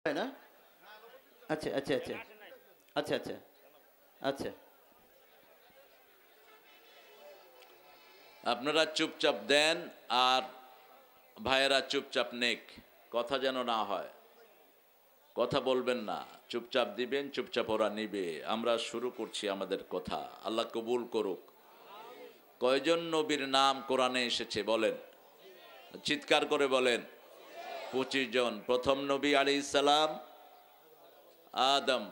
হয় না? আচ্ছা আচ্ছা আচ্ছা আচ্ছা আচ্ছা আচ্ছা। আপনারা চুপচাপ দেন আর ভাইয়েরা চুপচাপ নেক, কথা যেন না হয়, কথা বলবেন না, চুপচাপ দিবেন, চুপচাপ ওরা নিবে। আমরা শুরু করছি আমাদের কথা, আল্লাহ কবুল করুক। কয়জন নবীর নাম কোরআনে এসেছে বলেন, চিৎকার করে বলেন। 25 জন। প্রথম নবী আলাইহিস সালাম আদম।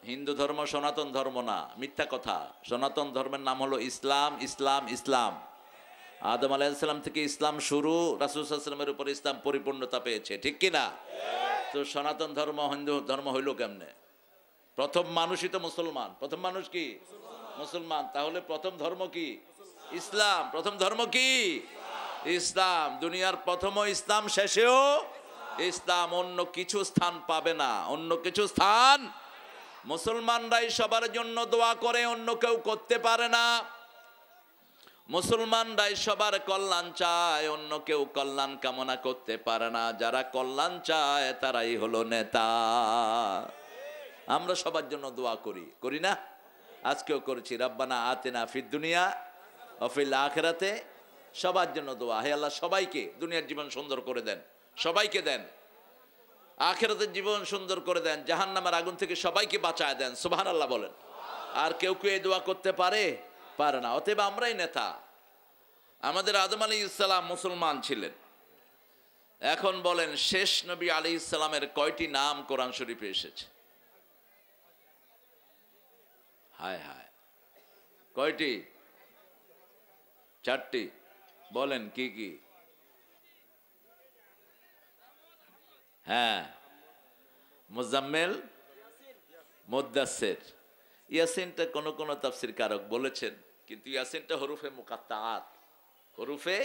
হিন্দু ধর্ম সনাতন ধর্ম না, মিথ্যা কথা। সনাতন ধর্মের নাম হলো ইসলাম। ইসলাম ইসলাম আদম আলাইহিস সালাম থেকে ইসলাম শুরু, রাসূল সাল্লাল্লাহু আলাইহি ওয়াসাল্লামের উপর ইসলাম পরিপূর্ণতা পেয়েছে, ঠিক কি না? তো সনাতন ধর্ম হিন্দু ধর্ম হইল কেমনে? প্রথম মানুষই তো মুসলমান। প্রথম মানুষ কি? মুসলমান। তাহলে প্রথম ধর্ম কি? ইসলাম। প্রথম ধর্ম কি? ইসলাম। দুনিয়ার প্রথমও ইসলাম, শেষেও ইসলাম। অন্য কিছু স্থান পাবে না, অন্য কিছু স্থান। মুসলমানরাই সবার জন্য দোয়া করে, অন্য কেউ করতে পারে না। মুসলমানরাই সবার কল্যাণ চায়, অন্য কেউ কল্যাণ কামনা করতে পারে না। যারা কল্যাণ চায় তারাই হলো নেতা। আমরা সবার জন্য দোয়া করি, করি না? আজকেও করেছি, রব্বানা আতিনা ফিদ দুনিয়া ওয়া ফিল আখিরাতে। সবার জন্য দোয়া, হে আল্লাহ সবাইকে দুনিয়ার জীবন সুন্দর করে দেন, সবাইকে দেন। আখিরাতের জীবন সুন্দর করে দেন, জাহান্নামের আগুন থেকে সবাইকে বাঁচায় দেন। সুবহানাল্লাহ বলেন। আর কেউ কেউ এই দোয়া করতে পারে? পারে না। অতএব আমরাই নেতা। আমাদের আদম আলাইহিস সালাম মুসলমান ছিলেন। এখন বলেন, শেষ নবী আলাইহিস সালামের কয়টি নাম কোরআন শরীফে এসেছে? হায় হায়, কয়টি? 4টি। বলেন কি কি? হ্যাঁ, মুজাম্মিল, মুদ্দাসসির। ইয়াসিনটা কোন কোন তাফসীর কারক বলেছেন, কিন্তু ইয়াসিনটা হরুফে মুকাত্তাআত। হরুফে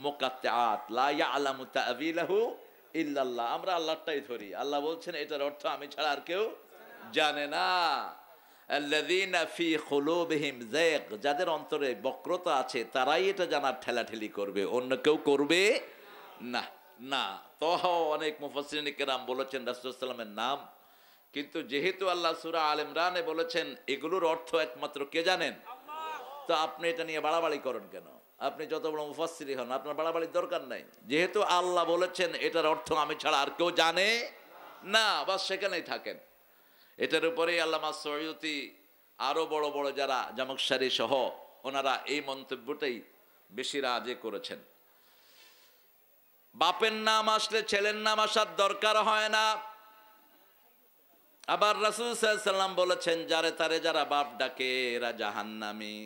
মুকাত্তাআত, লা ইয়ালামু তা'ওয়িলাহু ইল্লাল্লাহ। আমরা আল্লাহটাই ধরি। আল্লাহ বলছেন এটার অর্থ আমি ছাড়া আর কেউ জানে না। আল্লাযীনা ফী কুলুবিহিম যায়গ, যাদের অন্তরে বক্রতা আছে তারাই এটা জানার ঠেলাঠেলি করবে, অন্য কেউ করবে না। না তহ অনেক মুফাসসিরিন কেরাম বলেছেন রাসূল সাল্লাল্লাহু আলাইহি ওয়াসাল্লামের নাম, কিন্তু যেহেতু আল্লাহ সূরা আল ইমরানে বলেছেন এগুলোর অর্থ একমাত্র কে জানেন? তো আপনি এটা নিয়ে বাড়াবাড়ি করেন কেন? আপনি যত বড় মুফাসসির হন, আপনার বাড়াবাড়ির দরকার নাই। যেহেতু আল্লাহ বলেছেন এটার অর্থ আমি ছাড়া আর কেউ জানে না, বাস সেখানেই থাকেন। এটার উপরেই আল্লামা সয়ুতি আরো বড় বড় যারা জামকশারি সহ ওনারা এই মন্তব্যটাই বেশি রাজে করেছেন। বাপের নাম আসলে ছেলের নাম আসার দরকার হয় না। আবার রাসূল সাল্লাল্লাহু আলাইহি ওয়াসাল্লাম বলেছেন, যারে তারে যারা বাপ ডাকে এরা জাহান্নামী।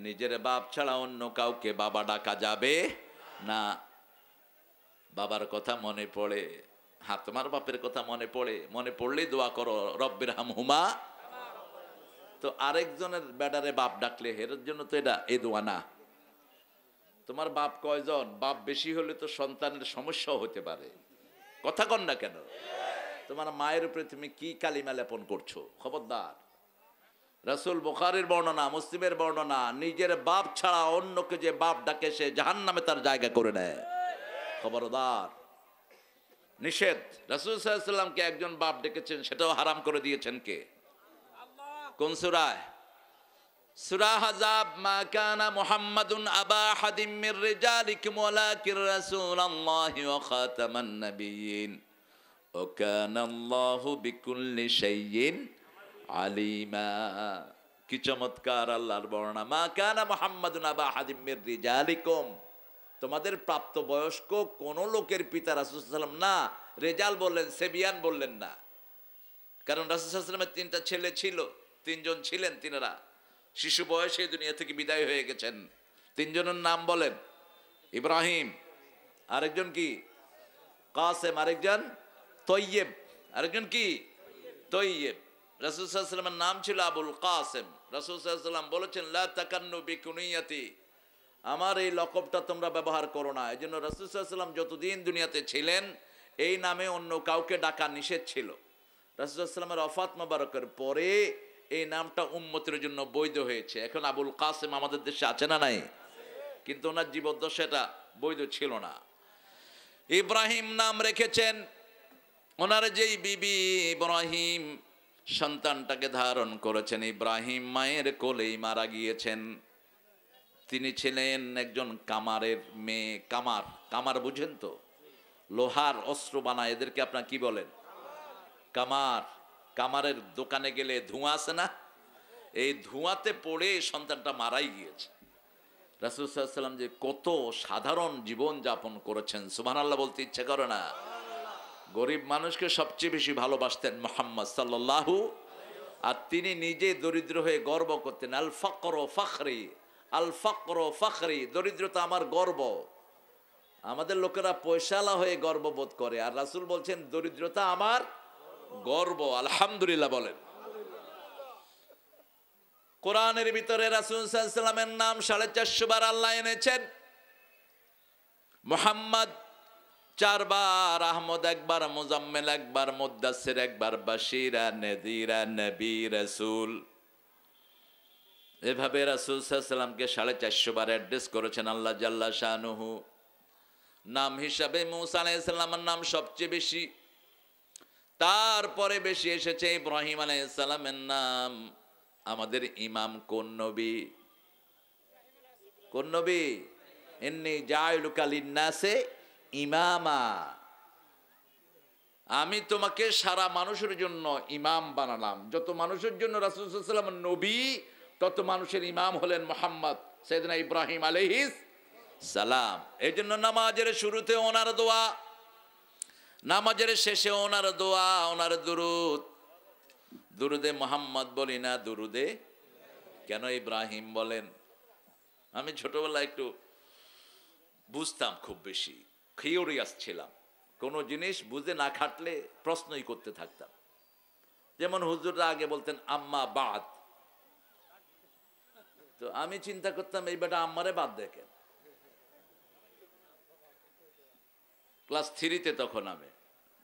নিজের বাপ ছাড়া অন্য কাউকে বাবা ডাকা যাবে না। বাবার কথা মনে পড়ে, হ্যাঁ তোমার বাপের কথা মনে পড়ে, মনে পড়লেই দোয়া করো রব্বির হামহুমা। তো আরেকজনের বেডারে বাপ ডাকলে এর জন্য তো এটা এই দোয়া না। তোমার বাপ কয়জন? বাপ বেশি হলে তো সন্তানের সমস্যাও হতে পারে। কথা কন না কেন? তোমার মায়ের উপরে তুমি কি কালিমা লেপন করছো? খবরদার। রাসূল বুখারীর বর্ণনা, মুসলিমের বর্ণনা, নিজের বাপ ছাড়া অন্যকে যে বাপ ডাকে সে জাহান্নামে তার জায়গা করে নেয়। খবরদার, নিষেধ। রাসূল সাল্লাল্লাহু আলাইহি ওয়াসাল্লামকে একজন বাপ ডেকেছেন, সেটাও হারাম করে দিয়েছেন কে? কোন সূরায়? সূরা আহজাব। মা কানা মুহাম্মাদুন আবা আহাদিম মির রিজালিকুম ওয়ালাকিন রাসূলুল্লাহি ওয়া খাতামান নাবিয়্যিন ওয়া কানাল্লাহু বিকুল্লি শাইইন আলিমা। কি চমৎকার আল্লাহর বর্ণনা। মা কানা মুহাম্মাদুন আবা আহাদিম মির রিজালিকুম, তোমাদের প্রাপ্তবয়স্ক কোন লোকের পিতা রাসূল সাল্লাল্লাহু আলাইহি ওয়াসাল্লাম না। রেজাল বললেন, সেবিয়ান বললেন না। কারণ রাসূল সাল্লাল্লাহু আলাইহি ওয়াসাল্লামের 3টা ছেলে ছিল, 3 জন ছিলেন, তিনারা শিশু বয়সে দুনিয়া থেকে বিদায় হয়ে গেছেন। 3 জনের নাম বলেন। ইব্রাহিম, আরেকজন কি? কাসেম, আরেকজন তৈয়ব, আরেকজন কি? তৈয়ব। রাসূল সাল্লাল্লাহু আলাইহি ওয়াসাল্লামের নাম ছিল আবুল কাসেম। রাসূল সাল্লাল্লাহু আলাইহি ওয়াসাল্লাম বলেছেন, লা তাকান্নু বিকুনিয়াতি, আমার এই লকবটা তোমরা ব্যবহার করো না। এজন্য রাসূল সাল্লাল্লাহু আলাইহি ওয়াসাল্লাম যতদিন দুনিয়াতে ছিলেন এই নামে অন্য কাউকে ডাকা নিষেধ ছিল। রাসূল সাল্লাল্লাহু আলাইহি ওয়াসাল্লামের ওফাত মোবারকের পরে এই নামটা উম্মতের জন্য বৈধ হয়েছে। এখন আবুল কাসেম আমাদের দেশে আছে না নাই? কিন্তু ওনার জীবদ্দশায় এটা বৈধ ছিল না। ইব্রাহিম নাম রেখেছেন ওনার যেই বিবি ইব্রাহিম সন্তানটাকে ধারণ করেছেন, ইব্রাহিম মায়ের কোলেই মারা গিয়েছেন। তিনি ছিলেন একজন কামারের মেয়ে। কামার, কামার বুঝেন তো? লোহার অস্ত্র বানায়, এদেরকে আপনার কি বলেন? কামার। কামারের দোকানে গেলে ধোঁয়া আছে না, এই ধোঁয়াতে পড়ে সন্তানটা মারাই গিয়েছে। রাসূল সাল্লাল্লাহু আলাইহি ওয়াসাল্লাম যে কত সাধারণ জীবন যাপন করেছেন, সুবহানাল্লাহ বলতে ইচ্ছে করে না। গরিব মানুষকে সবচেয়ে বেশি ভালোবাসতেন মুহাম্মদ সাল্লাল্লাহু, আর তিনি নিজে দরিদ্র হয়ে গর্ব করতেন, আল ফাকরু ফখরি, আল ফাকরু ফখরি, দরিদ্রতা আমার গর্ব। আমাদের লোকেরা পয়সাওয়ালা হয়ে গর্ববোধ করে, আর রাসূল বলছেন দরিদ্রতা আমার গর্ব। আলহামদুলিল্লাহ বলেন। কোরআনের ভিতরে রাসূল সাল্লাল্লাহু আলাইহি ওয়াসাল্লামের নাম 450 বার আল্লাহ এনেছেন। মুহাম্মদ 4 বার, আহমদ 1 বার, মুজাম্মিল 1 বার, মুদ্দাসসির 1 বার, বাশীরা নাযীরা নবী রাসূল। এভাবে রাসূল সাল্লাল্লাহু আলাইহি ওয়াসাল্লামকে 450 বার অ্যাড্রেস করেছেন আল্লাহ জাল্লা শানুহু। নাম হিসাবে মূসা আলাইহিস সালামের নাম সবচেয়ে বেশি, তারপরে বেশি এসেছে ইব্রাহিম আলাইহিস সালামের নাম। আমাদের ইমাম কোন নবী? কোন নবী? ইন্নী জাইলুকা লিন্নাসে ইমামা, আমি তোমাকে সারা মানুষের জন্য ইমাম বানালাম। যত মানুষের জন্য রাসূল সাল্লাল্লাহু আলাইহি ওয়াসাল্লাম নবী, তত মানুষের ইমাম হলেন মুহাম্মদ সাইয়েদনা ইব্রাহিম আলাইহিস সালাম। এই জন্য নামাজের শুরুতে ওনার দোয়া, নামাজের শেষে ওনার দোয়া, ওনার দুরূদ। দুরুদে মুহাম্মদ বলি না, দুরুদে কেন ইব্রাহিম বলেন? আমি ছোটবেলায় একটু বুঝতাম, খুব বেশি কিউরিয়াস ছিলাম। কোনো জিনিস বুঝে না খাটলে প্রশ্নই করতে থাকতাম। যেমন হুজুররা আগে বলতেন আম্মা বাদ, তো আমি চিন্তা করতাম এই বেটা আম্মারে বাদ দেখেন। ক্লাস 3-তে তখন আমি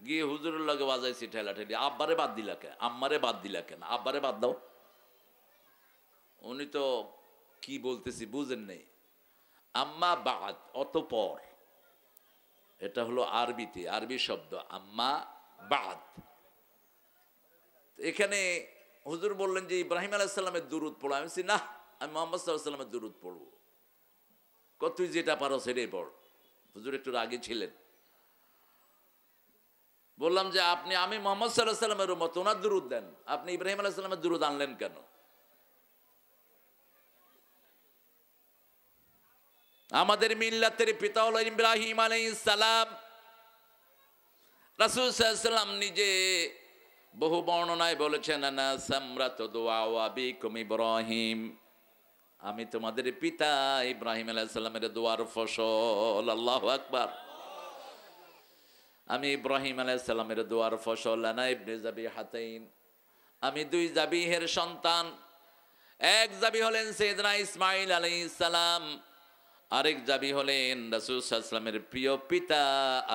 গিয়ে হুজুরের লগে বাজাইছি ঠেলা ঠেলি, আব্বারে বাদ দিলা কেন, আম্মারে বাদ দিলা কেন, আব্বারে বাদ দাও। উনি তো কি বলতেছি বুঝেন নেই। আম্মা বাদ অতঃপর, এটা হলো আরবিতে, আরবি শব্দ আম্মা বাদ। এখানে হুজুর বললেন যে ইব্রাহিম আলাইহিস সালামের দুরূদ পড়ো। আমি বলছি না, আমি মুহাম্মদ সাল্লাল্লাহু আলাইহি ওয়াসাল্লামের দুরূদ পড়বো। কত তুই যেটা পারো সেটাই পড়। হুজুর একটু রাগী ছিলেন। বললাম যে আপনি, আমি মুহাম্মদ সাল্লাল্লাহু আলাইহি ওয়াসাল্লামের উম্মত, ওনার দুরূদ দেন, আপনি ইব্রাহিম আলাইহিস সালামের দুরূদ আনলেন কেন? আমাদের মিল্লাতের পিতা হলো ইব্রাহিম আলাইহিস সালাম। রাসূল সাল্লাল্লাহু আলাইহি ওয়াসাল্লাম নিজে বহু বর্ণনায় বলেছেন, আনা সামরাতু দুআ আবিকুম ইব্রাহিম, আমি তোমাদের পিতা ইব্রাহিম আলাইহিস সালামের দোয়ার ফসল। আল্লাহু আকবার। আমি ইব্রাহিম আলাইহিস সালামের দোয়ার ফসল। আনা ইবনে যাবিহাতাইন, আমি 2 যাবিহের সন্তান। এক যাবি হলেন সাইয়েদনা ইসমাঈল আলাইহিস সালাম, আরেক যাবি হলেন রাসূল সাল্লাল্লাহু আলাইহি ওয়াসাল্লামের প্রিয় পিতা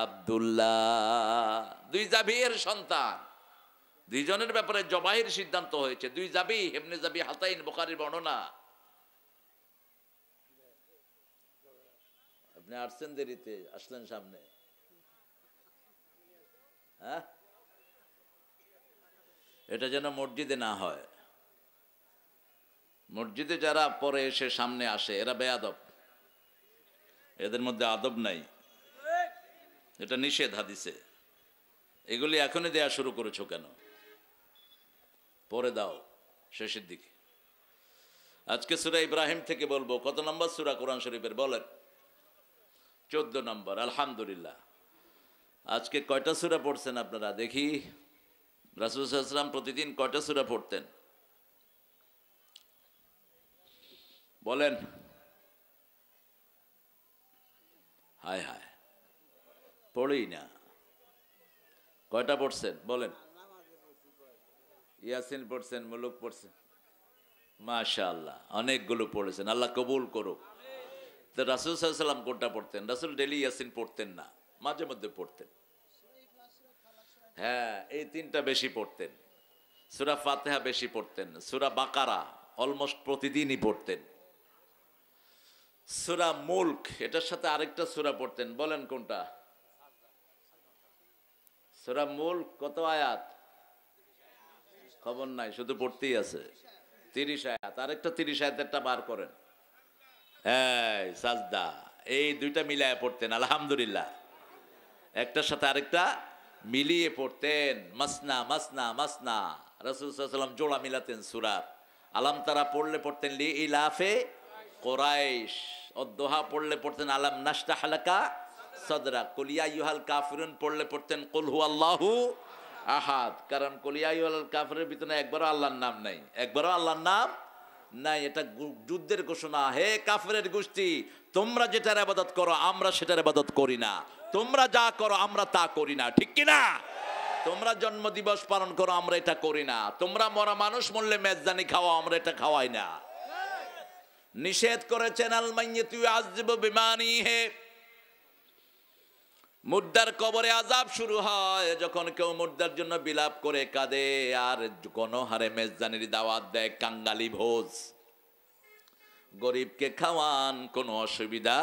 আব্দুল্লাহ। 2 যাবিহের সন্তান, 2 জনের ব্যাপারে জবাইয়ের সিদ্ধান্ত হয়েছে। 2 যাবি, ইবনে যাবিহাতাইন, বুখারীর বর্ণনা। আপনি আসছেন দেরিতে, আসলেন সামনে। হ্যাঁ, এটা যেন মসজিদে না হয়। মসজিদে যারা পরে এসে সামনে আসে এরা বেয়াদব, এদের মধ্যে আদব নাই, এটা নিষেধ হাদিসে। এগুলি এখনই দেয়া শুরু করেছো কেন? পরে দাও শেষের দিকে। আজকে সূরা ইব্রাহিম থেকে বলবো। কত নম্বর সূরা কোরআন শরীফের বলেন? 14 নম্বর। আলহামদুলিল্লাহ। আজকে কয়টা সূরা পড়ছেন আপনারা দেখি? রাসূল সাল্লাল্লাহু আলাইহি ওয়াসাল্লাম প্রতিদিন কয়টা সূরা পড়তেন বলেন? হায় হায়, পড়েই না। কয়টা পড়ছেন বলেন? ইয়াসিন পড়ছেন, মুলুক পড়ছেন, মাশাআল্লাহ অনেকগুলো পড়েছেন, আল্লাহ কবুল করুক। তো রাসূল সাল্লাল্লাহু আলাইহি ওয়াসাল্লাম কোনটা পড়তেন? রাসূল ডেইলি ইয়াসিন পড়তেন না, মাঝে মধ্যে পড়তেন। হ্যাঁ, এই 3টা বেশি পড়তেন। সূরা ফাতিহা বেশি পড়তেন, সূরা বাকারা অলমোস্ট প্রতিদিনই পড়তেন, সূরা মুলক এটার সাথে আরেকটা সূরা পড়তেন, বলেন কোনটা? সূরা মুলক কত আয়াত খবর নাই, শুধু পড়তেই আছে। 30 আয়াত। আরেকটা 30 আয়াতেরটা বার করেন। এই সাজদা, এই দুইটা মিলায়ে পড়তেন আলহামদুলিল্লাহ, একটার সাথে আরেকটা মিলিয়ে পড়তেন। মাসনা মাসনা মাসনা, রাসূল সাল্লাল্লাহু আলাইহি ওয়াসাল্লাম জোড়া মিলাতেন সূরার। আলাম তারা পড়তেন লি ইলাফে কুরাইশ, অদ্দোহা পড়তেন আলাম নাশরাহ লাকা সাদরা, কুল ইয়া আইয়ুহাল কাফিরুন পড়তেন কুল হুয়াল্লাহু আহাদ। কারণ কুল ইয়া আইয়ুহাল কাফিরের ভিতরে একবারও আল্লাহর নাম নাই, একবারও আল্লাহর নাম নাই। এটা যুদ্ধের ঘোষণা। হে কাফেরের গোষ্ঠী, তোমরা যেটার ইবাদত করো আমরা সেটার ইবাদত করি না, তোমরা যা করো আমরা তা করি না, ঠিক কি না? তোমরা জন্ম দিবস পালন করো আমরা এটা করি না, তোমরা মরা মানুষ মরলে মেজদানি খাওয়া আমরা এটা খাওয়াই না। নিষেধ করেছেন আল মাইয়িতু ইউআযযিবু বিমানিহি, মুর্দার কবরে আযাব শুরু হয় যখন কেউ মুর্দার জন্য বিলাপ করে কাঁদে আর গণহারে মেজদানির দাওয়াত দেয়, কাঙ্গালি ভোজ। গরিবকে খাওয়ান, কোনো অসুবিধা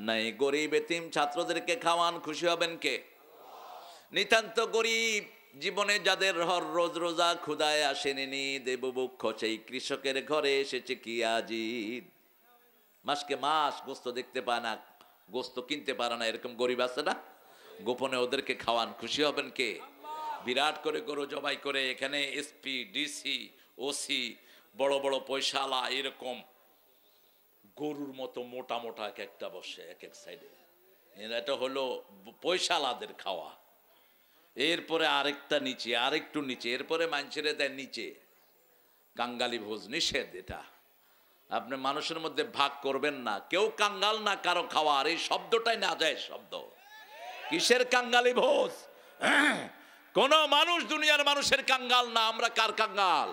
নাই, গরিব এতিম ছাত্রদেরকে খাওয়ান, খুশি হবেন কে? নিতান্ত গরিব জীবনে যাদের রোজ রোজা ক্ষুদায় আসেনি, দেববক্ষ সেই কৃষকের ঘরে এসেছে কি আজিদ, মাসকে মাস গোস্ত দেখতে পায় না, গোস্ত কিনতে পারে না, এরকম গরিব আছে না? গোপনে ওদেরকে খাওয়ান, খুশি হবেন কে? বিরাট করে গরু জবাই করে এখানে এসপি ডিসি ওসি বড় বড় পয়সালা এরকম গরুর মতো মোটা মোটা এক একটা বসে এক এক সাইডে, এটা হলো পয়সালাদের খাওয়া। এরপরে আরেকটা নিচে, আরেকটু নিচে, এরপরে মানুষের দেয় নিচে। কাঙ্গালি ভোজ নিষেধ। এটা আপনি মানুষের মধ্যে ভাগ করবেন না, কেউ কাঙ্গাল না কারো খাওয়ার, এই শব্দটাই না যায় শব্দ। কিসের কাঙ্গালি ভোজ? কোন মানুষ দুনিয়ার মানুষের কাঙ্গাল না, আমরা কার কাঙ্গাল?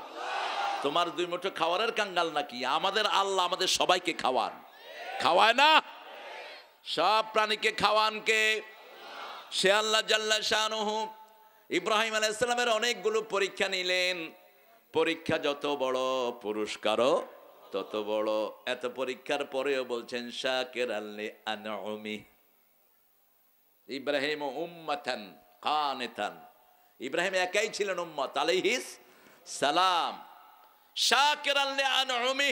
তোমার দুই মুঠো খাওয়ারের কাঙ্গাল নাকি? আমাদের আল্লাহ আমাদের সবাইকে খাওয়ান, খাওয়ায় না? সব প্রাণীকে খাওয়ান কে? সে আল্লাহ জাল্লা শানুহু। ইব্রাহিম আলাইহিস সালামের অনেকগুলো পরীক্ষা নিলেন, পরীক্ষা যত বড় পুরস্কারও তত বড়। এত পরীক্ষার পরেও বলছেন শাকিরাল লিআনউমি। ইব্রাহিম উম্মাতান কানিতান, ইব্রাহিম একাই ছিলেন উম্মত আলাইহিস সালাম। শাকিরাল লিআনউমি,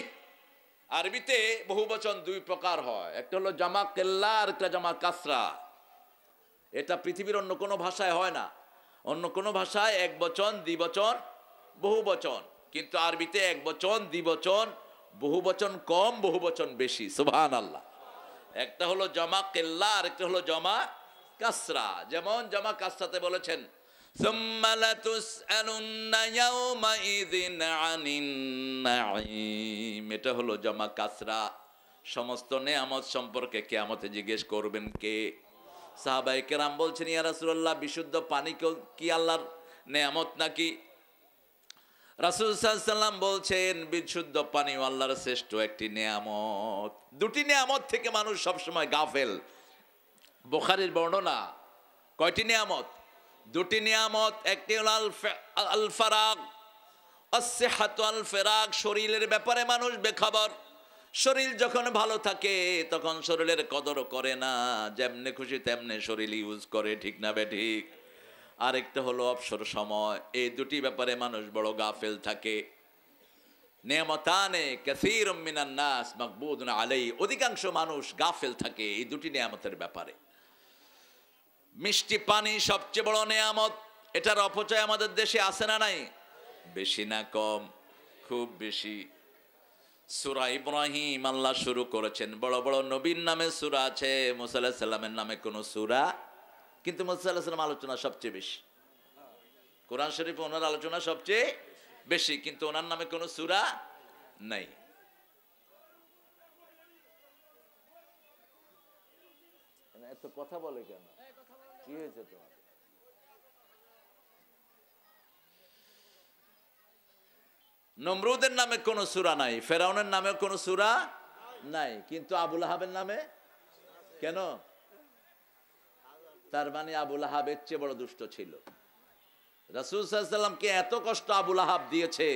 আরবিতে বহুবচন দুই প্রকার হয়, একটা হলো জামা কিল্লা আর একটা জামা কাসরা। এটা পৃথিবীর অন্য কোনো ভাষায় হয় না, অন্য কোনো ভাষায় এক বচন দ্বিবচন বহুবচন, কিন্তু আরবিতে এক বচন দ্বিবচন বহুবচন কম, বহুবচন বেশি। সুবহানাল্লাহ। একটা হলো জামা কিল্লা আর একটা হলো জামা কাসরা। যেমন জামা কাসরাতে বলেছেন সুম্মা লাতুসআলুন্না ইয়াওমাইযিন আনিন নাঈম, এটা হলো জামা কাসরা। সমস্ত নেয়ামত সম্পর্কে কিয়ামতে জিজ্ঞেস করবেন কে? সাহাবায়ে কেরাম বলছেন ইয়া রাসূলুল্লাহ, বিশুদ্ধ পানি কি আল্লাহর নেয়ামত নাকি? রাসূল সাল্লাল্লাহু আলাইহি ওয়াসাল্লাম বলছেন বিশুদ্ধ পানি আল্লাহর শ্রেষ্ঠ একটি নেয়ামত। দুটি নেয়ামত থেকে মানুষ সবসময় গাফেল। বুখারীর বর্ণনা, কয়টি নেয়ামত? দুটি নিয়ামত। একটি হল আল ফারাগ, আস-সিহহাতু আল ফিরাগ, শরীরের ব্যাপারে মানুষ বেখবর। শরীর যখন ভালো থাকে তখন শরীরের কদর করে না, যেমনে খুশি তেমনে শরীর ইউজ করে, ঠিক না বেঠিক? আরেকটা হলো অবসর সময়। এই দুটি ব্যাপারে মানুষ বড় গাফেল থাকে। নিয়ামতানে কাসীরুম মিনান নাস মাগবুদুন আলাইহি, অধিকাংশ মানুষ গাফেল থাকে এই দুটি নিয়ামতের ব্যাপারে। মিষ্টি পানি সবচেয়ে বড় নিয়ামত, এটার অপচয় আমাদের দেশে আছে না নাই? বেশি না কম? খুব বেশি। সূরা ইব্রাহিম আল্লাহ শুরু করেছেন, বড় বড় নবীর নামে সূরা আছে, মুসা আলাইহিস সালামের নামে কোনো সূরা, কিন্তু মুসা আলাইহিস সালাম আলোচনা সবচেয়ে বেশি। কোরআন শরীফে ওনার আলোচনা সবচেয়ে বেশি, কিন্তু ওনার নামে কোনো সূরা নাই। এত কথা বলে কেন? কি হয়েছে তোমার? নমরুদের নামে কোনো সূরা নাই, ফেরাউনের নামে কোনো সূরা নাই, কিন্তু আবু লাহাবের নামে কেন? তার মানে আবু লাহাবের চেয়ে বড় দুষ্ট ছিল। রাসূল সাল্লাল্লাহু আলাইহি ওয়াসাল্লামকে এত কষ্ট আবু লাহাব দিয়েছে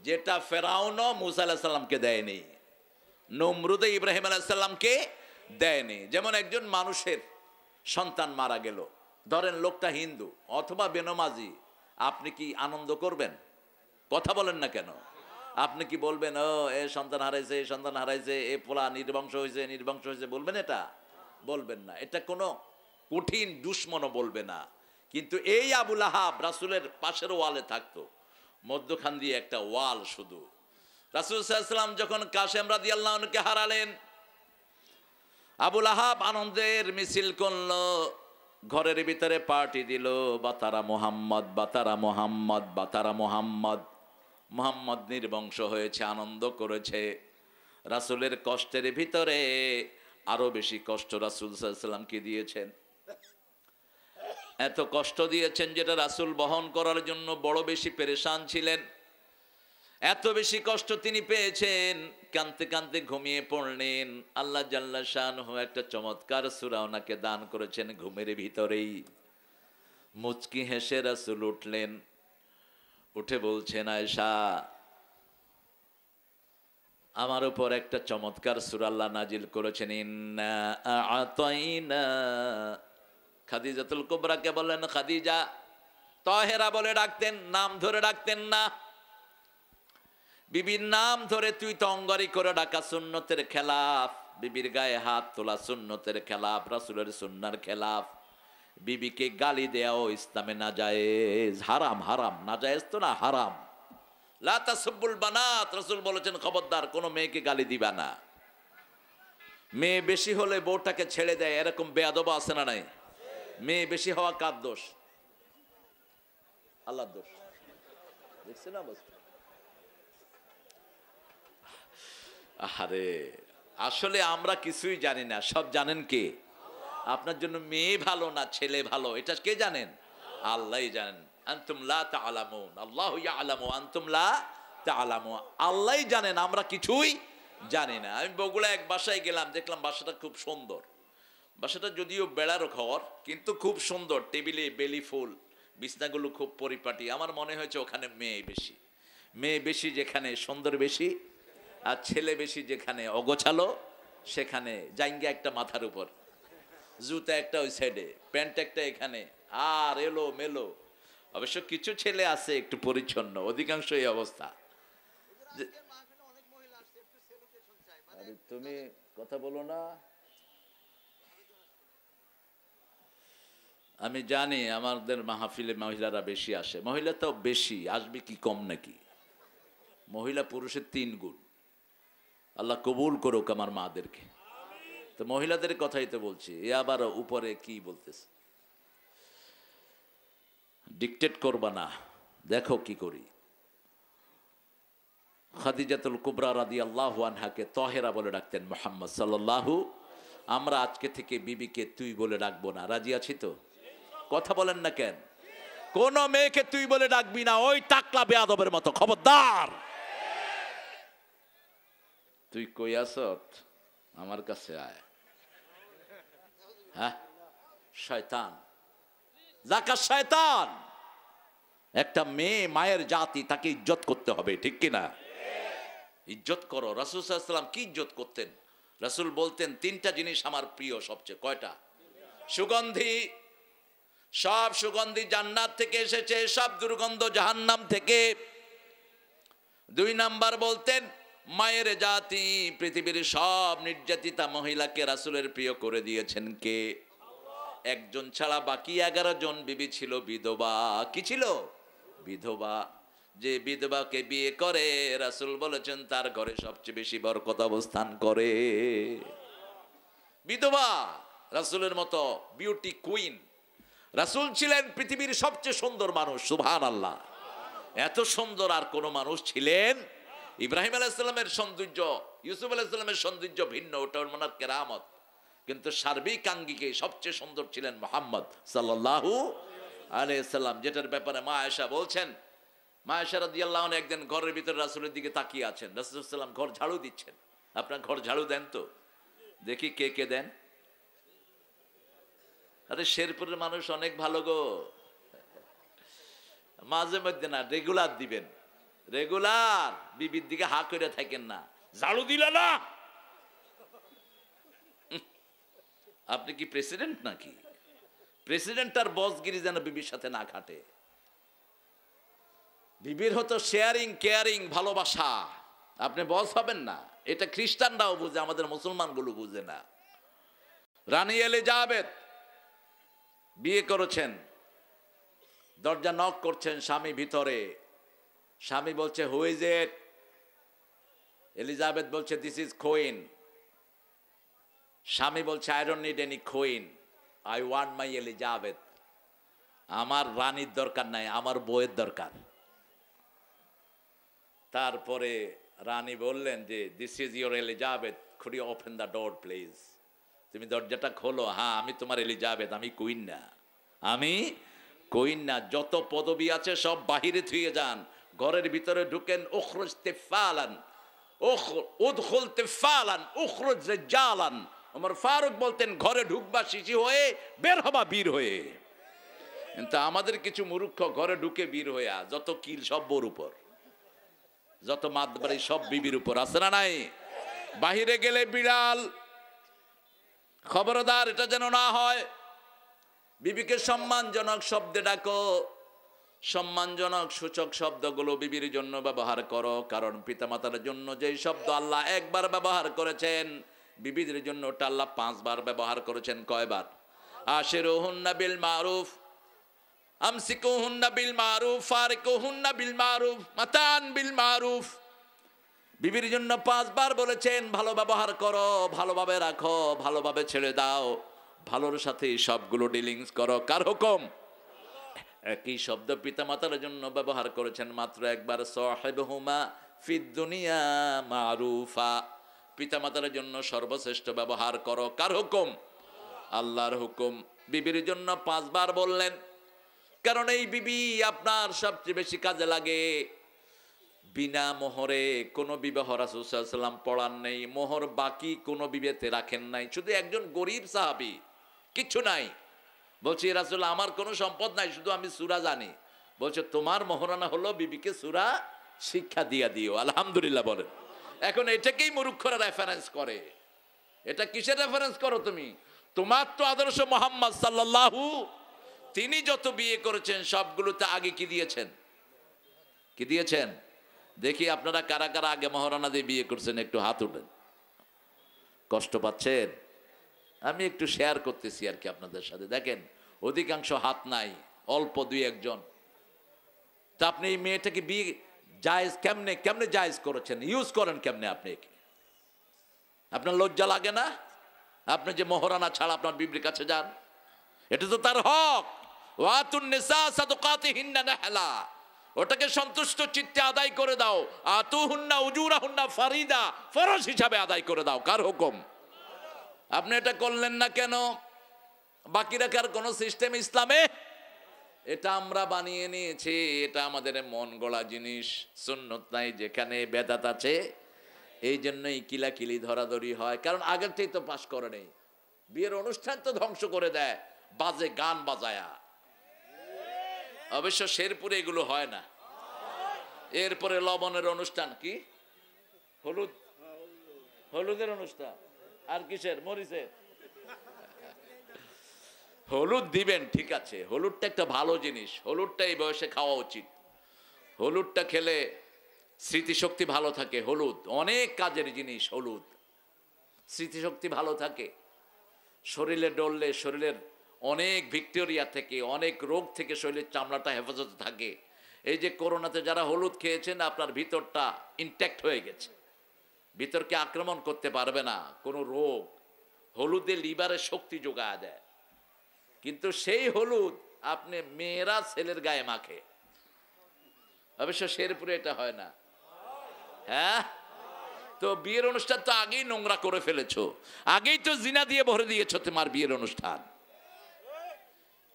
যেটা ফেরাউনও মুসা আলাইহিস সালামকে দেয়নি, নমরুদে ইব্রাহিম আলাইহিস সালামকে দেয়নি। যেমন একজন মানুষের সন্তান মারা গেল, ধরেন লোকটা হিন্দু অথবা বেনমাজি, আপনি কি আনন্দ করবেন? কথা বলেন না কেন? আপনি কি বলবেন ও এ সন্তান হারাইছে, এ সন্তান হারাইছে, এ পোলা নির্বংশ হয়েছে, নির্বংশ হয়েছে, বলবেন এটা? বলবেন না। এটা কোনো কঠিন দুশ্মনও বলবে না। কিন্তু এই আবু লাহাব রাসূলের পাশের ওয়ালে থাকতো, মধ্যখান দিয়ে একটা ওয়াল শুধু। রাসূল সাল্লাল্লাহু আলাইহি ওয়াসাল্লাম যখন কাসেম রাদিয়াল্লাহু আনহুকে হারালেন, আবু লাহাব আনন্দের মিছিল করলো, ঘরের ভিতরে পার্টি দিল, বাতারা মোহাম্মদ, বাতারা মোহাম্মদ, বাতারা মোহাম্মদ। মোহাম্মদ নির্বংশ হয়েছে, আনন্দ করেছে। রাসূলের কষ্টের ভিতরে আরো বেশি কষ্ট রাসূল সাল্লাল্লাহু আলাইহি ওয়াসাল্লামকে দিয়েছেন। এত কষ্ট দিয়েছেন যেটা রাসূল বহন করার জন্য বড় বেশি পেরেশান ছিলেন। এত বেশি কষ্ট তিনি পেয়েছেন, কাঁদতে কাঁদতে ঘুমিয়ে পড়লেন। আল্লাহ জাল্লা শানহু একটা চমৎকার সূরা ওনাকে দান করেছেন ঘুমের ভিতরেই। মুচকি হেসে রাসূল উঠলেন, উঠে বলছেন, আয়েশা, আমার উপর একটা চমৎকার সূরা আল্লাহ নাজিল করেছেন, ইন্না আ'তাইনা। খাদিজাতুল কুবরাকে বলেন খাদিজা, তাহেরা বলে ডাকতেন, নাম ধরে ডাকতেন না। বিবির নাম ধরে তুই তো অঙ্গারি করে ডাকা সুন্নতের খেলাফ, বিবির গায়ে হাত তোলা সুন্নতের খেলাফ, রাসূলের সুন্নাহর খেলাফ। বিবিকে গালি দেওয়াও ইসলামে নাজায়েজ, হারাম। হারাম, নাজায়েজ তো না, হারাম। লা তাসুব্বুল বানাত, রাসূল বলেছেন খবরদার কোনো মেয়েকে গালি দিবা না। মেয়ে বেশি হলে বউটাকে ছেড়ে দেয়, এরকম বেয়াদব আছে না নাই? মেয়ে বেশি হওয়া কার দোষ? আল্লাহর দোষ। দেখছেন অবস্থা? আরে আসলে আমরা কিছুই জানি না, সব জানেন কে? আপনার জন্য মেয়ে ভালো না ছেলে ভালো এটা কে জানেন? আল্লাহই জানেন। আনতুম লা তাআলামুন, আল্লাহু ইয়ালামু আনতুম লা তাআলামুন। আল্লাহই জানেন, আমরা কিছুই জানি না। আমি বগুড়া এক বাসায় গেলাম, দেখলাম বাসাটা খুব সুন্দর। বাসাটা যদিও বেড়ার ঘর কিন্তু খুব সুন্দর, টেবিলে বেলি ফুল, বিছনাগুলো খুব পরিপাটি। আমার মনে হয়েছে ওখানে মেয়ে বেশি। মেয়ে বেশি যেখানে সুন্দর বেশি, আর ছেলে বেশি যেখানে অগোছালো সেখানে জাইঙ্গা একটা মাথার উপর, জুতা একটা ওই সাইডে, প্যান্ট একটা এখানে, আর এলো মেলো। অবশ্য কিছু ছেলে আছে একটু পরিচ্ছন্ন, অধিকাংশ এই অবস্থা। তুমি কথা বলো না। আমি জানি আমাদের মাহফিলে মহিলারা বেশি আসে, মহিলা তো বেশি আসবে কি কম নাকি? মহিলা পুরুষের 3 গুণ। আল্লাহ কবুল করুক আমার মাদেরকে। তো মহিলাদের কথাই তো বলছি, এ আবার উপরে কি বলতেছে, ডিকটেট করবা না, দেখো কি করি। খাদিজাতুল কুবরা রাদিয়াল্লাহু আনহাকে তাহেরা বলে ডাকতেন মুহাম্মদ সাল্লাল্লাহু। আমরা আজকে থেকে বিবিকে তুই বলে ডাকবো না, রাজি আছি তো? কথা বলেন না কেন? কোন মেয়েকে তুই বলে ডাকবি না, ওই টাকলা বেয়াদবের মতো, খবরদার। তুই কই আসত, আমার কাছে আয়। হ্যাঁ, শয়তান, জাকা শয়তান। একটা মেয়ে মায়ের জাতি, তাকে ইজ্জত করতে হবে, ঠিক কিনা? ইজ্জত করো। রাসূল সাল্লাল্লাহু আলাইহি ওয়াসাল্লাম কি ইজ্জত করতেন? রাসূল বলতেন 3টা জিনিস আমার প্রিয় সবচেয়ে। কয়টা? সুগন্ধি, সব সুগন্ধি জান্নাত থেকে এসেছে, সব দুর্গন্ধ জাহান্নাম থেকে। 2 নাম্বার বলতেন মায়ের জাতি, পৃথিবীর সব নির্যাতিতা মহিলাকে রাসূলের প্রিয় করে দিয়েছেন কে? একজন ছাড়া বাকি 11 জন বিবি ছিল বিধবা। কি ছিল? বিধবা। যে বিধবাকে বিয়ে করে রাসূল বলেছেন তার ঘরে সবচেয়ে বেশি বরকত অবস্থান করে। বিধবা রাসূলের মতো বিউটি কুইন। রাসূল ছিলেন পৃথিবীর সবচেয়ে সুন্দর মানুষ, সুবহানাল্লাহ। এত সুন্দর আর কোন মানুষ ছিলেন? ইব্রাহিম আলাইহিস সালামের সৌন্দর্য, ইউসুফ আলাইহিস সালামের সৌন্দর্য ভিন্ন, ওটা ওনার কেরামত। কিন্তু সার্বিক আঙ্গিকে সবচেয়ে সুন্দর ছিলেন মুহাম্মদ সাল্লাল্লাহু আলাইহি সাল্লাম, যেটার ব্যাপারে মা আয়েশা বলছেন, মা আয়েশা রাদিয়াল্লাহু আনহা একদিন ঘরের ভিতরে রাসূলের দিকে তাকিয়ে আছেন। রাসূল সাল্লাল্লাহু আলাইহি সাল্লাম ঘর ঝাড়ু দিচ্ছেন। আপনার ঘর ঝাড়ু দেন তো? দেখি কে কে দেন। আরে শেরপুরের মানুষ অনেক ভালো গো, মাঝে মধ্যে না, রেগুলার দিবেন। রেগুলার বিবির দিকে হা করে থাকেন না, ঝাড়ু দিল না। আপনি কি প্রেসিডেন্ট নাকি? প্রেসিডেন্ট আর বসগিরি যেন বিবির সাথে না খাটে। বিবির হতো শেয়ারিং, কেয়ারিং, ভালোবাসা। আপনি বস হবেন না, এটা খ্রিস্টানরাও বুঝে, আমাদের মুসলমানগুলো বুঝে না। রানী এলিজাবেথ বিয়ে করেছেন, দরজা নক করছেন, স্বামী ভিতরে। স্বামী বলছে হু ইজ ইট? এলিজাবেথ বলছে দিস ইজ কুইন। স্বামী বলছে I don't need any queen, I want my Elizabeth. আমার রানীর দরকার নাই, আমার বউয়ের দরকার। তারপরে রানী বললেন যে this is your Elizabeth, could you open the door please? তুমি দরজাটা খোলো। হ্যাঁ, আমি তোমার এলিজাবেথ, আমি কুইন না, আমি কুইন না। যত পদবি আছে সব বাহিরে থুয়ে যান, ঘরের ভিতরে ঢুকেন। উখরুজ তিফালান, উদখুল তিফালান, উখরুজ রিজালান। ওমর ফারুক বলতেন ঘরে ঢুকবা শিশি হয়ে, বের হবা বীর হয়ে। কিন্তু আমাদের কিছু মূর্খ ঘরে ঢুকে বীর হইয়া, যত কিল সব বোর উপর, যত মাতবাড়ি সব বিবির উপর। আছে না নাই? বাহিরে গেলে বিড়াল, খবরদার এটা যেন না হয়। বিবিকে সম্মানজনক শব্দে ডাকো, সম্মানজনক সূচক শব্দগুলো বিবির জন্য ব্যবহার করো। কারণ পিতামাতার জন্য যেই শব্দ আল্লাহ একবার ব্যবহার করেছেন, বিবিদের জন্য ওটা আল্লাহ 5 বার ব্যবহার করেছেন। কয়বার? আশিরুহুন্না বিল মারুফ, আমসিকুহুন্না বিল মারুফ, ফারিকুহুন্না বিল মারুফ, মাতান বিল মারুফ। বিবির জন্য 5 বার বলেছেন ভালো ব্যবহার করো, ভালোভাবে রাখো, ভালোভাবে ছেড়ে দাও, ভালোর সাথে সবগুলো ডিলিংস করো। কার হুকুম? একই শব্দ পিতামাতার জন্য ব্যবহার করেছেন মাত্র একবার, সাহিবহুমা ফিদ দুনিয়া মারুফা। পিতামাতার জন্য সর্বশ্রেষ্ঠ ব্যবহার করো। কার হুকুম? আল্লাহর হুকুম। বিবির জন্য 5 বার বললেন, কারণ এই বিবি আপনার সবচেয়ে বেশি কাজে লাগে। বিনা মোহরে কোনো বিবাহ রাসূল সাল্লাল্লাহু আলাইহি ওয়াসাল্লাম পড়ান নেই, মোহর বাকি কোনো বিবেতে রাখেন নাই। শুধু একজন গরিব সাহাবী, কিচ্ছু নাই, বলছি রাসূল আমার কোনো সম্পদ নাই, শুধু আমি সূরা জানি। বলছে তোমার মোহরানা হলো বিবিকে সূরা শিক্ষা দিয়া দিও। আলহামদুলিল্লাহ বলেন। এখন এটাকেই মূর্খরা রেফারেন্স করে। এটা কিসের রেফারেন্স করো তুমি? তোমার তো আদর্শ মুহাম্মদ সাল্লাল্লাহু, তিনি যত বিয়ে করেছেন সবগুলোতে আগে কি দিয়েছেন? কি দিয়েছেন? দেখি আপনারা কারা কারা আগে মহারানা দিয়ে বিয়ে করছেন, একটু হাত উঠেন। কষ্ট পাচ্ছেন? আমি একটু শেয়ার করতেছি আর কি আপনাদের সাথে। দেখেন অধিকাংশ হাত নাই, অল্প 2-1 জন। তা আপনি এই মেয়েটাকে বিয়ে জায়েজ কেমনে কেমনে জায়েজ করেছেন, ইউজ করেন কেমনে? আপনি আপনার লজ্জা লাগে না? আপনি যে মহারানা ছাড়া আপনার বিবির কাছে যান, এটা তো তার হক। ওয়াতুন নিসা সাদকাতিহিন্না নাহলা, ওটাকে সন্তুষ্ট চিত্তে আদায় করে দাও। আতুহুন্না উজুরাহুন্না ফারিদা, ফরজ হিসাবে আদায় করে দাও। কার হুকুম? আপনি এটা করলেন না কেন? বাকি রাখার কোন সিস্টেম ইসলামে? এটা আমরা বানিয়ে নিয়েছি, এটা আমাদের মন গড়া জিনিস। সুন্নত নাই যেখানে, বেদাত আছে। এই জন্যই কিলাকিলি ধরাধরি হয়, কারণ আগেরটাই তো পাশ করে নেই। বিয়ের অনুষ্ঠান তো ধ্বংস করে দেয় বাজে গান বাজায়া। অবশ্য শেরপুরে এগুলো হয় না। এরপরে লবণের অনুষ্ঠান, কি হলুদ, হলুদের অনুষ্ঠান, আর কিসের? মরিচের। হলুদ দিবেন, ঠিক আছে, হলুদটা একটা ভালো জিনিস, হলুদটা এই বয়সে খাওয়া উচিত। হলুদটা খেলে স্মৃতিশক্তি ভালো থাকে। হলুদ অনেক কাজের জিনিস। হলুদ স্মৃতিশক্তি ভালো থাকে, শরীরে ডললে শরীরের অনেক ভিক্টোরিয়া থেকে, অনেক রোগ থেকে শরীরের চামড়াটা হেফাজতে থাকে। এই যে করোনাতে যারা হলুদ খেয়েছেন, আপনার ভিতরটা ইনট্যাক্ট হয়ে গেছে, ভিতরকে আক্রমণ করতে পারবে না কোনো রোগ। হলুদে লিভারের শক্তি যোগায় দেয়। কিন্তু সেই হলুদ আপনি মেয়েরা ছেলের গায়ে মাখে। অবশ্য শেরপুরে এটা হয় না। হ্যাঁ, তো বিয়ের অনুষ্ঠান তো আগেই নোংরা করে ফেলেছো, আগেই তো জিনা দিয়ে ভরে দিয়েছো তোমার বিয়ের অনুষ্ঠান।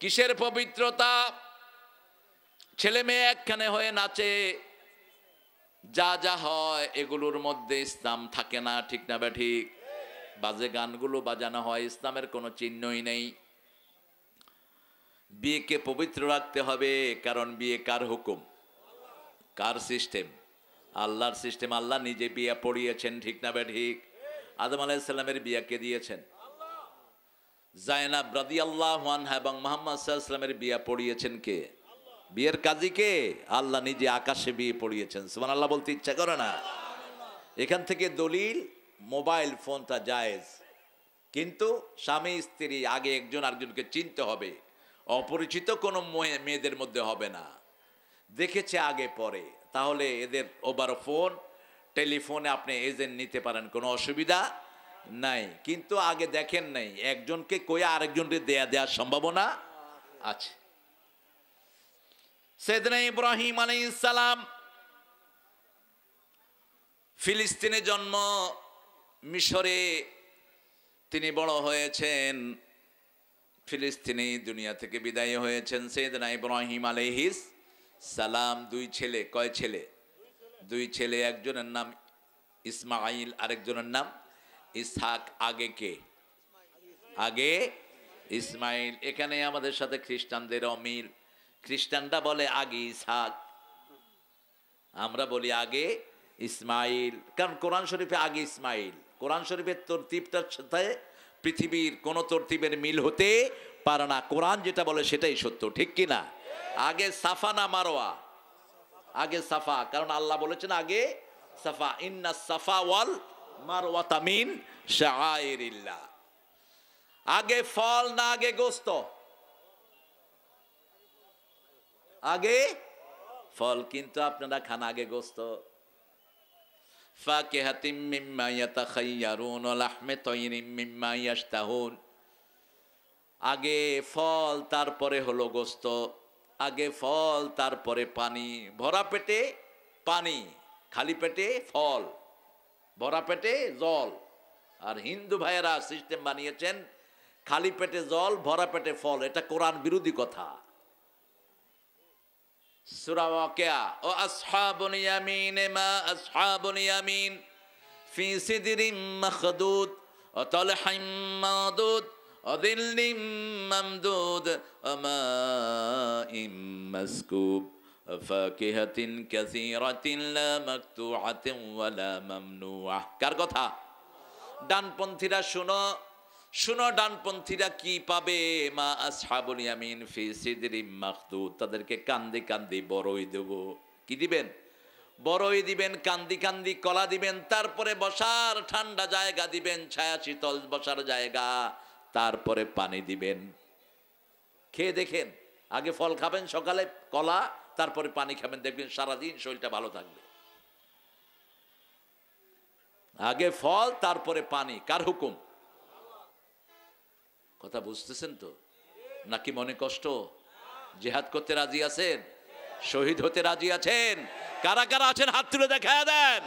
কিসের পবিত্রতা? ছেলে মেয়ে একখানে হয়ে নাচে, যা যা হয় এগুলোর মধ্যে ইসলাম থাকে না, ঠিক না বা ঠিক? বাজে গানগুলো বাজানো হয়, ইসলামের কোনো চিহ্নই নেই। বিয়েকে পবিত্র রাখতে হবে, কারণ বিয়ে কার হুকুম? কার সিস্টেম? আল্লাহর সিস্টেম। আল্লাহ নিজে বিয়ে পড়িয়েছেন, ঠিক না বা ঠিক? আদম আলাইহিস সালামের বিয়ে কে দিয়েছেন? জায়নাব রাদিয়াল্লাহু আনহা এবং মুহাম্মদ সাল্লাল্লাহু আলাইহি ওয়াসাল্লামের বিয়ে পড়িয়েছেন কে? বিয়ের কাজী কে? আল্লাহ নিজে আকাশে বিয়ে পড়িয়েছেন। সুবহানাল্লাহ বলতে ইচ্ছা করে না? এখান থেকে দলিল মোবাইল ফোনটা জায়েজ, কিন্তু স্বামী স্ত্রী আগে একজন আরেকজনকে চিনতে হবে। অপরিচিত কোনো মেয়েদের মধ্যে হবে না, দেখেছে আগে পরে, তাহলে এদের ওভার ফোন টেলিফোনে আপনি এজেন্ট নিতে পারেন, কোনো অসুবিধা নাই। কিন্তু আগে দেখেন নাই, একজনকে কয়ে আরেকজনকে দেওয়ার সম্ভাবনা আছে। সাইয়েদনা ইব্রাহিম আলাইহিস সালাম ফিলিস্তিনে জন্ম, মিশরে তিনি বড় হয়েছেন, ফিলিস্তিনে দুনিয়া থেকে বিদায় হয়েছেন। সাইয়েদনা ইব্রাহিম আলাইহিস সালাম দুই ছেলে, কয় ছেলে? দুই ছেলে, একজনের নাম ইসমাইল, আরেকজনের নাম ইসহাক। আগে কে? আগে ইসমাইল। এখানে আমাদের সাথে খ্রিস্টানদের অমিল। খ্রিস্টানরা বলে আগে ইসহাক, আমরা বলি আগে ইসমাইল, কারণ কোরআন শরীফে আগে ইসমাইল। কোরআন শরীফের তরতিবটার সাথে পৃথিবীর কোন তরতিবের মিল হতে পারে না। কোরআন যেটা বলে সেটাই সত্য, ঠিক কি না? আগে সাফা না মারোয়া? আগে সাফা, কারণ আল্লাহ বলেছেন আগে সাফা, ইন্না সাফা ওয়াল মারওয়াতা মিন শাআইরিল্লাহ। আগে ফল না আগে গোস্ত? আগে ফল, কিন্তু আপনারা খান আগে গোস্ত। ফাকিহাতিম মিম্মা ইয়াতাখায়্যারুন ওয়া লাহমি তায়রিম মিম্মা ইয়াশতাহুন। আগে ফল তারপরে হলো গোস্ত, আগে ফল তারপরে পানি। ভরা পেটে পানি, খালি পেটে ফল, ভরা পেটে জল। আর হিন্দু ভাইয়েরা সিস্টেম বানিয়েছেন খালি পেটে জল, ভরা পেটে ফল। এটা কোরআন বিরোধী কথা। সূরা ওয়াকিয়া, ও আসহাবুল ইয়ামিন মা আসহাবুল ইয়ামিন ফি সিদরিম মাখদুদ ওয়া তালহিম মাদুদ ওয়া যিল্লিম মামদুদ ওয়া মাইম মাসকুব ওয়া ফাকিহাতিন কাসীরাতিন লা মাকতুআতিন ওয়া লা মামনুআহ। কার কথা? ডানপন্থীরা শোনো, শুনো ডানপন্থীরা কি পাবে? মা আসহাবুল ইয়ামিন ফি সিদরিম মাখদুদ, তাদেরকে কান্দি কান্দি বড়ই দেব। কি দিবেন? বড়ই দিবেন, কান্দি কান্দি কলা দিবেন, তারপরে বসার ঠান্ডা জায়গা দিবেন, ছায়া শীতল বসার জায়গা, তারপরে পানি দিবেন। খেয়ে দেখেন, আগে ফল খাবেন সকালে কলা, তারপরে পানি খাবেন, দেখবেন সারাদিন শরীরটা ভালো থাকবে। আগে ফল তারপরে পানি। কার হুকুম? কথা বুঝতেছেন তো নাকি মনে কষ্ট? জিহাদ করতে রাজি আছেন? শহীদ হতে রাজি আছেন? কারা কারা আছেন হাত তুলে দেখায় দেন।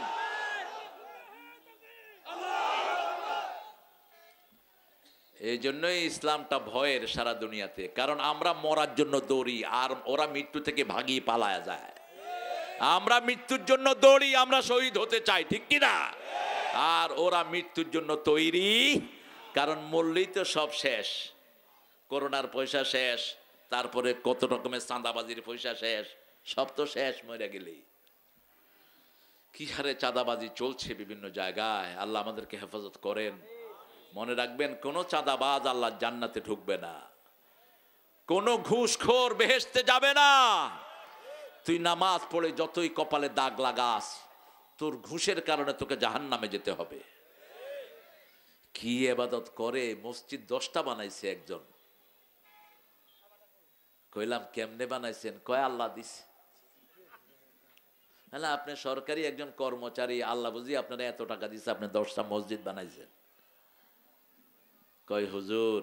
এই জন্যই ইসলামটা ভয়ের সারা দুনিয়াতে, কারণ আমরা মরার জন্য দৌড়ি আর ওরা মৃত্যু থেকে ভাগিয়ে পালায়া যায়। আমরা মৃত্যুর জন্য দৌড়ি, আমরা শহীদ হতে চাই, ঠিক কিনা? আর ওরা মৃত্যুর জন্য তৈরি, কারণ মরলেই তো সব শেষ। করোনার পয়সা শেষ, তারপরে কত রকমের চাঁদাবাজির পয়সা শেষ, সব তো শেষ মরে গেলেই। কি হারে চাঁদাবাজি চলছে বিভিন্ন জায়গায়। আল্লাহ আমাদেরকে হেফাজত করেন। মনে রাখবেন, কোন চাঁদাবাজ আল্লাহ জান্নাতে ঢুকবে না, কোন ঘুষখোর বেহেশতে যাবে না। তুই নামাজ পড়ে যতই কপালে দাগ লাগাস, তোর ঘুষের কারণে তোকে জাহান্নামে যেতে হবে। কি ইবাদত করে, মসজিদ 10টা বানাইছে একজন। কইলাম কেমনে বানাইছেন? কয় আল্লাহ দিছে। হ্যাঁ, আপনি সরকারি একজন কর্মচারী, আল্লাহ বুঝি আপনারা এত টাকা দিছে, আপনি 10টা মসজিদ বানাইছেন। কয় হুজুর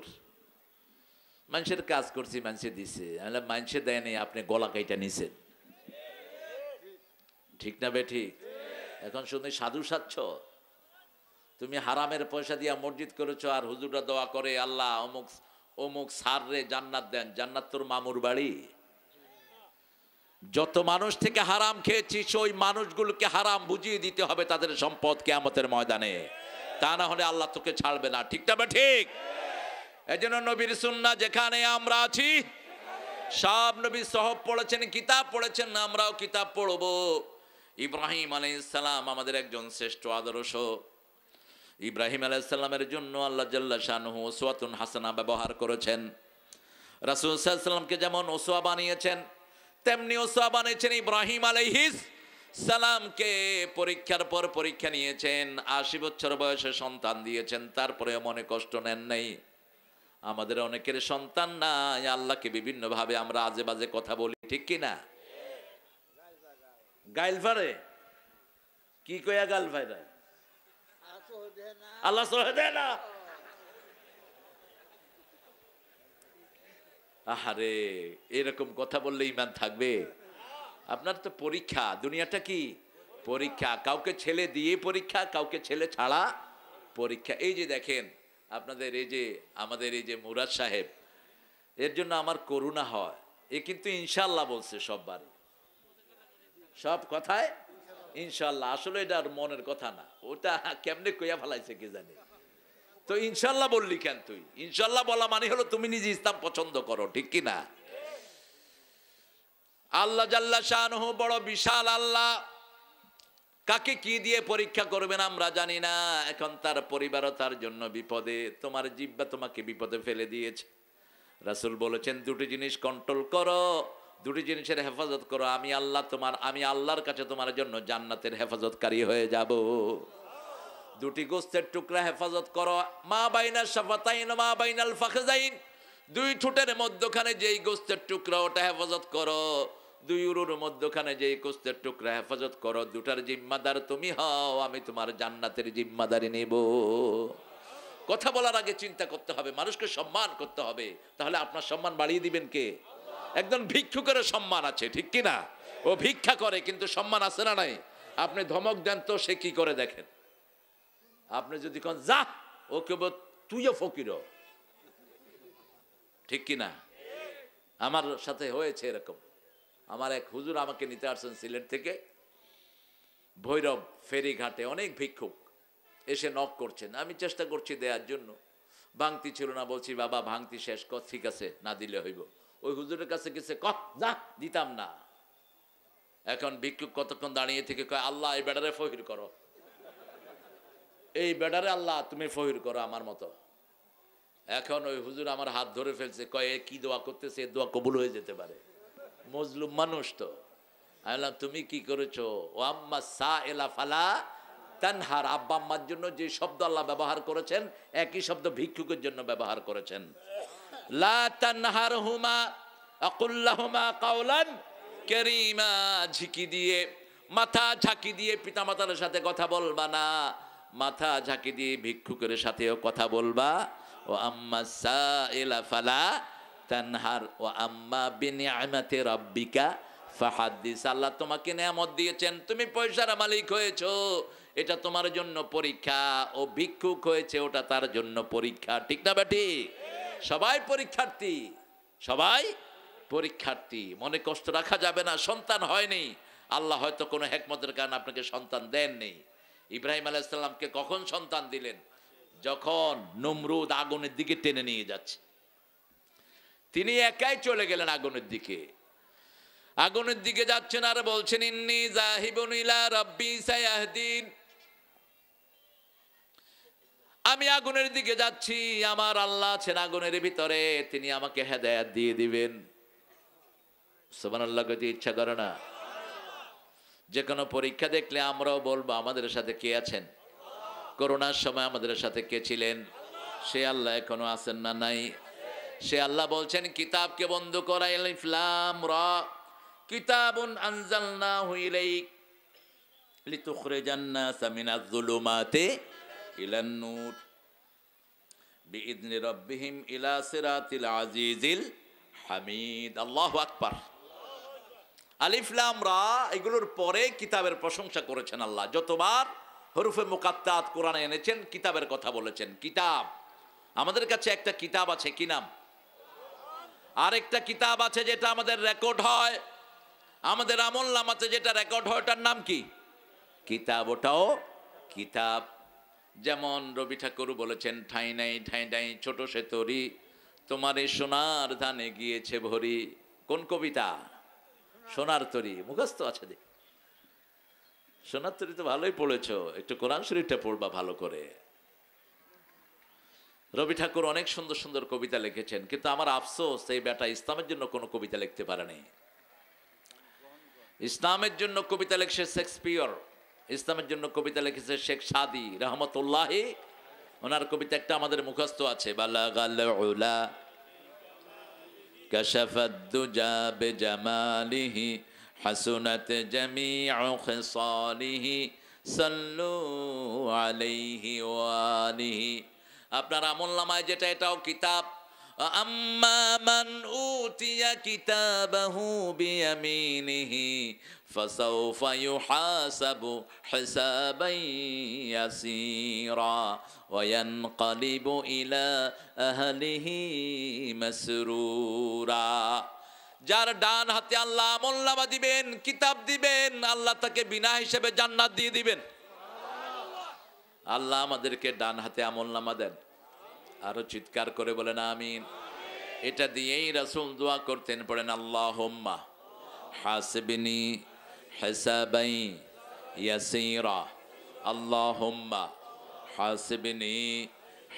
মানুষের কাজ করছি, মানুষে দিছে। মানুষে দেয়নি, আপনি গলা কাইটা নিছেন, ঠিক না বে ঠিক? এখন শুধু সাধু সাচ্ছ, তুমি হারামের পয়সা দিয়া মসজিদ করেছো, আর হুজুররা দোয়া করে আল্লাহ অমুক অমুক সার রে জান্নাত দেন। জান্নাত তোর মামুর বাড়ি? যত মানুষ থেকে হারাম খেয়েছিস, ওই মানুষগুলোকে হারাম বুঝিয়ে দিতে হবে তাদের সম্পদ কিয়ামতের ময়দানে, তা না হলে আল্লাহ তোকে ছাড়বে না, ঠিক না বে ঠিক? এজন্য নবীর সুন্নাহ যেখানে আমরা আছি, সব নবী সহব পড়েছেন, কিতাব পড়েছেন, আমরাও কিতাব পড়ব। ইব্রাহিম আলাইহিস সালাম আমাদের একজন শ্রেষ্ঠ আদর্শ। ইব্রাহিম আলাইহিস সালামের জন্য আল্লাহ জাল্লা শানুহু উসওয়াতুন হাসানা ব্যবহার করেছেন। রাসূল সাল্লাল্লাহু আলাইহি সাল্লামকে যেমন উসওয়া বানিয়েছেন, তেমনি উসওয়া বানিয়েছেন ইব্রাহিম আলাইহিস সালামকে। পরীক্ষার পর পরীক্ষা নিয়েছেন, ৮০ বছর বয়সে সন্তান দিয়েছেন, তারপরে মনে কষ্ট নেন নাই। আমাদের অনেকের সন্তান নাই, আল্লাহকে বিভিন্ন ভাবে আমরা আজে বাজে কথা বলি, ঠিক কি না? গাইল ফারে কি কইয়া গাল ফাইরা আল্লাহ সহে দেয় না। আহারে, এরকম কথা বললে ইমান থাকবে? আপনার তো পরীক্ষা, দুনিয়াটা কি পরীক্ষা। কাউকে ছেলে দিয়ে পরীক্ষা, কাউকে ছেলে ছাড়া পরীক্ষা। এই যে দেখেন আপনাদের এই যে আমাদের এই যে মুরাদ সাহেব, এর জন্য আমার করুণা হয়। এ কিন্তু ইনশাল্লাহ বলছে সববার, সব কথায় ইনশাল্লাহ। আসলে এটা আর মনের কথা না, ওটা কেমনে কইয়া ফেলাইছে কে জানে। তো ইনশাল্লাহ বললি কেন তুই? ইনশাল্লাহ বলা মানে হলো তুমি নিজে ইসলাম পছন্দ করো, ঠিক কি না? আল্লাহ জাল্লা শানহু বড় বিশাল আল্লাহ, কাকে কি দিয়ে পরীক্ষা করবেন আমরা জানি না। এখন তার পরিবারও তার জন্য বিপদে, তোমার জিহ্বা তোমাকে বিপদে ফেলে দিয়েছে। রাসূল বলেছেন দুটি জিনিস কন্ট্রোল করো, দুটি জিনিসের হেফাজত করো, আমি আল্লাহর কাছে তোমার জন্য জান্নাতের হেফাজতকারী হয়ে যাব। দুটি গোস্তের টুকরা হেফাজত করো, মা বাইনা শাফাতাইন মা বাইনাল ফাখযাইন, দুই ঠোঁটের মধ্যখানে যেই গোস্তের টুকরা ওটা হেফাজত করো, দুই উরুর মধ্যখানে যেই গোস্তের টুকরা হেফাজত করো, দুটার জিম্মাদার তুমি হও, আমি তোমার জান্নাতের জিম্মাদারি নেব। কথা বলার আগে চিন্তা করতে হবে, মানুষকে সম্মান করতে হবে, তাহলে আপনার সম্মান বাড়িয়ে দিবেন কে? একজন ভিক্ষুকের সম্মান আছে, ঠিক কি না? ও ভিক্ষা করে কিন্তু সম্মান আছে না নাই? আপনি ধমক দেন তো সে কি করে দেখেন। আপনি যদি কোন যা, ও কেবল তুইও ফকির, ঠিক কি না? আমার সাথে হয়েছে এরকম। আমার এক হুজুর আমাকে নিতে আসছেন সিলেট থেকে, ভৈরব ফেরিঘাটে অনেক ভিক্ষুক এসে নক করছেন, আমি চেষ্টা করছি দেওয়ার জন্য, ভাঙতি ছিল না, বলছি বাবা ভাঙতি শেষ কর, ঠিক আছে না দিলে হইব। ওই হুজুরের কাছে গেছে, ক যা দিতাম না। এখন ভিক্ষুক কতক্ষণ দাঁড়িয়ে থেকে কয়, আল্লাহ এই বেডারে ফহির করো, এই বেডারে আল্লাহ তুমি ফহির করো আমার মতো। এখন ওই হুজুর আমার হাত ধরে ফেলছে, কয় কি দোয়া করতেছে, দোয়া কবুল হয়ে যেতে পারে, মজলুম মানুষ তো। আমি বললাম তুমি কি করেছো? ও আম্মা সা এলা ফালা তানহার, আব্বা আম্মার জন্য যে শব্দ আল্লাহ ব্যবহার করেছেন একই শব্দ ভিক্ষুকের জন্য ব্যবহার করেছেন। লা তানহারহুমা আকুল্লাহুমা কাওলান কারীমা, ঝিকি দিয়ে মাথা ঝাঁকি দিয়ে পিতামাতার সাথে কথা বলবা না, মাথা ঝাঁকি দিয়ে ভিক্ষুকের সাথেও কথা বলবা। ও আম্মা সাইলা ফালা তানহার ও আম্মা বিনিআমাতি রাব্বিকা ফাহাদ্দিস। আল্লাহ তোমাকে নেয়ামত দিয়েছেন, তুমি পয়সার মালিক হয়েছো, এটা তোমার জন্য পরীক্ষা। ও ভিক্ষুক হয়েছে, ওটা তার জন্য পরীক্ষা, ঠিক না বেটি? সবাই পরীক্ষার্থী, সবাই পরীক্ষার্থী। মনে কষ্ট রাখা যাবে না, সন্তান হয়নি, আল্লাহ হয়তো কোনো হিকমতের কারণে আপনাকে সন্তান দেননি। ইব্রাহিম আলাইহিস সালামকে কখন সন্তান দিলেন? যখন নমরুদ আগুনের দিকে টেনে নিয়ে যাচ্ছে, তিনি একাই চলে গেলেন আগুনের দিকে। আগুনের দিকে যাচ্ছেন আর বলছেন, ইন্নী যাহিবুন ইলা রাব্বি সায়াহদিন, আমি আগুনের দিকে যাচ্ছি, আমার আল্লাহ আছেন আগুনের ভিতরে, তিনি আমাকে হেদায়েত দিয়ে দিবেন। সুবহানাল্লাহ, কইতে ইচ্ছা করে না? যে কোনো পরীক্ষা দেখলে আমরাও বলবো আমাদের সাথে কে আছেন? করোনার সময় আমাদের সাথে কে ছিলেন? সে আল্লাহ এখনো আছেন না নাই? সে আল্লাহ বলছেন কিতাবকে বন্ধ করা, আলিফ লাম রা, কিতাবুন আনজালনাহু ইলাইক লিতুখরিজান নাসা মিনাজ যুলুমাতি ইলান নূর বিইذনি রাব্বিহিম ইলা সিরাতিল আজিজিল হামিদ। আল্লাহু আকবার। আলিফ লাম রা, এগুলোর পরে কিতাবের প্রশংসা করেছেন আল্লাহ। যতবার হরফে মুকাত্তাত কোরআনে এনেছেন কিতাবের কথা বলেছেন। কিতাব, আমাদের কাছে একটা কিতাব আছে, কি নাম? আরেকটা কিতাব আছে যেটা আমাদের রেকর্ড হয়, আমাদের আমলনামাতে যেটা রেকর্ড হয় ওটার নাম কি? কিতাব। ওটাও কিতাব। যেমন রবি ঠাকুর বলেছেন, ঠাই নাই ঠাই নাই ছোট সে তরি, তোমার এই সোনার ধানে গিয়েছে ভরি। কোন কবিতা? সোনার তরি। মুখস্থ আছে দেখি। সোনার তরি তো ভালোই পড়েছো, একটু কোরআন শরীফটা পড়বা ভালো করে। রবি ঠাকুর অনেক সুন্দর সুন্দর কবিতা লিখেছেন, কিন্তু আমার আফসোস এই বেটা ইসলামের জন্য কোনো কবিতা লিখতে পারেনি। ইসলামের জন্য কবিতা লিখছে শেক্সপিয়র, ইসলামের জন্য কবিতা লিখেছে শেখ সাদি রহমতুল্লাহি। ওনার কবিতা একটা আমাদের মুখস্থ আছে, বালাগাল উলা কাশাফাদ দুজা বিজামালিহি হাসুনাত জামিউ খিসালিহি সাল্লু আলাইহি ওয়া আলিহি। আপনার আমলনামায় যেটা, এটাও কিতাব। আম্মা মান উতিয়া কিতাবাহু বিয়ামিনিহি ফাসাউফা ইউহাসাবু হিসাবান ইয়াসীরা ওয়া ইয়ানকালিবু ইলা আহলিহি মাসরুরা। যার ডান হাতে আল্লাহ আমলনামা দিবেন, কিতাব দিবেন, আল্লাহ তাকে বিনা হিসেবে জান্নাত দিয়ে দিবেন। আল্লাহ আমাদেরকে ডান হাতে আমলনামা দেন। আরো চিৎকার করে বলেন আমিন। এটা দিয়েই রাসূল দোয়া করতেন, পড়েন আল্লাহুম্মা হাসিবনি হিসাবান ইয়াসীরা, আল্লাহুম্মা হাসিবনি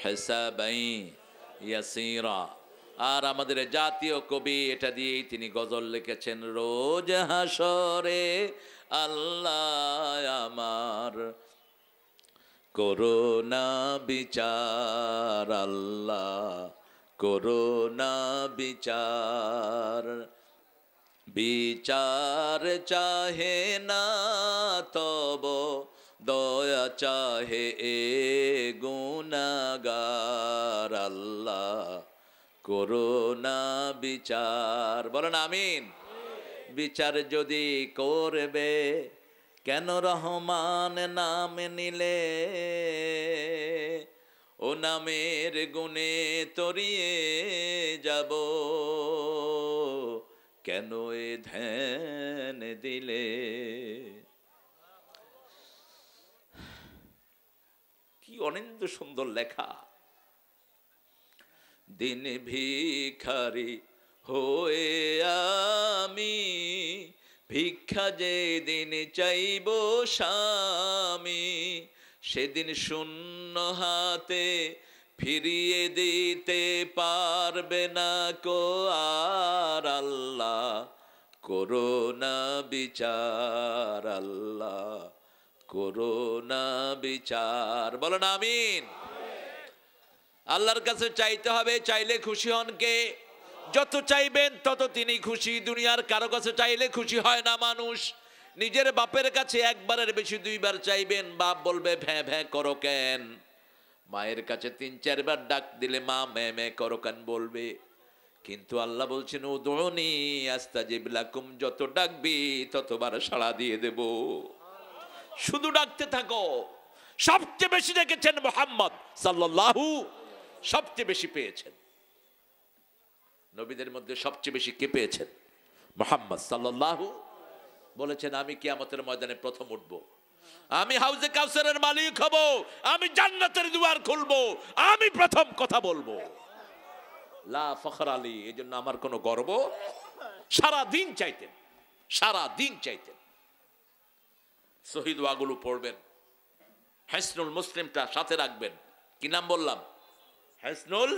হিসাবান ইয়াসীরা। আর আমাদের জাতীয় কবি এটা দিয়েই তিনি গজল লিখেছেন, রোজ হাসরে আল্লাহ আমার করোনা বিচার, আল্লাহ করোনা বিচার। বিচার চাহে না তব দয়া চাহে এ গুনাহগার, আল্লাহ করোনা বিচার। বলেন আমিন। বিচার যদি করবে কেন রহমান নাম নিলে, ও নামের গুণে তরিয়ে যাব, কেন এ ধ্যান দিলে। কি অনিন্দ সুন্দর লেখা। দিন ভিখারি হয়ে আমি ভিক্ষা যে দিন চাইব স্বামী, সেদিন শূন্য হাতে ফিরিয়ে দিতে পারবে না কো আর, আল্লাহ করোনা বিচার, আল্লাহ করোনা বিচার। বলেন আমিন। আল্লাহর কাছে চাইতে হবে, চাইলে খুশি হন কে? যত চাইবেন তত তিনি খুশি। দুনিয়ার কারো কাছে চাইলে খুশি হয় না মানুষ। নিজের বাপের কাছে একবারের বেশি দুইবার চাইবেন, বাপ বলবে ভ্যাঁ ভ্যাঁ করো কেন। মায়ের কাছে ৩-৪ বার ডাক দিলে মা ম্যাঁ ম্যাঁ করো কেন বলবে। কিন্তু আল্লাহ বলছেন উদউনি আস্তাজিব লাকুম, যত ডাকবি ততবার সাড়া দিয়ে দেব। শুধু ডাকতে থাকো। সবচেয়ে বেশি ডেকেছেন মুহাম্মদ সাল্লাল্লাহু, সবচেয়ে বেশি পেয়েছেন। নবীদের মধ্যে সবচেয়ে বেশি কে পেয়েছেন? মুহাম্মদ সাল্লাল্লাহু। বলেছেন আমি কিয়ামতের ময়দানে প্রথম উঠবো, আমি হাউজে কাউসারের মালিক হব, আমি জান্নাতের দুয়ার খুলবো, আমি প্রথম কথা বলবো। লা ফখর আলী, এই জন্য আমার কোনো গর্ব। সারা দিন চাইতেন, সারা দিন চাইতেন। শহীদ ওয়াগুলো পড়বেন, হিসনুল মুসলিমটা সাথে রাখবেন। কি নাম বললাম? হিসনুল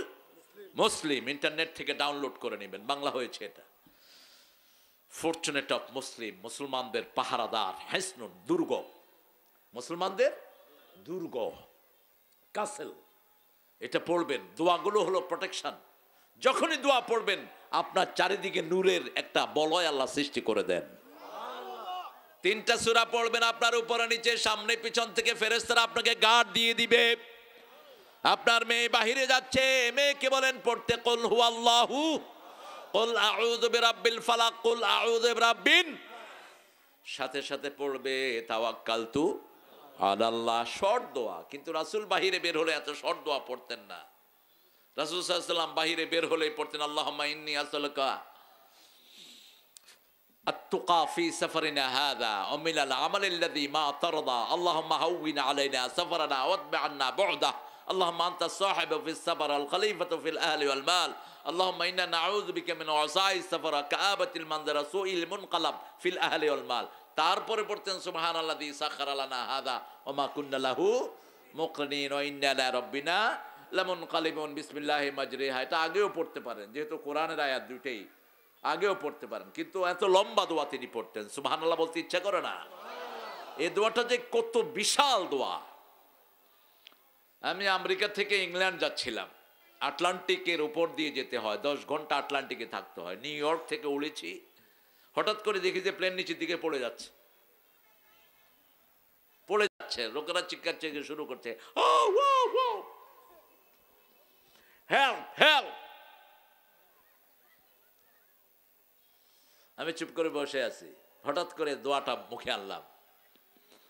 মুসলিম। ইন্টারনেট থেকে ডাউনলোড করে নেবেন, বাংলা হয়েছে এটা। ফরচুনেট অফ মুসলিম, মুসলমানদের পাহারাদার। হিসনুল, দুর্গ, মুসলমানদের দুর্গ, কাসেল। এটা পড়বেন। দোয়াগুলো হলো প্রোটেকশন। যখনই দোয়া পড়বেন আপনার চারিদিকে নূরের একটা বলয় আল্লাহ সৃষ্টি করে দেন। 3টা সূরা পড়বেন, আপনার উপরে নিচে সামনে পিছন থেকে ফেরেশতারা আপনাকে গার্ড দিয়ে দিবে। আপনার মেয়ে বাহিরে যাচ্ছে, মেয়েকে বলেন পড়তে কুল হুয়াল্লাহু, কুল আউযু বিরাব্বিল ফালাক, কুল আউযু বিরাব্বিন। সাথে সাথে পড়বে তাওয়াক্কালতু আলাল্লাহ। শর্ট দোয়া, কিন্তু রাসূল বাহিরে বের হলে এত শর্ট দোয়া পড়তেন না। রাসূল সাল্লাল্লাহু আলাইহি ওয়াসাল্লাম বাহিরে বের হলেই পড়তেন আল্লাহুম্মা ইন্নী আসআলুকা আত-তুকা ফি সাফারিনা হাযা ওয়া মিনাল আমালিল্লাযী মা তারদা, আল্লাহুম্মা হাওবিন আলাইনা সাফারানা ওয়াতবি আন্না বু'দা, আল্লাহুম্মা আনতা সাহিবু ফিস সাফার আল খলিফাতু ফিল আহলি ওয়াল মাল, আল্লাহুম্মা ইন্না নাউযু বিকা মিন ওয়াসাই সাফার কাআবাতিল মানজারা সুইল মুনকালাব ফিল আহলি ওয়াল মাল। তারপরে পড়তেন সুবহানাল্লাযী সাখারা লানা হাযা ওয়া মা কুন্না লাহু মুকরিনিন ওয়া ইন্না ইলা রাব্বিনা লামুনকালিবুন বিসমিল্লাহি মাজরিহা, এটা আগেও পড়তে পারেন, যেহেতু কোরআনের আয়াত দুটেই আগেও পড়তে পারেন, কিন্তু এত লম্বা দোয়া তিনি পড়তেন, সুবহানাল্লাহ বলতে ইচ্ছা করে না? এই দোয়াটা যে কত বিশাল দোয়া। আমি আমেরিকা থেকে ইংল্যান্ড যাচ্ছিলাম, আটলান্টিকের উপর দিয়ে যেতে হয়, 10 ঘন্টা আটলান্টিকে থাকতে হয়। নিউ ইয়র্ক থেকে উড়েছি, হঠাৎ করে দেখি যে প্লেন নিচের দিকে পড়ে যাচ্ছে, লোকেরা চিৎকার চেঁচে শুরু করছে, হেল্প হেল্প। আমি চুপ করে বসে আছি, হঠাৎ করে দোয়াটা মুখে আনলাম,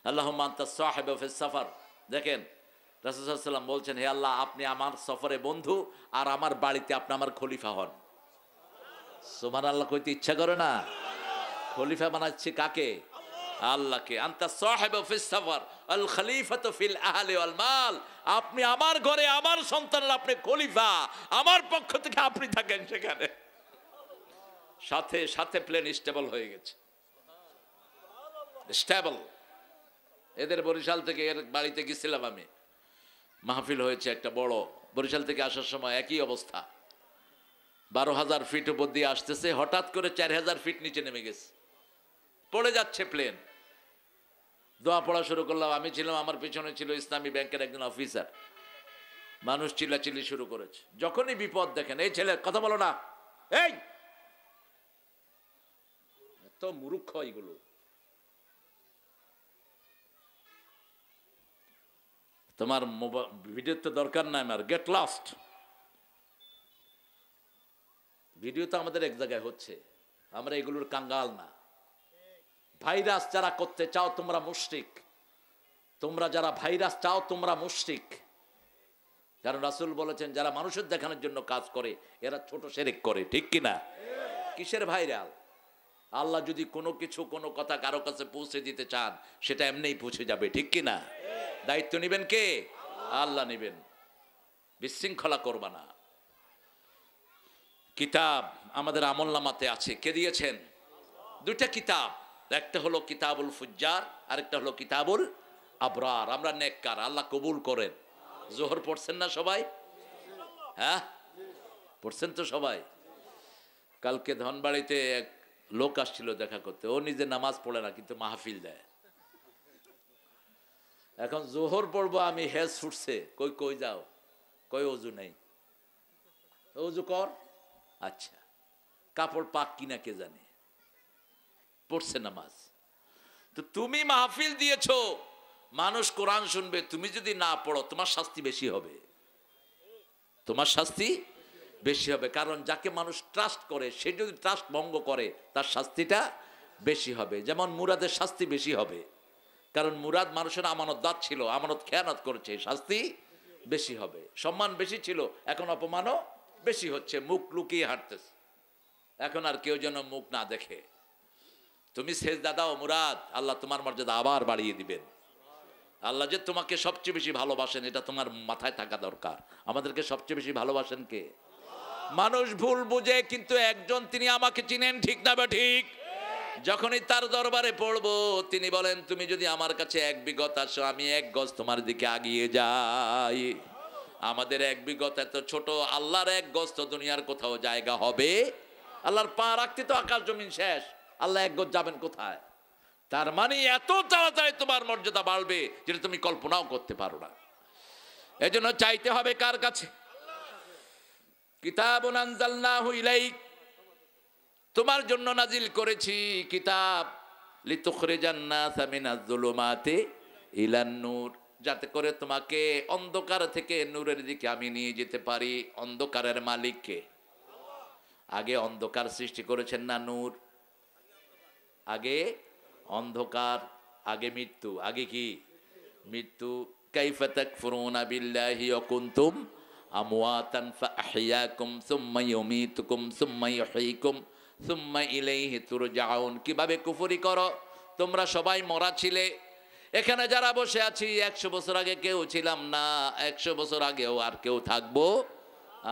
আল্লাহুম্মা আনতা সাহিবু ফিস সাফার। দেখেন রাসূল সাল্লাল্লাহু আলাইহি ওয়াসাল্লাম বলছেন, হে আল্লাহ, আপনি আমার সফরে বন্ধু, আর আমার বাড়িতে আপনি আমার খলিফা হন। সুবহানাল্লাহ কইতে ইচ্ছা করে না? খলিফা বানাচ্ছে কাকে? আল্লাহকে। আনতা সাহিবু ফিস সাফার আল খলিফাতু ফিল আহলি ওয়াল মাল, আপনি আমার ঘরে আমার সন্তানের আপনি খলিফা, আমার পক্ষ থেকে আপনি থাকেন সেখানে। সাথে সাথে প্লেন স্টেবল হয়ে গেছে, স্টেবল। এদের বরিশাল থেকে এর বাড়িতে গেছিলাম আমি, মাহফিল হয়েছে একটা বড়, বরিশাল থেকে আসার সময় একই অবস্থা, 12,000 ফিট উপর দিয়ে আসতেছে, হঠাৎ করে 4,000 ফিট নিচে নেমে গেছে, পড়ে যাচ্ছে প্লেন। দোয়া পড়া শুরু করলাম, আমি ছিলাম, আমার পিছনে ছিল ইসলামী ব্যাংকের একজন অফিসার। মানুষ চিল্লাচিল্লি শুরু করেছে, যখনই বিপদ দেখেন, এই ছেলে কথা বলো না, এই তো মূর্খ এগুলো। তোমার ভিডিও তো দরকার নাই আমার, গেট লস্ট। ভিডিও তো আমাদের এক জায়গায় হচ্ছে, আমরা এগুলোর কাঙ্গাল না। ভাইরাস যারা করতে চাও তোমরা মুশরিক, তোমরা যারা ভাইরাস চাও তোমরা মুশরিক। কারণ রাসূল বলেছেন, যারা মানুষের দেখানোর জন্য কাজ করে এরা ছোট শিরক করে, ঠিক কিনা? কিসের ভাইরাল? আল্লাহ যদি কোনো কিছু কোনো কথা কারো কাছে পৌঁছে দিতে চান, সেটা এমনিই পৌঁছে যাবে, ঠিক কিনা? দায়িত্ব নেবেন কে? আল্লাহ নেবেন, বিশৃঙ্খলা করবা না। কিতাব আমাদের আমলনামাতে আছে, কে দিয়েছেন? দুইটা কিতাব, একটা হলো কিতাবুল ফুজ্জার, আরেকটা হলো কিতাবুল আবরার। আমরা নেককার, আল্লাহ কবুল করেন। জোহর পড়ছেন না সবাই? হ্যাঁ পড়ছেন তো সবাই। কালকে ধনবাড়িতে এক লোক আসছিল দেখা করতে, ও নিজে নামাজ পড়ে না কিন্তু মাহফিল দেয়। এখন জোহর পড়বো আমি, হেজ ছুটছে, কই কই যাও, কই অজু নেই, অজু কর। আচ্ছা, কাপড় পাক কিনা কে জানে, পড়ছে নামাজ। তো তুমি মাহফিল দিয়েছো, মানুষ কোরআন শুনবে, তুমি যদি না পড়ো তোমার শাস্তি বেশি হবে, তোমার শাস্তি বেশি হবে। কারণ যাকে মানুষ ট্রাস্ট করে, সে যদি ট্রাস্ট ভঙ্গ করে তার শাস্তিটা বেশি হবে। যেমন মুরাদের শাস্তি বেশি হবে, কারণ মুরাদ মানুষের আমানতদার ছিল, আমানত খেয়ানত করেছে, শাস্তি বেশি হবে। সম্মান বেশি ছিল, এখন অপমানও বেশি হচ্ছে, মুখ লুকিয়ে হাঁটতেছে। এখন আর কেউ যেন মুখ না দেখে। তুমি সেজদা দাও মুরাদ, আল্লাহ তোমার মর্যাদা আবার বাড়িয়ে দিবেন। আল্লাহ যে তোমাকে সবচেয়ে বেশি ভালোবাসেন এটা তোমার মাথায় থাকা দরকার। আমাদেরকে সবচেয়ে বেশি ভালোবাসেন কে? মানুষ ভুল বুঝে, কিন্তু একজন তিনি আমাকে চিনেন, ঠিক না বা ঠিক? যখনই তার দরবারে পড়বো তিনি বলেন, তুমি যদি আমার কাছে 1 বিঘত আসো, আমি 1 গজ তোমার দিকে আগিয়ে যাই। আমাদের 1 বিঘত এত ছোট, আল্লাহর 1 গজ তো দুনিয়ার কোথাও জায়গা হবে? আল্লাহর পা রাখতে তো আকাশ জমিন শেষ, আল্লাহ 1 গজ যাবেন কোথায়? তার মানে এত তাড়াতাড়ি তোমার মর্যাদা বাড়বে যেটা তুমি কল্পনাও করতে পারো না। এজন্য চাইতে হবে কার কাছে? কিতাবুন আনজালনাহু ইলাইক, তোমার জন্য নাজিল করেছি কিতাব, লিতুখরিজান নাসা মিনাজ যুলুমাতি ইলান নূর, যাতে করে তোমাকে অন্ধকার থেকে নূরের দিকে আমি নিয়ে যেতে পারি। অন্ধকারের মালিক কে? আগে অন্ধকার সৃষ্টি করেছেন না নূর? আগে অন্ধকার, আগে মৃত্যু, আগে কি? মৃত্যু। কাইফা তাকফুরুনা বিল্লাহি ওয়া কুনতুম আমওয়াতান ফাআহইয়াকুম সুম্মা ইউমীতুকুম সুম্মা ইউহয়িকুম সুম্মা ইলাইহি তুরজাউন। কিভাবে কুফরি করো? তোমরা সবাই মরা ছিলে, এখানে যারা বসে আছি 100 বছর আগে কেউ ছিলাম না, 100 বছর আগেও আর কেউ থাকবো,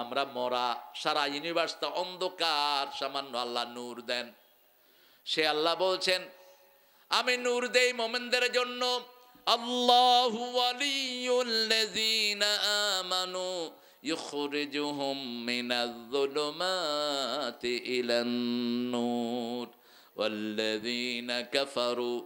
আমরা মরা। সারা ইউনিভার্সটা অন্ধকার, সামান্য আল্লাহ নূর দেন। সে আল্লাহ বলছেন, আমি নূর দেই মুমিনদের জন্য। আল্লাহু ওয়ালিয়ুল্লাযীনা আমানু يخرجهم من الظلمات إلى النور والذين كفروا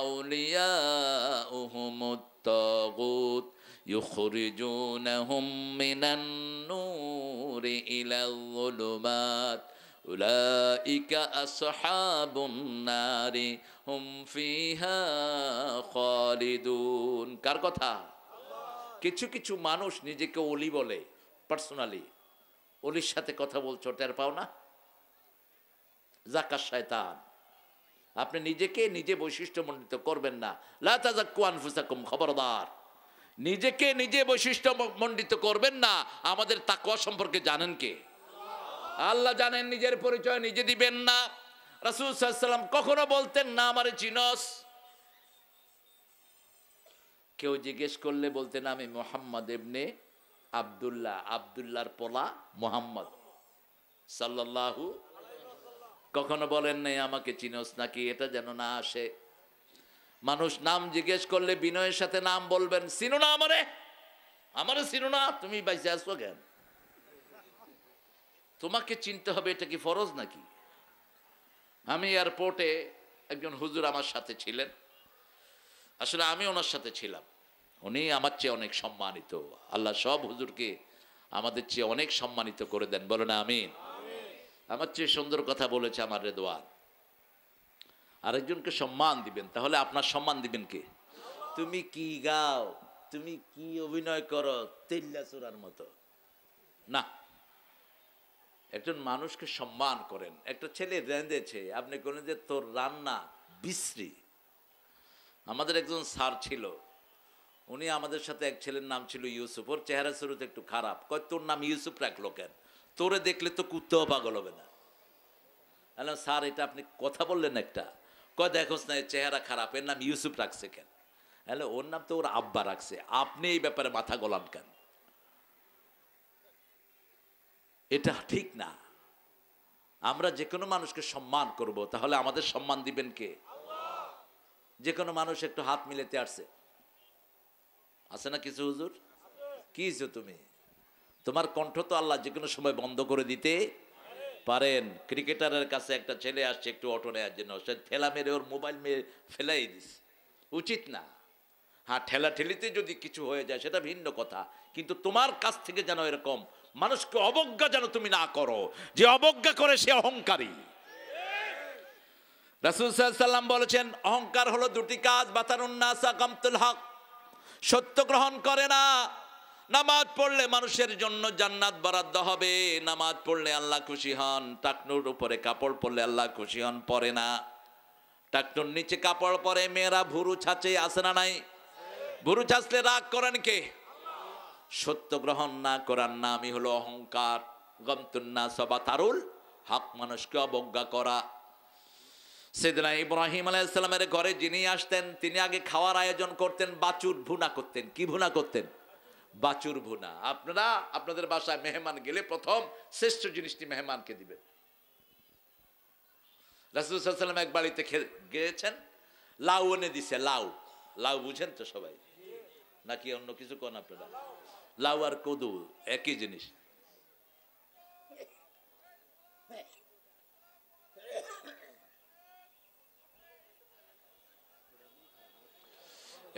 أولياؤهم الطاغوت يخرجونهم من النور إلى الظلمات أولئك أصحاب النار هم فيها خالدون কার কথা? কিছু কিছু মানুষ নিজেকে ওলি বলে, পার্সোনালি ওলির সাথে কথা বলছো, টের পাও না? জাকাত শয়তান। আপনি নিজেকে নিজে বৈশিষ্ট্যমণ্ডিত করবেন না। লা তাযাক্কু আনফুসাকুম, খবরদার, নিজেকে নিজে বৈশিষ্ট্যমণ্ডিত করবেন না। আমাদের তাকওয়া সম্পর্কে জানেন কে? আল্লাহ জানেন। নিজের পরিচয় নিজে দিবেন না। রাসূল সাল্লাল্লাহু আলাইহি ওয়াসাল্লাম কখনো বলতেন না আমারে চিনস। কেউ জিজ্ঞেস করলে বলতেন আমি মুহাম্মদ ইবনে আব্দুল্লাহ, আব্দুল্লাহর পোলা মুহাম্মদ সাল্লাল্লাহু। কখনো বলেন নাই আমাকে চিনস নাকি, এটা যেন না আসে। মানুষ নাম জিজ্ঞেস করলে বিনয়ের সাথে নাম বলবেন। চিনো না আমারে? আমারে চিনো না? তুমি বাইসে আসছো কেন? তোমাকে চিনতে হবে, এটা কি ফরজ নাকি? আমি এয়ারপোর্টে, একজন হুজুর আমার সাথে ছিলেন, আসলে আমি ওনার সাথে ছিলাম, উনি আমার চেয়ে অনেক সম্মানিত। আল্লাহ সব হুজুরকে আমাদের চেয়ে অনেক সম্মানিত করে দেন, বলো না আমিন। আমার চেয়ে সুন্দর কথা বলেছে আমার রেদওয়ান। আরেকজনকে সম্মান দিবেন, তাহলে আপনার সম্মান দিবেন কে? তুমি কি গাও, তুমি কি অভিনয় করো, তেল্লা চোরার মতো না। একজন মানুষকে সম্মান করেন। একটা ছেলে রেঁধেছে, আপনি বলেন যে তোর রান্না বিশ্রী। আমাদের একজন স্যার ছিল, উনি আমাদের সাথে, এক ছেলের নাম ছিল ইউসুফ, ওর চেহারা শুরুতে একটু খারাপ। কয় তোর নাম ইউসুফ রাখলো কেন? তোরে দেখলে তো কুত্তাও পাগল হবে না। বললাম স্যার এটা আপনি কথা বললেন একটা। কয় দেখোস না, এর চেহারা খারাপ, এর নাম ইউসুফ রাখছে কেন? হ্যালো, ওর নাম তো ওর আব্বা রাখছে, আপনি এই ব্যাপারে মাথা গলান কেন? এটা ঠিক না। আমরা যে কোনো মানুষকে সম্মান করব, তাহলে আমাদের সম্মান দিবেন কে? যে কোনো মানুষ একটু হাত মিলাতে আসছে, আছে না কিছু হুজুর? কি হইছো তুমি? তোমার কণ্ঠ তো আল্লাহ যে কোনো সময় বন্ধ করে দিতে পারেন। ক্রিকেটারের কাছে একটা ছেলে আসছে একটু অটো নেওয়ার জন্য, সে ঠেলা মেরে ওর মোবাইল মেরে ফেলাই দিস, উচিত না। হ্যাঁ, ঠেলা ঠেলিতে যদি কিছু হয়ে যায় সেটা ভিন্ন কথা, কিন্তু তোমার কাছ থেকে যেন এরকম মানুষকে অবজ্ঞা যেন তুমি না করো। যে অবজ্ঞা করে সে অহংকারী। রাসূল সাল্লাল্লাহু আলাইহি ওয়াসাল্লাম বলেছেন অহংকার হলো দুটি কাজ, বাতারুন নাসা গামতুল হক, সত্য গ্রহণ করে না। নামাজ পড়লে মানুষের জন্য জান্নাত বরাদ্দ হবে, নামাজ পড়লে আল্লাহ খুশি হন। টাকনুর উপরে কাপড় পরলে আল্লাহ খুশি হন, পরে না। টাকনুর নিচে কাপড় পরে মেয়েরা ভুরু ছাঁচে, আসে না নাই? ভুরু ছাঁচলে রাগ করেন কে? সত্য গ্রহণ না করার নামই হলো অহংকার। গামতুন নাস বাতারুল হক, মানুষকে অবজ্ঞা করা। সাইয়েদনা ইব্রাহিম আলাইহিস সালামের ঘরে যিনি আসতেন, তিনি আগে খাওয়ার আয়োজন করতেন, বাছুর ভুনা করতেন। কি ভুনা করতেন? বাছুর ভুনা। আপনারা আপনাদের বাসায় মেহমান গেলে প্রথম শ্রেষ্ঠ জিনিসটি মেহমানকে দিবেন। রাসূল সাল্লাল্লাহু আলাইহি ওয়াসাল্লাম এক বাড়িতে গিয়েছেন, লাউ এনে দিছে। লাউ, লাউ বুঝেন তো সবাই নাকি অন্য কিছু কোন আপনারা? লাউ আর কদু একই জিনিস।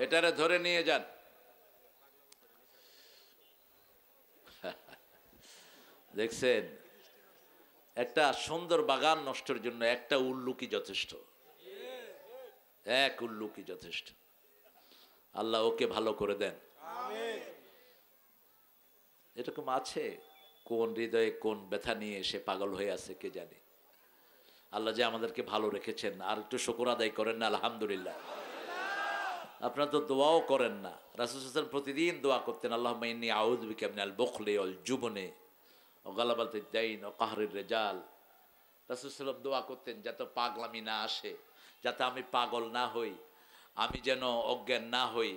এটারে ধরে নিয়ে যান। দেখছেন, একটা সুন্দর বাগান নষ্টের জন্য একটা উল্লুকি যথেষ্ট, এক উল্লুকি যথেষ্ট। আল্লাহ ওকে ভালো করে দেন। এরকম আছে, কোন হৃদয়ে কোন ব্যথা নিয়ে এসে পাগল হয়ে আছে কে জানে। আল্লাহ যে আমাদেরকে ভালো রেখেছেন, আর একটু শুকর আদায় করেন না আলহামদুলিল্লাহ। আপনারা তো দোয়াও করেন না। রাসূল সাল্লাল্লাহু আলাইহি ওয়াসাল্লাম প্রতিদিন দোয়া করতেন, আল্লাহুম্মা ইন্নী আউযু বিকা মিনাল বুখলি ওয়াল জুবনি ওয়া গালাবাতিদ দাইন ওয়া কাহরির রিজাল। রাসূল সাল্লাল্লাহু আলাইহি ওয়াসাল্লাম দোয়া করতেন যাতে পাগলামি না আসে, যাতে আমি পাগল না হই, আমি যেন অজ্ঞান না হই,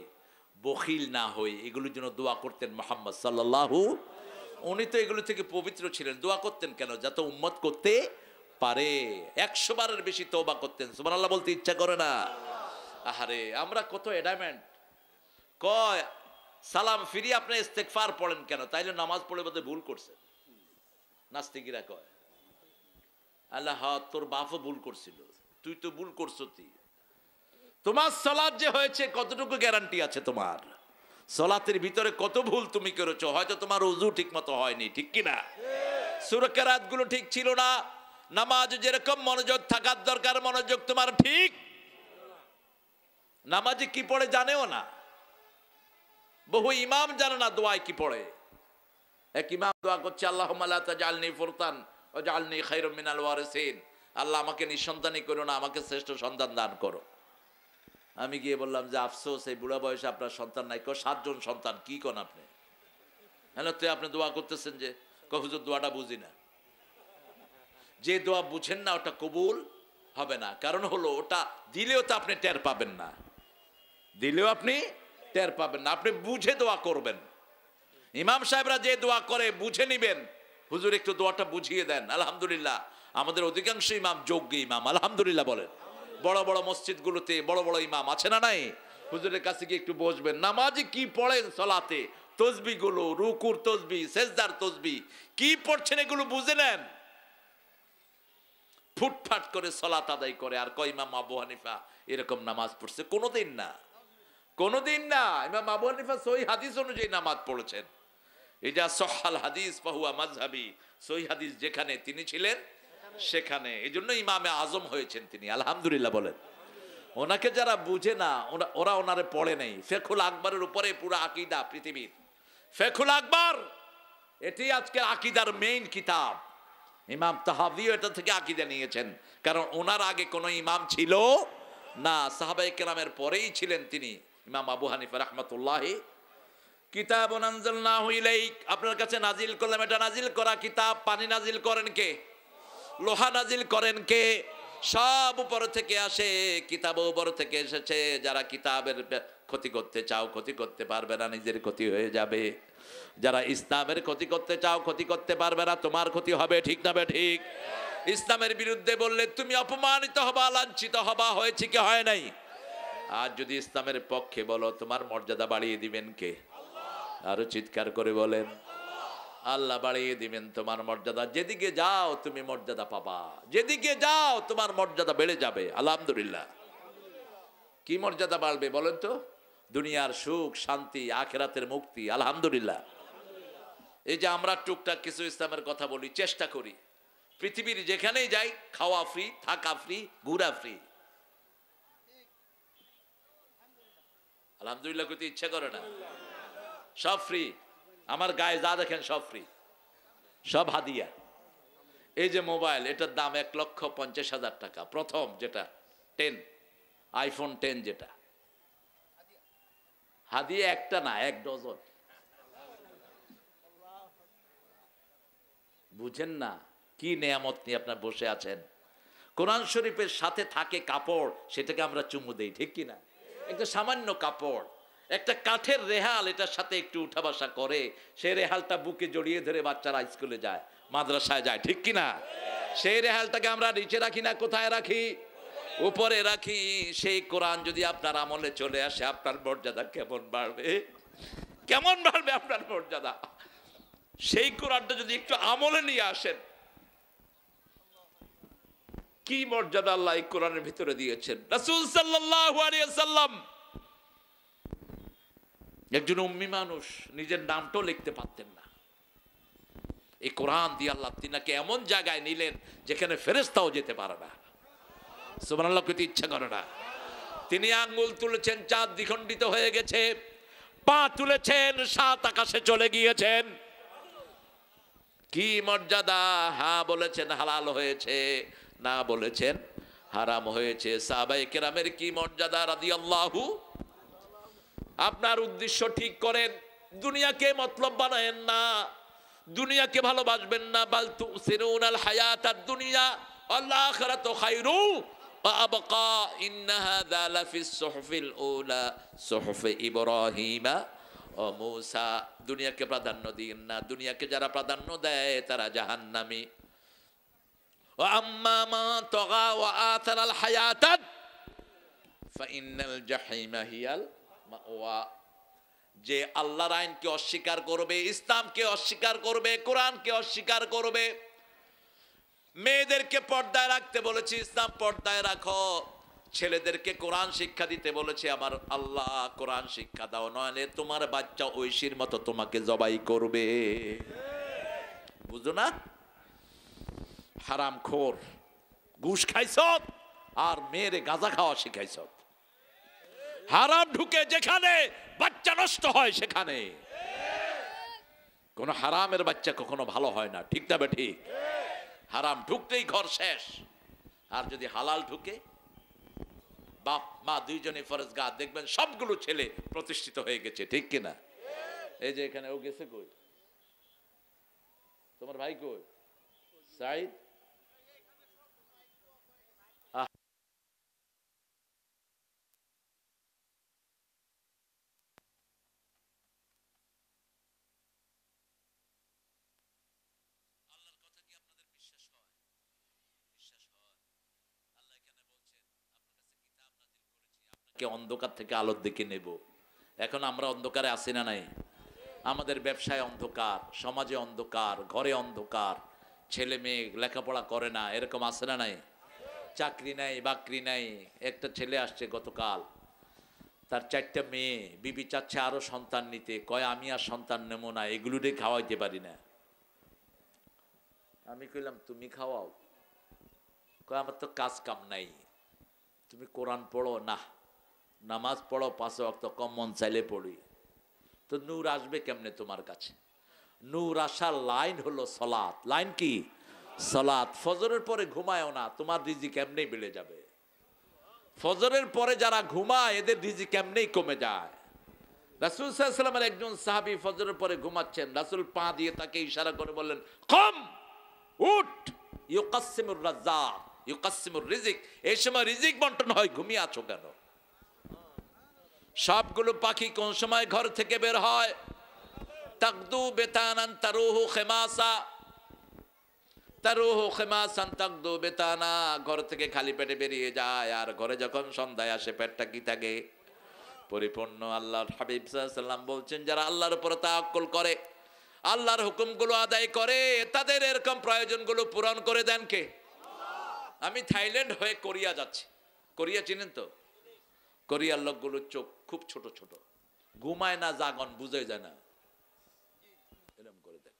বখিল না হই, এগুলোর জন্য দোয়া করতেন মুহাম্মদ সাল্লাল্লাহু। উনি তো এগুলো থেকে পবিত্র ছিলেন। দোয়া করতেন কেন? যাতে উম্মত করতে পারে। 100 বারের বেশি তওবা করতেন। সুবহানাল্লাহ বলতে ইচ্ছা করে না? আহারে, আমরা কত অ্যাডামেন্ট। কয় সালাম ফিরিয়ে আপনি ইস্তেগফার পড়েন কেন? তাইলে নামাজ পড়ে বোধহয় ভুল করছেন। নাস্তিকরা কয় আল্লাহ তোর বাপও ভুল করছিল, তুই তো ভুল করছো। তোমার সালাত যে হয়েছে কতটুকু গ্যারান্টি আছে? তোমার সালাতের ভিতরে কত ভুল তুমি করেছো? হয়তো তোমার ওযু ঠিক মতো হয়নি, ঠিক কি না? সূরা কিরাত গুলো ঠিক ছিল না। নামাজ যেরকম মনোযোগ থাকার দরকার, মনোযোগ তোমার ঠিক। নামাজে কি পড়ে জানেও না, বহু ইমাম জানে না দোয়ায় কি পড়ে। এক ইমাম দোয়া করছে আল্লাহুম্মা লা তাজআলনি ফুরতান ওয়াজআলনি খায়রাম মিনাল ওয়ারিসিন, আল্লাহ আমাকে নিঃসন্তানই করো না, আমাকে শ্রেষ্ঠ সন্তান দান করো। আমি গিয়ে বললাম যে আফসোস, এই বুড়া বয়সে আপনার সন্তান নাই। 7 জন সন্তান, কি কোন আপনি? হ্যালো, তুই আপনি দোয়া করতেছেন যে হুজুর দোয়াটা বুঝি না। যে দোয়া বুঝেন না ওটা কবুল হবে না। কারণ হলো ওটা দিলেও তো আপনি টের পাবেন না, দিলেও আপনি টের পাবেন না। আপনি বুঝে দোয়া করবেন। ইমাম সাহেবরা যে দোয়া করে বুঝে নিবেন, হুজুর একটু দোয়াটা বুঝিয়ে দেন। আলহামদুলিল্লাহ আমাদের অধিকাংশ ইমাম যোগ্য ইমাম, আলহামদুলিল্লাহ বলেন। বড় বড় মসজিদগুলোতে বড় বড় ইমাম আছে না নাই? হুজুরের কাছে গিয়ে একটু বসবেন। নামাজে কি পড়েন সালাতে, তসবিহগুলো, রুকুর তসবিহ, সেজদার তসবিহ কি পড়ছেন এগুলো বুঝে নেন। ফুটফাট করে সালাত আদায় করে আর কয় ইমাম আবু হানিফা এরকম নামাজ পড়ছে? কোনোদিন না, কোনোদিন না। ইমাম আবু হানিফা সহিহ হাদিস অনুযায়ী নামাজ পড়েছেন। এটা সহহাল হাদিস ফাহুয়া মাযহাবি, সহিহ হাদিস যেখানে তিনি ছিলেন সেখানে, এজন্য ইমামে আজম হয়েছেন তিনি, আলহামদুলিল্লাহ বলেন। ওনাকে যারা বুঝে না ওরা ওনারে পড়ে নেই। ফেকুল আকবরের উপরে পুরো আকীদা পৃথিবীর। ফেকুল আকবর এটি আজকে আকীদার মেইন কিতাব। ইমাম তাহাবিও এটা থেকে আকীদা নিয়েছেন, কারণ ওনার আগে কোনো ইমাম ছিল না, সাহাবায়ে কেরামের পরেই ছিলেন তিনি, ইমাম আবু হানিফা রাহমাতুল্লাহি। কিতাবুন আনজালনাহু ইলাইক, আপনার কাছে নাজিল করলাম, এটা নাজিল করা কিতাব। পানি নাজিল করেন কে? লোহা নাজিল করেন কে? সব উপর থেকে আসে, কিতাব উপর থেকে এসেছে। যারা কিতাবের ক্ষতি করতে চাও ক্ষতি করতে পারবে না, নিজের ক্ষতি হয়ে যাবে। যারা ইসলামের ক্ষতি করতে চাও ক্ষতি করতে পারবে না, তোমার ক্ষতি হবে, ঠিক না ঠিক? ইসলামের বিরুদ্ধে বললে তুমি অপমানিত হবা, লাঞ্ছিত হবা, হয়েছে কি হয় নাই? আর যদি ইসলামের পক্ষে বলো, তোমার মর্যাদা বাড়িয়ে দিবেন কে? আরো চিৎকার করে বলেন, আল্লাহ বাড়িয়ে দিবেন তোমার মর্যাদা। যেদিকে যাও তুমি মর্যাদা পাবা, যেদিকে যাও তোমার মর্যাদা বেড়ে যাবে। আলহামদুলিল্লাহ। কি মর্যাদা বাড়বে বলেন তো? দুনিয়ার সুখ শান্তি, আখিরাতের মুক্তি। আলহামদুলিল্লাহ। এই যে আমরা টুকটাক কিছু ইসলামের কথা বলি, চেষ্টা করি, পৃথিবীর যেখানেই যাই খাওয়া ফ্রি, থাকা ফ্রি, ঘোরা ফ্রি। আলহামদুলিল্লাহ করতে ইচ্ছা করে না? সব ফ্রি। আমার গায়ে যা দেখেন সব ফ্রি, সব হাদিয়া। এই যে মোবাইল, এটার দাম 1,50,000 টাকা। প্রথম যেটা 10 আইফোন 10, যেটা হাদিয়া, একটা না 1 ডজন। বুঝেন না কি নেয়ামত নিয়ে আপনার বসে আছেন। কোরআন শরীফের সাথে থাকে কাপড়, সেটাকে আমরা চুমু দেই, ঠিক কিনা? একটা সামান্য কাপড়, একটা কাঠের রেহাল, এটার সাথে একটু উঠা বসা করে, সেই রেহালটা বুকে জড়িয়ে ধরে বাচ্চারা স্কুলে যায়, মাদ্রাসায় যায়, ঠিক কিনা? সেই রেহালটাকে আমরা নিচে রাখি না, কোথায় রাখি? উপরে রাখি। সেই কোরআন যদি আপনার আমলে চলে আসে, আপনার মর্যাদা কেমন বাড়বে, কেমন বাড়বে আপনার মর্যাদা। সেই কোরআনটা যদি একটু আমলে নিয়ে আসেন, কি মর্যাদা আল্লাহ এই কোরআনের ভিতরে দিয়েছেন। রাসূল সাল্লাল্লাহু আলাইহি ওয়াসাল্লাম একজন উম্মি মানুষ, নিজের নামটাও লিখতে পারতেন না। এই কোরআন দিয়ে আল্লাহ তিনাকে এমন জায়গায় নিলেন যেখানে ফেরেশতাও যেতে পারে না। সুবহানাল্লাহ কইতে ইচ্ছা করে না। তিনি আঙ্গুল তুলেছেন, চাঁদ দ্বিখণ্ডিত হয়ে গেছে। পা তুলেছেন, 7 আকাশে চলে গিয়েছেন। কি মর্যাদা! হ্যাঁ বলেছেন হালাল হয়েছে, না বলেছেন হারাম হয়েছে। সাহাবায়ে কেরামের কি মর্যাদা রাদিয়াল্লাহু। আপনার উদ্দেশ্য ঠিক করেন, দুনিয়াকে মতলব বানায়েন না, দুনিয়াকে ভালোবাসবেন না। বাল তুসিরুনাল হায়াতাদ দুনিয়া ওয়াল আখিরাতু খায়রু ওয়া আবকা ইন্না হাযা লাফিস সুহফিল উলা সুহফি ইব্রাহিমা ও মূসা। দুনিয়াকে প্রাধান্য দিন না, দুনিয়াকে যারা প্রাধান্য দেয় তারা জাহান্নামী। ওয়া আম্মা মা তাগা ওয়া আতারাল হায়াতাদ ফাইন্নাল জাহিমা হিয়াল মাওয়া। যে আল্লাহর আইনকে অস্বীকার করবে, ইসলামকে অস্বীকার করবে, কোরআনকে অস্বীকার করবে। মেয়েদেরকে পর্দায় রাখতে বলেছি, ইসলাম পর্দায় রাখো। ছেলেদেরকে কোরআন শিক্ষা দিতে বলেছে আমার আল্লাহ, কোরআন শিক্ষা দাও, নইলে তোমার বাচ্চা ঐশীর মতো তোমাকে জবাই করবে। বুঝো না? হারামখোর, ঘুষ খাইছ আর মেয়েরে গাঁজা খাওয়া শিখাইছ। হারাম ঢুকে যেখানে বাচ্চা নষ্ট হয় সেখানে। কোন হারামের বাচ্চা কখনো ভালো হয় না, ঠিক না ঠিক? হারাম ঢুকতেই ঘর শেষ। আর যদি হালাল ঢুকে, বাপ মা দুইজনে ফরজগার, দেখবেন সবগুলো ছেলে প্রতিষ্ঠিত হয়ে গেছে, ঠিক কিনা? এই যে এখানে ও গেছে কই? তোমার ভাই কই? সাইদ অন্ধকার থেকে আলোর দিকে নেব। এখন আমরা অন্ধকারে আছি না নাই? আমাদের ব্যবসায় অন্ধকার, সমাজে অন্ধকার, ঘরে অন্ধকার, ছেলে মেয়ে লেখাপড়া করে না, এরকম আছে না নাই? চাকরি নাই, বাকরি নাই। একটা ছেলে আসছে গতকাল, তার 4টা মেয়ে, বিবি চাচ্ছে আরো সন্তান নিতে, কয় আমি আর সন্তান নেব না, এগুলোরে খাওয়াইতে পারি না। আমি কইলাম তুমি খাওয়াও। কয় আমার তো কাজ কাম নাই। তুমি কোরআন পড়ো? না। নামাজ পড়ো 5 ওয়াক্ত, কম মন চাইলে পড়ি। তো নূর আসবে কেমনে তোমার কাছে? নূর আসার লাইন হলো সালাত। লাইন কি? সালাত। ফজরের পরে ঘুমায়ও না, তোমার রিজিক এমনি বেড়ে যাবে। ফজরের পরে যারা ঘুমায় এদের রিজিক এমনি কমে যায়। রাসূল সাল্লাল্লাহু আলাইহি ওয়াসাল্লামের একজন সাহাবী ফজরের পরে ঘুমাচ্ছেন, রাসূল পা দিয়ে তাকে ইশারা করে বললেন, কম, উঠ, ইউকাসসিমুর রাজ্জাক ইউকাসসিমুর রিজিক। এই সময় রিজিক বন্টন হয়, ঘুমিয়ে আছো কেন? সবগুলো পাখি কোন সময় ঘর থেকে বের হয়? তাকদু বেতানান তারুহু খিমাসা, তারুহু খিমাসান তাকদু বেতানা। ঘর থেকে খালি পেটে বেরিয়ে যায়, আর ঘরে যখন সন্ধ্যায় আসে পেটটা কি থাকে? পরিপূর্ণ। আল্লাহর হাবিব সাল্লাল্লাহু আলাইহি ওয়াসাল্লাম বলছেন, যারা আল্লাহর উপর তাওয়াক্কুল করে, আল্লাহর হুকুমগুলো আদায় করে, তাদের এরকম প্রয়োজনগুলো পূরণ করে দেন কে? আমি থাইল্যান্ড হয়ে কোরিয়া যাচ্ছি। কোরিয়া চিনেন তো? কোরিয়ার লোকগুলোর চোখ খুব ছোট ছোট, ঘুমায় না, জাগন বুঝে যায় না, এরকম করে দেয়।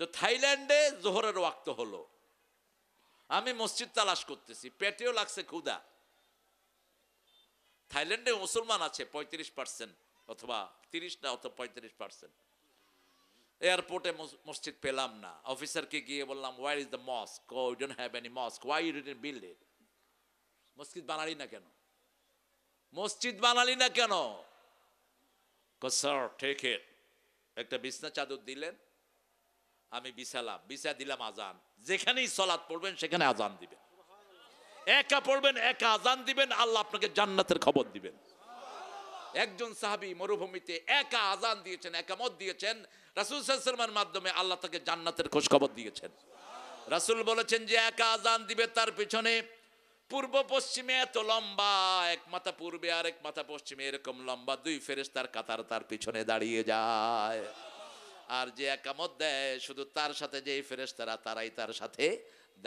তো থাইল্যান্ডে জোহরের ওয়াক্ত হলো, আমি মসজিদ তালাশ করতেছি, পেটেও লাগছে ক্ষুধা। থাইল্যান্ডে মুসলমান আছে 35% অথবা 30 না অথবা 35%। এয়ারপোর্টে মসজিদ পেলাম না। অফিসারকে গিয়ে বললাম, where is the mosque? We don't have any mosque. Why you didn't build it? মসজিদ বানালি না কেন? মসজিদ বানালি না কেন? Sir take it. একটা বিছনা চাদর দিলেন, আমি বিছালাম, বিছা দিলাম, আজান। যেখানেই সালাত পড়বেন সেখানে আজান দিবেন, একা পড়বেন, একা আজান দিবেন, আল্লাহ আপনাকে জান্নাতের খবর দিবেন। একজন সাহাবী মরুভূমিতে একা আজান দিয়েছেন, একামত দিয়েছেন, রাসূল সাল্লাল্লাহু আলাইহি ওয়াসাল্লামের মাধ্যমে আল্লাহ তাকে জান্নাতের খোঁজ খবর দিয়েছেন। রাসূল বলেছেন যে একা আজান দিবে, তার পিছনে পূর্ব পশ্চিমে এত লম্বা, এক মাথা পূর্বে আর এক মাথা পশ্চিমে এরকম লম্বা 2 ফেরেশতার কাতার তার পিছনে দাঁড়িয়ে যায়। আর যে একামত দেয় শুধু তার সাথে যে ফেরেশতারা, তারাই তার সাথে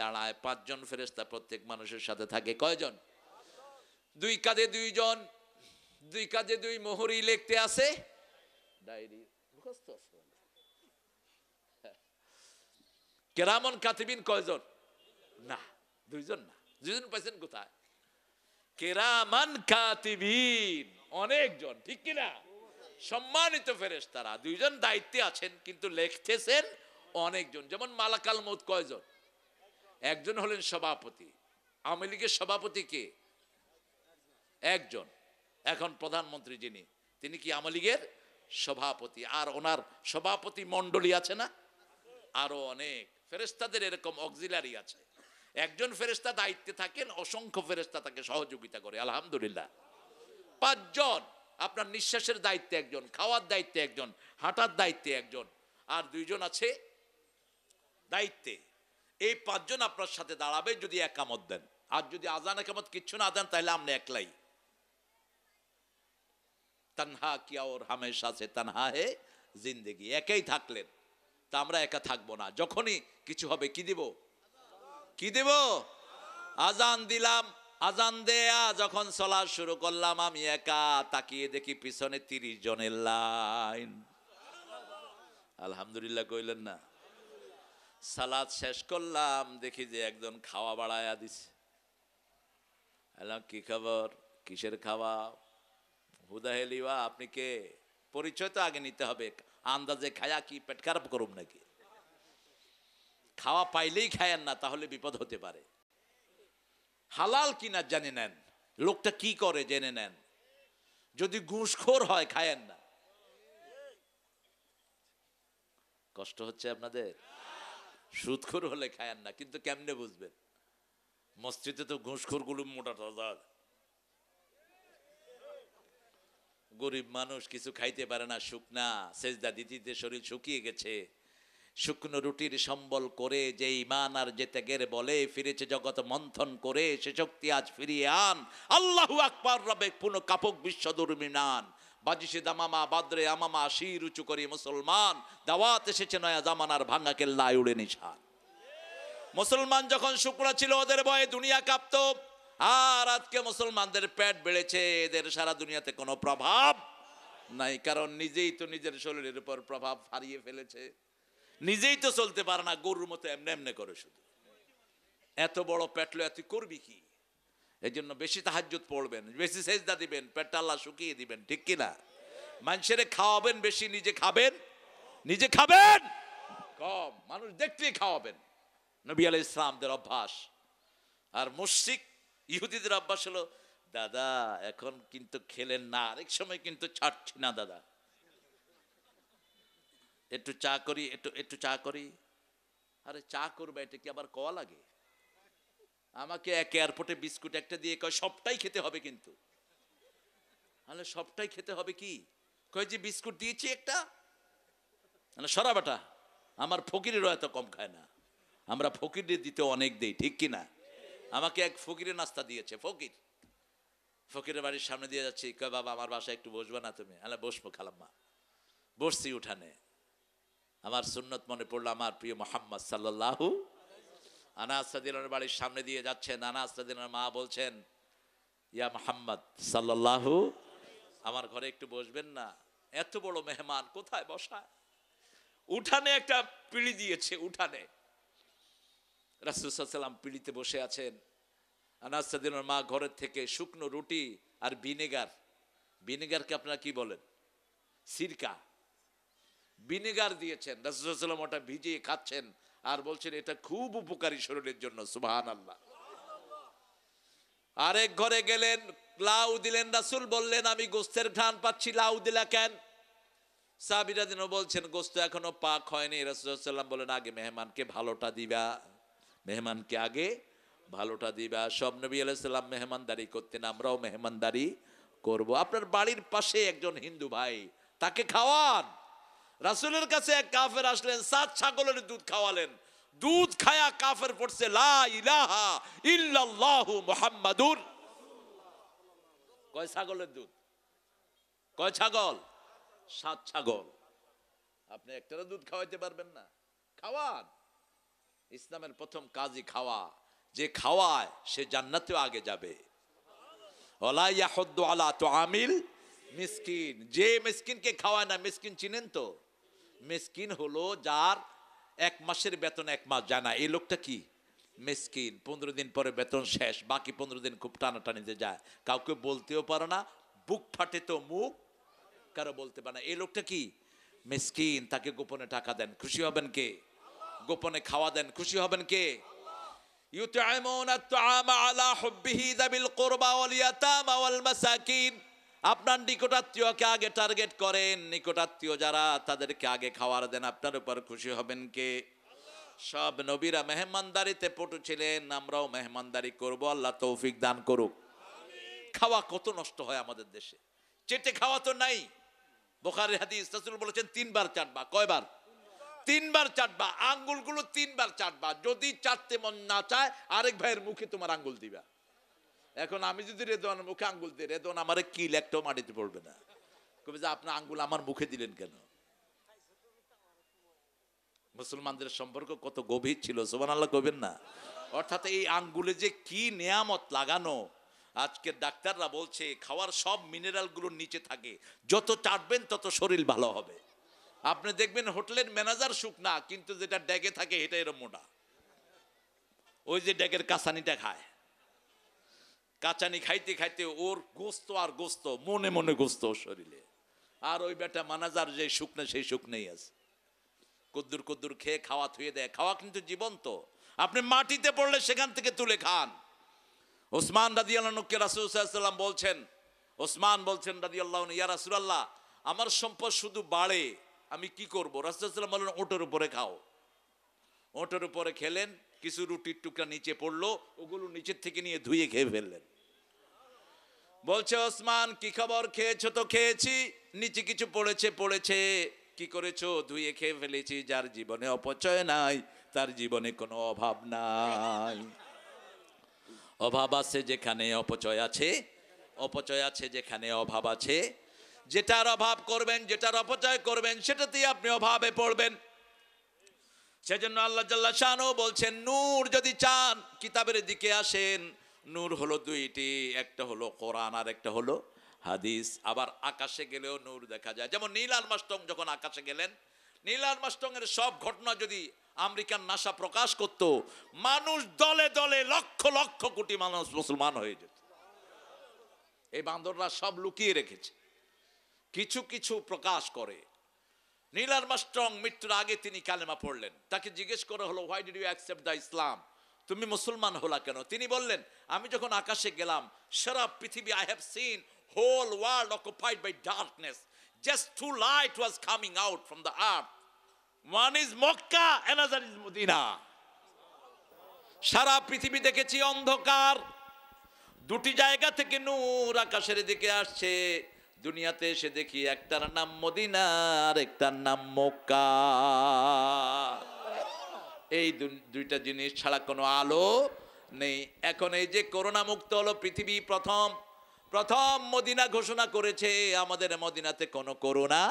দাঁড়ায়। 5 জন ফেরেশতা প্রত্যেক মানুষের সাথে থাকে। কয়জন? 2 কাঁধে 2 জন, 2 কাঁধে 2 মোহরি লিখতে আছে, ডায়েরি মুখস্থ আছে। কেরামন কাতিবিন কয়জন? না, 2 জন না। 2 জন পাইছেন কোথায়? কেরামান কাতিবিন অনেকজন, ঠিক কিনা? সম্মানিত ফেরেশতারা 2 জন দায়িত্বে আছেন, কিন্তু লিখতেছেন অনেকজন। যেমন মালাকাল মউত কয়জন? একজন হলেন সভাপতি। আওয়ামী লীগের সভাপতি কে? একজন। এখন প্রধানমন্ত্রী যিনি, তিনি কি আওয়ামী লীগের সভাপতি? আর ওনার সভাপতি মণ্ডলী আছে না, আরো অনেক ফেরেশতাদের এরকম অক্সিলারি আছে। একজন ফেরেশতা দায়িত্বে থাকেন, অসংখ্য ফেরেশতা তাকে সহযোগিতা করে। আলহামদুলিল্লাহ। 5 জন। আপনার নিঃশ্বাসের দায়িত্বে একজন, খাওয়ার দায়িত্বে একজন, হাঁটার দায়িত্বে একজন, আর 2 জন আছে দায়িত্বে। এই 5 জন আপনার সাথে দাঁড়াবে যদি একামত দেন। আর যদি আজান একামত কিচ্ছু না দেন, তাহলে আপনি একলাই। তনহা কিয়া ওর হামেশা সে তনহা হে জিন্দেগি। একাই থাকলেন, তা আমরা একা থাকবো না। যখনই কিছু হবে কি দিব? কি দেব? আজান দিলাম, আজান দেয়া যখন চলা শুরু করলাম, আমি একা তাকিয়ে দেখি পিছনে 30 জনের লাইন। আলহামদুলিল্লাহ কইলেন না? সালাত শেষ করলাম, দেখি যে একজন খাওয়া বাড়ায়া দিছে। কি খবর? কিসের খাওয়া? হুদাহেলিওয়া, আপনি কে? পরিচয় তো আগে নিতে হবে। আন্দাজে খায়া কি পেট খারাপ করুম নাকি? খাওয়া পাইলেই খায়েন না, তাহলে বিপদ হতে পারে। হালাল কিনা জেনে নেন, লোকটা কি করে জেনে নেন। যদি ঘুষখোর হয় খায়েন না। কষ্ট হচ্ছে আপনাদের? সুদখোর হলে খায়েন না, কিন্তু কেমনে বুঝবেন? মসজিদে তো ঘুষখোর গুলো মোটা তাজা, গরিব মানুষ কিছু খাইতে পারে না, শুকনা সেজদা দিতে শরীর শুকিয়ে গেছে। শুকনো রুটির সম্বল করে যে ইমান আর যে ত্যাগের বলে ফিরেছে জগৎ মন্থন করে, সে শক্তি আজ ফিরিয়ে আন। আল্লাহু আকবার, রবে পুনঃ কাপক বিশ্ব দুর্মিনান। বাজিসে দামামা বাদরে আমামা, শির উঁচু করি মুসলমান। দাওয়াত এসেছে নয়া জামানার, ভাঙা কেল্লায় উড়ে নিশান। মুসলমান যখন শুকনা ছিল, ওদের ভয়ে দুনিয়া কাঁপতো। আর আজকে মুসলমানদের পেট বেড়েছে, এদের সারা দুনিয়াতে কোনো প্রভাব নাই। কারণ নিজেই তো নিজের শরীরের উপর প্রভাব হারিয়ে ফেলেছে। নিজেই তো চলতে পারে না, গরুর মতো এমনি এমনি করে। শুধু এত বড় পেটলো, এত করবি কি? এই জন্য বেশি তাহাজ্জুদ পড়বেন, বেশি সেজদা দিবেন, পেটটা আল্লাহ শুকিয়ে দিবেন, ঠিক কিনা? মানুষের খাওয়াবেন বেশি, নিজে খাবেন, নিজে খাবেন কম। মানুষ দেখতেই খাওয়াবেন। নবী আলাইহিস সালামদের অভ্যাস। আর মুশরিক ইহুদিদের অভ্যাস হলো, দাদা এখন কিন্তু খেলেন না, আরেক সময় কিন্তু ছাড়ছি না দাদা, একটু চা করি, একটু চা করি। আরে চা করবে, এটা কি আবার কওয়া লাগে? আমাকে এক এয়ারপোর্টে বিস্কুট একটা দিয়ে কয় সবটাই খেতে হবে, কিন্তু তাহলে সবটাই খেতে হবে কি? কয় যে বিস্কুট দিয়েছি একটা, সরা বেটা। আমার ফকিরেরও এত কম খায় না, আমরা ফকিরের দিতে অনেক দেই, ঠিক কিনা? আমাকে এক ফকিরের নাস্তা দিয়েছে, ফকিরের বাড়ির সামনে দিয়ে যাচ্ছি, কয় বাবা আমার বাসায় একটু বসবে না তুমি? আলে বসবো খালাম্মা। বসছি উঠানে, আমার সুন্নত মনে পড়লো, আমার প্রিয় মোহাম্মদ সাল্লাল্লাহু। আনাস রাদিয়াল্লাহু আনহু বাড়ির সামনে দিয়ে যাচ্ছেন, আনাস রাদিয়াল্লাহু আনহু মা বলছেন, ইয়া মোহাম্মদ সাল্লাল্লাহু, আমার ঘরে একটু বসবেন না? এত বড় মেহমান কোথায় বসায়? উঠানে একটা পিঁড়ি দিয়েছে, উঠানে রাসূল সাল্লাল্লাহু আলাইহি ওয়াসাল্লাম পিঁড়িতে বসে আছেন। আনাস রাদিয়াল্লাহু আনহু মা ঘরের থেকে শুকনো রুটি আর ভিনেগারকে আপনারা কি বলেন? সিরকা, ভিনেগার দিয়েছেন। রাসূল সাল্লাল্লাহু আলাইহি ওয়াসাল্লাম ওটা ভিজিয়ে খাচ্ছেন আর বলছেন এটা খুব উপকারী শরীরের জন্য। সুবহানাল্লাহ। আরেক ঘরে গেলেন, লাউ দিলেন, রাসূল বললেন আমি গোস্তের ঘ্রাণ পাচ্ছি, লাউ দিলা কেন? সাহাবীরা যেন বলছেন গোস্ত এখনো পাক হয়নি। রাসূল সাল্লাল্লাহু আলাইহি ওয়াসাল্লাম বলেন আগে মেহমানকে ভালোটা দিবা, মেহমানকে আগে ভালোটা দিবা। সব নবী আলাইহিস সালাম মেহমানদারি করতেন, আমরাও মেহমানদারি করব। আপনার বাড়ির পাশে একজন হিন্দু ভাই, তাকে খাওয়ান। রাসূলের কাছে এক কাফের আসলেন, 7 ছাগলের দুধ খাওয়ালেন। দুধ খায়া কাফের পড়ছে লা ইলাহা ইল্লাল্লাহু মুহাম্মাদুর। কয় ছাগলের দুধ? কয় ছাগল? 7 ছাগল। আপনি একটারও দুধ খাওয়াইতে পারবেন না? খাওয়ান। ইসলামের প্রথম কাজই খাওয়া। যে খাওয়ায় সে জান্নাতেও আগে যাবে। ওয়ালা ইয়াহুদ্দু আলা তুআমিল মিসকিন। যে মিসকিনকে খাওয়ায় না, মিসকিন চিনেন তো? মিসকিন হলো যার 1 মাসের বেতন 1 মাস যায় না, এই লোকটা কি মিসকিন। 15 দিন পরে বেতন শেষ, বাকি 15 দিন খুব টানাটানিতে যায়, কাউকে বলতেও পারে না, বুক ফাটে তো মুখ কারো বলতে পারে না, এই লোকটা কি মিসকিন। তাকে গোপনে টাকা দেন, খুশি হবেন কে? গোপনে খাওয়া দেন, খুশি হবেন কে? ইউতআমুনা আত-তাআমা আলা হুব্বিহি যাবিল কুরবা ওয়াল ইয়াতামা ওয়াল মাসাকিন। আপনার নিকটাত্মীয়কে আগে টার্গেট করেন, নিকটাত্মীয় যারা তাদেরকে আগে খাবার দেন, আপনার উপর খুশি হবেন কে? সব নবীরা মেহমানদারিতে পটু ছিলেন, আমরাও মেহমানদারি করব, আল্লাহ তৌফিক দান করুক। খাওয়া কত নষ্ট হয় আমাদের দেশে, চেটে খাওয়া তো নাই। বুখারীর হাদিস, রাসূল বলেছেন 3 বার চাটবা। কয়বার? 3 বার চাটবা। আঙ্গুলগুলো 3 বার চাটবা। যদি চাটতে মন না চায় আরেক ভাইয়ের মুখে তোমার আঙ্গুল দিবা। এখন আমি যদি রেদওয়ানের মুখে আঙ্গুল দিই, রেদওয়ান আমারে কিল একটাও মাটিতে পড়বে না। কবে যে আপনার আঙ্গুল আমার মুখে দিলেন কেন? মুসলমানদের সম্পর্ক কত গভীর ছিল, সুবহানাল্লাহ কবেন না? অর্থাৎ এই আঙ্গুলে যে কি নেয়ামত লাগানো। আজকের ডাক্তাররা বলছে খাওয়ার সব মিনারেলগুলো নিচে থাকে, যত চাটবেন তত শরীর ভালো হবে। আপনি দেখবেন হোটেলের ম্যানেজার শুকনা, কিন্তু যেটা ড্যাগে থাকে এটা এরকম মোটা। ওই যে ড্যাগের কাঁচানিটা খায়, কাঁচানি খাইতে খাইতে ওর গোস্ত আর গোস্ত, মনে মনে গোস্ত ওর শরীরে। আর ওই বেটা ম্যানেজার যে শুকনা, সেই শুকনেই আছে। কদ্দুর কদ্দুর খেয়ে খাওয়া থুয়ে দেয়। খাওয়া কিন্তু জীবন্ত, আপনি মাটিতে পড়লে সেখান থেকে তুলে খান। ওসমান রাদিয়াল্লাহু আনহুকে রাসূল সাল্লাল্লাহু আলাইহি ওয়াসাল্লাম বলছেন, ওসমান বলছেন রাদিয়াল্লাহু আনহু, ইয়া রাসূলুল্লাহ, আমার সম্পদ শুধু বাড়ে, আমি কি করব? রাসূল সাল্লাল্লাহু আলাইহি ওয়াসাল্লাম বললেন, ওটের উপরে খাও। ওটের উপরে খেলেন, কিছু রুটির টুকরা নিচে পড়লো, ওগুলো নিচের থেকে নিয়ে ধুয়ে খেয়ে ফেললেন। বলছে ওসমান, কি খবর? খেয়েছো? তো খেয়েছি, নিচে কিছু পড়েছে পড়েছে। কি করেছো? ধুয়ে খেয়ে ফেলেছি। যার জীবনে অপচয় নাই তার জীবনে কোনো অভাব নাই। অভাব আছে যেখানে অপচয় আছে, অপচয় আছে যেখানে অভাব আছে। যেটার অভাব করবেন, যেটার অপচয় করবেন, সেটাতেই আপনি অভাবে পড়বেন। সেজন্য আল্লাহ জাল্লা শানহু বলছেন, নূর যদি চান কিতাবের দিকে আসেন। নূর হলো দুইটি, একটা হলো কোরআন আর একটা হলো হাদিস। আবার আকাশে গেলেও নূর দেখা যায়। যেমন নীল আর্মস্ট্রং যখন আকাশে গেলেন, নীল আর্মস্ট্রং এর সব ঘটনা যদি আমেরিকান নাসা প্রকাশ করত, মানুষ দলে দলে লক্ষ লক্ষ কোটি মানুষ মুসলমান হয়ে যেত। এই বান্দররা সব লুকিয়ে রেখেছে, কিছু কিছু প্রকাশ করে। নীল আর্মস্ট্রং মৃত্যুর আগে তিনি কালেমা পড়লেন। তাকে জিজ্ঞেস করা হলো, why did you accept the Islam? তুমি মুসলমান হলা কেন? তিনি বললেন, আমি যখন আকাশে গেলাম, সারা পৃথিবী, I have seen whole world occupied by darkness, just two light was coming out from the earth, one is Mecca, another is Medina. সারা পৃথিবী দেখেছি অন্ধকার, দুটি জায়গা থেকে নূর আকাশের দিকে আসছে। দুনিয়াতে এসে দেখি একটার নাম মদিনা আর একটার নাম মক্কা। এই দুইটা জিনিস ছাড়া কোনো আলো নেই। এখন এই যে করোনা মুক্ত হলো পৃথিবী, প্রথম প্রথম মদিনা ঘোষণা করেছে, আমাদের মদিনাতে কোনো করোনা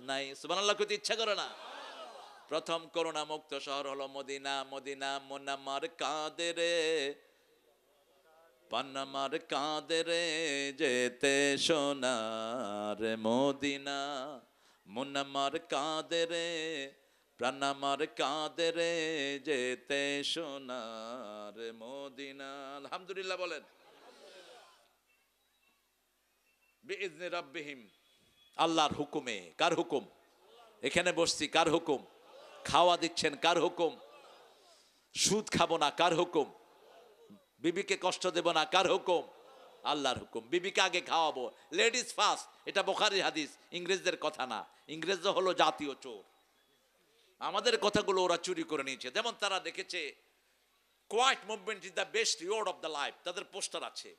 নাই। সুবহানাল্লাহ কইতে ইচ্ছা করে না? প্রথম করোনা মুক্ত শহর হলো মদিনা। মদিনা মুনাম্মার কাদেরে, পানামার কাদেরে যেতে সোনার মদিনা, মুনাম্মার কাদেরে, প্রাণামার কাদেরে যেতে সোনার মদিনা। আলহামদুলিল্লাহ বলেন। বিইজনি রাব্বিহিম, আল্লাহর হুকুমে। কার হুকুম? এখানে বসছি, কার হুকুম? খাওয়া দিচ্ছেন, কার হুকুম? সুদ খাবো না, কার হুকুম? বিবিকে কষ্ট দেব না, কার হুকুম? আল্লাহর হুকুম। বিবিকে আগে খাওয়াবো, লেডিস ফার্স্ট। এটা বুখারীর হাদিস, ইংরেজদের কথা না। ইংরেজরা হলো জাতীয় চোর। আমাদের কথাগুলো ওরা চুরি করে নিয়েছে। যেমন তারা দেখেছে quiet movement is the best reward of the life. তাদের পোস্টার আছে,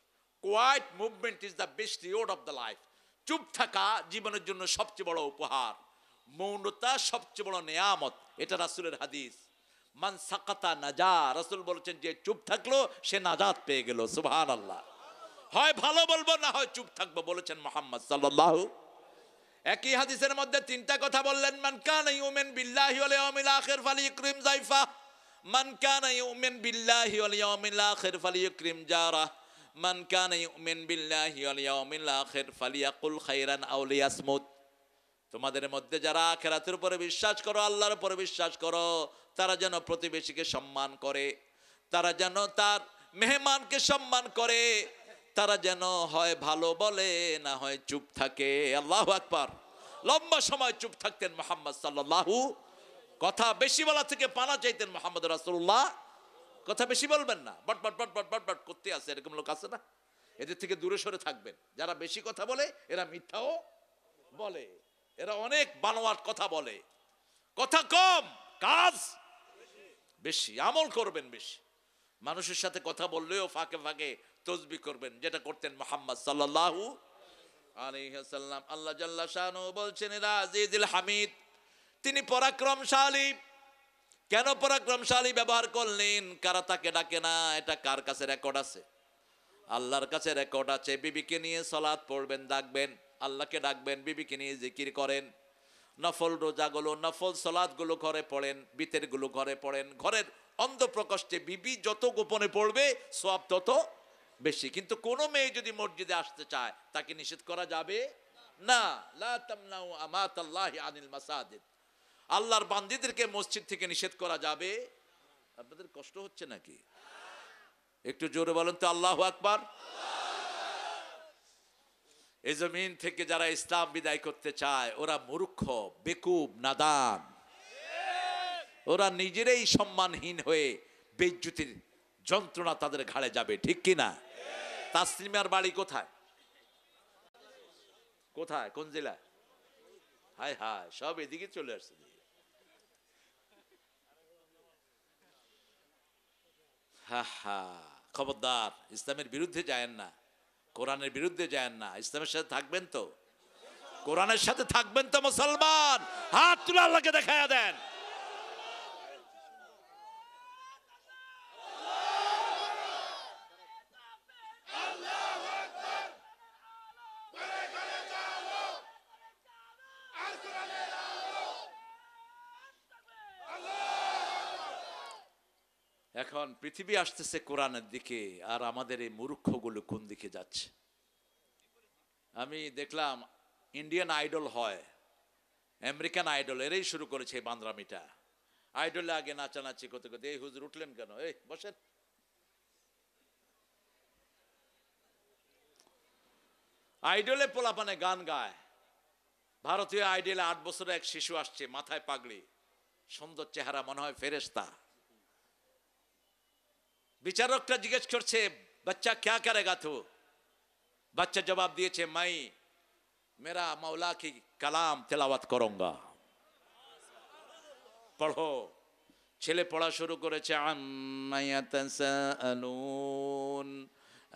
quiet movement is the best reward of the life. চুপ থাকা জীবনের জন্য সবচেয়ে বড় উপহার, মৌনতা সবচেয়ে বড় নেয়ামত। এটা রাসূলের হাদিস। মান সাকাতা নাজা, রাসূল বলেছেন যে চুপ থাকলো সে নাজাত পেয়ে গেল। সুবহানাল্লাহ। হয় ভালো বলবো, না হয় চুপ থাকবো, বলেছেন মুহাম্মদ সাল্লাল্লাহু। একই হাদিসের মধ্যে তিনটা কথা বললেন, মান কানা ইউমিন বিল্লাহি ওয়াল ইয়াউমিল আখির ফালিইকরিম যায়ফা, মান কানা ইউমিন বিল্লাহি ওয়াল ইয়াউমিল আখির ফালিইকরিম জারা, মান কানা ইউমিন বিল্লাহি ওয়াল ইয়াউমিল আখির ফালিয়াকুল খাইরান আও লিয়াসমুত। তোমাদের মধ্যে যারা আখিরাতের উপরে বিশ্বাস করো, আল্লাহর উপরে বিশ্বাস করো, তারা যেন প্রতিবেশীকে সম্মান করে, তারা যেন তার মেহমানকে সম্মান করে, তারা যেন হয় ভালো বলে, না হয় চুপ থাকে। আল্লাহু আকবার। লম্বা সময় চুপ থাকতেন মুহাম্মদ সাল্লাল্লাহু। কথা বেশি বলা থেকে পানা চাইতেন মুহাম্মদ রাসূলুল্লাহ। কথা বেশি বলবেন না, বট বট বট বট বট বট করতে আছে, এরকম লোক আছে না? এদের থেকে দূরে সরে থাকবেন। যারা বেশি কথা বলে এরা মিথ্যাও বলে, এরা অনেক বানোয়াট কথা বলে। কথা কম, কাজ বেশি, আমল করবেন বেশি। মানুষের সাথে কথা বললেও ফাঁকে ফাঁকে তসবিহ করবেন, যেটা করতেন মুহাম্মদ সাল্লাল্লাহু আলাইহি ওয়াসাল্লাম। আল্লাহ জাল্লা শানহু বলছেন, ইলা আজিজুল হামিদ, তিনি পরাক্রমশালী। কেন পরাক্রমশালী ব্যবহার করলেন? কারা তাকে ডাকে না, এটা কার কাছে রেকর্ড আছে? আল্লাহর কাছে রেকর্ড আছে। বিবিকে নিয়ে সালাত পড়বেন, ডাকবেন, আল্লাহকে ডাকবেন, বিবিকে নিয়ে জিকির করেন, নফল রোজাগুলো নফল সালাতগুলো ঘরে পড়েন, বিতেরগুলো ঘরে পড়েন। ঘরের অন্ধপ্রকোষ্ঠে বিবি যত গোপনে পড়বে সওয়াব তত বেশি। কিন্তু কোনো মেয়ে যদি মসজিদে আসতে চায় তাকে নিষেধ করা যাবে না। লা তামনাউ আমাতাল্লাহি আনিল মাসাজিদ, আল্লাহর বান্দীদেরকে মসজিদ থেকে নিষেধ করা যাবে। আপনাদের কষ্ট হচ্ছে নাকি? একটু জোরে বলেন তো আল্লাহু আকবার। এই জমিন থেকে যারা ইসলাম বিদায় করতে চায় ওরা মূর্খ, বেকুব, নাদান। ওরা নিজেরাই সম্মানহীন হয়ে বেইজ্জতির যন্ত্রণা তাদের ঘাড়ে যাবে, ঠিক কিনা? তাসলিমার বাড়ি কোথায়? কোথায়, কোন জেলা? হায় হায়, সব এদিকে চলে আসছে। হা হা, খবরদার, ইসলামের বিরুদ্ধে যায়েন না, কোরআনের বিরুদ্ধে যায়েন না। ইসলামের সাথে থাকবেন তো? কোরআনের সাথে থাকবেন তো? মুসলমান হাত তুলে আল্লাহকে দেখায়া দেন। এখন পৃথিবী আসতেছে কোরআনের দিকে, আর আমাদের এই মূর্খগুলো কোন দিকে যাচ্ছে? আমি দেখলাম ইন্ডিয়ান আইডল হয়, আমেরিকান আইডল, এরাই শুরু করেছে এই বান্দরামিটা। আইডলে আগে নাচানাচি করতে করতে, এই হুজুর উঠলেন কেন? এই বসেন। আইডলে পোলাপানে গান গায়। ভারতীয় আইডলে 8 বছরের এক শিশু আসছে, মাথায় পাগড়ি, সুন্দর চেহারা, মনে হয় ফেরেশতা। বিচারকরা জিজ্ঞেস করছে, বাচ্চা ক্যা করেগা তু? বাচ্চা জবাব দিয়েছে, মাই মেরা মৌলা কি কালাম তেলাওয়াত করুঙ্গা। পড়ো। ছেলে পড়া শুরু করেছে, আম্মা ইয়াতাসাআলুন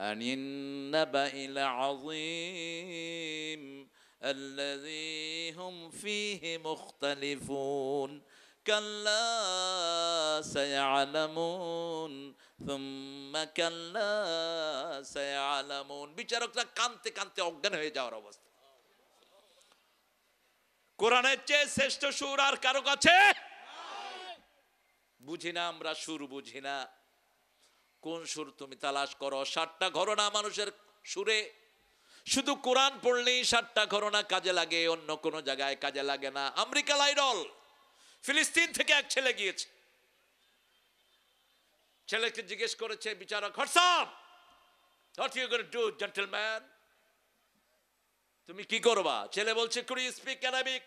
আনিন নাবাইল আযীম আল্লাযী হুম ফীহি মুখতালিফুন কাল্লা সায়ালামুন সুম্মা কাল্লা সায়ালামুন। বিচারকরা কাঁদতে কাঁদতে অজ্ঞান হয়ে যাওয়ার অবস্থা। কোরআনের চেয়ে শ্রেষ্ঠ সুর আর কারো কাছে বুঝি না আমরা, সুর বুঝি না। কোন সুর তুমি তালাশ করো? 60টা ঘরনা মানুষের সুরে। শুধু কোরআন পড়লেই 60টা ঘরনা কাজে লাগে, অন্য কোন জায়গায় কাজে লাগে না। আমেরিকান আইডল, ফিলিস্তিন থেকে এক ছেলে গিয়েছে। ছেলেকে জিজ্ঞেস করেছে বিচারক, what's up, what you gonna do gentleman? তুমি কি করবা? ছেলে বলছে, কুড ইউ স্পিক অ্যারাবিক?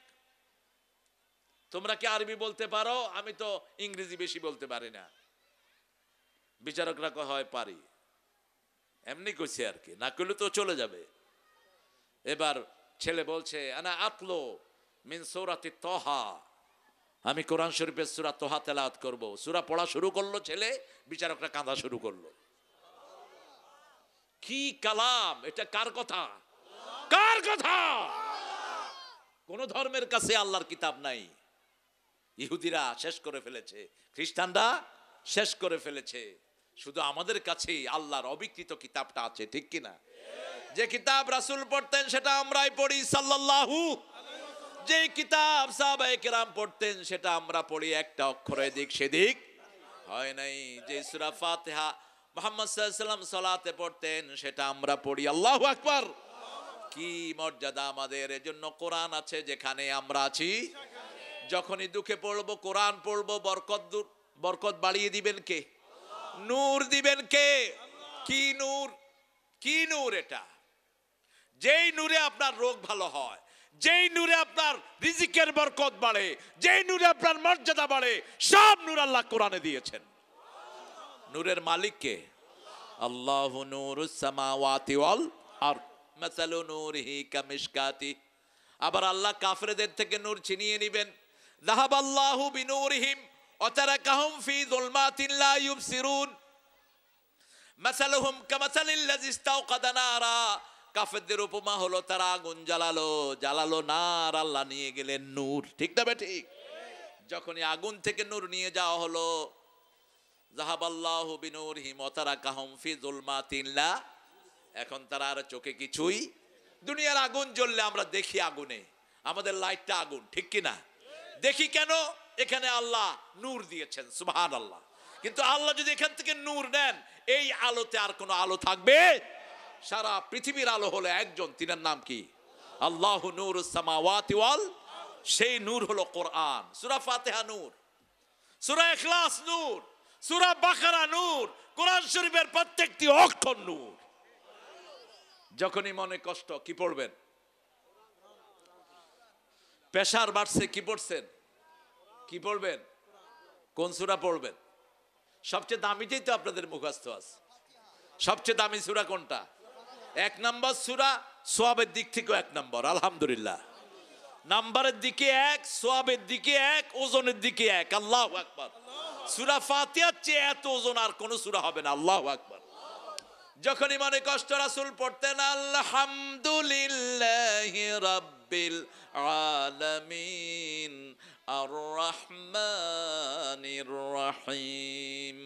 তোমরা কি আরবি বলতে পারো? আমি তো ইংরেজি বেশি বলতে পারি না। বিচারকরা কয়, হয় পারি। এমনি কইছে আর কি, না করলে তো চলে যাবে। এবার ছেলে বলছে, আনা আতলো মিন সূরাতি তাহা, আমি কোরআন শরীফের সূরা তাহা তেলাওয়াত করব। সূরা পড়া শুরু করলো ছেলে, বিচারকরা কাঁদা শুরু করলো। কি কালাম এটা! কার কথা? কার কথা? কোন ধর্মের কাছে আল্লাহর কিতাব নাই। ইহুদিরা শেষ করে ফেলেছে, খ্রিস্টানরা শেষ করে ফেলেছে। শুধু আমাদের কাছেই আল্লাহর অবিকৃত কিতাবটা আছে, ঠিক কিনা? যে কিতাব রাসূল পড়তেন সেটা আমরাই পড়ি, সাল্লাল্লাহু। যে কিতাব সাহাবায়ে কেরাম পড়তেন সেটা আমরা পড়ি, একটা অক্ষর এদিক সেদিক হয় নাই। যে সূরা ফাতিহা মুহাম্মদ সাল্লাল্লাহু আলাইহি ওয়াসাল্লাম সালাতে পড়তেন সেটা আমরা পড়ি। আল্লাহু আকবার। কি মর্যাদা আমাদের! এজন্য কোরআন আছে যেখানে আমরা আছি। যখনই দুঃখে পড়বো কোরআন পড়বো, বরকত বাড়িয়ে দিবেন কে? নূর দিবেন কে? কি নূর! কি নূর এটা! যেই নূরে আপনার রোগ ভালো হয়, যেই নূরে আপনার রিজিকের বরকত বাড়ে, যেই নূরে আপনার মর্যাদা বাড়ে, সব নূর আল্লাহ কোরআনে দিয়েছেন। নূরের মালিক কে? আল্লাহু নূরুস সামাওয়াতি ওয়াল আরদ মাসালু নূরিহি কামিশকাতি। আবার আল্লাহ কাফেরদের থেকে নূর ছিনিয়ে নেবেন। যাহাবাল্লাহু বিনূরিহিম ওয়া তারাকাহুম ফি যুলমাতিন লা ইউবসিরুন মাসালুহুম কামাসালিল্লাযী ইস্তাওকাদা নারা। কাফেরদের উপমা হলো তারা আগুন জ্বালালো না, আর আল্লাহ নিয়ে গেলেন নূর। ঠিক না ঠিক? যখনই আগুন থেকে নূর নিয়ে যাওয়া হলো, যাহাবাল্লাহু বিনূরিহিম ওয়া তারাকাহুম ফি যুলমাতিন লা, এখন তারা আর চোখে কিছুই দুনিয়ার আগুন জ্বললে আমরা দেখি আগুনে, আমাদের লাইটটা আগুন, ঠিক কিনা? দেখি কেন? এখানে আল্লাহ নূর দিয়েছেন, সুবহানাল্লাহ। কিন্তু আল্লাহ যদি এখান থেকে নূর নেন, এই আলোতে আর কোনো আলো থাকবে? সারা পৃথিবীর আলো হলো একজন, তিনার নাম কি? আল্লাহু নূরুস সামাওয়াতি ওয়াল, সেই নূর হলো কোরআন। সূরা ফাতিহা নূর, সূরা ইখলাস নূর, সূরা বাকারা নূর, কোরআন শরীফের প্রত্যেকটি অক্ষর নূর। যখনই মনে কষ্ট, কি পড়বেন? প্রেসার বাড়ছে, কি পড়ছেন? কি পড়বেন? কোন সূরা পড়বেন? সবচেয়ে দামিটাই তো আপনাদের মুখস্থ আছে। সবচেয়ে দামি সূরা কোনটা? 1 নম্বর সূরা, সওয়াবের দিক থেকেও 1 নম্বর, আলহামদুলিল্লাহ। নাম্বারের দিকে 1, সওয়াবের দিকে 1, ওজনের দিকে 1। আল্লাহু আকবার। সূরা ফাতিহার চেয়ে এত ওজন আর কোন সূরা হবে না। আল্লাহু আকবার। যখনই মনে কষ্ট রাসূল পড়তেন আলহামদুলিল্লাহি রাব্বিল আলামিন আর রহমানির রহিম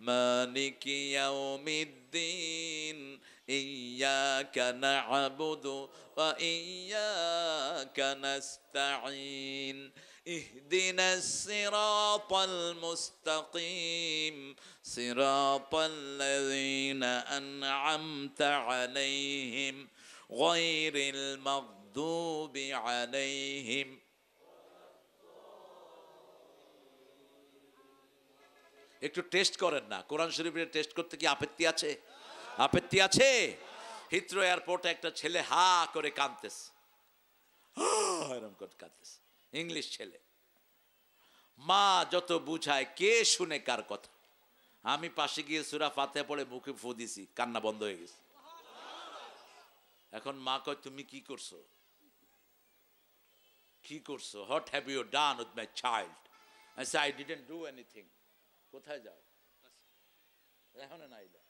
মালিকি ইয়াউমিদ্দিন ইয়্যাকা না'বুদু ওয়া ইয়্যাকা নাস্তাঈন ইহদিনাস সিরাতাল মুস্তাকিম সিরাতাল্লাযীনা আন'আমতা আলাইহিম গায়রিল মাগদুবি আলাইহিম। একটু টেস্ট করেন না? কোরআন শরীফের টেস্ট করতে কি আপত্তি আছে? আপত্তি আছে? হিথ্রো এয়ারপোর্টে একটা ছেলে হা করে কাঁদতেছে, এরকম করে কাঁদতেছে, ইংলিশ ছেলে। মা যত বুঝায়, কে শুনে কার কথা? আমি পাশে গিয়ে সূরা ফাতিহা পড়ে মুখে ফু দিছি, কান্না বন্ধ হয়ে গেছে। এখন মা কয়, তুমি কি করছো? কি করছো? What have you done with my child? I say I didn't do anything. কোথায় যাও? এখন না আইলা।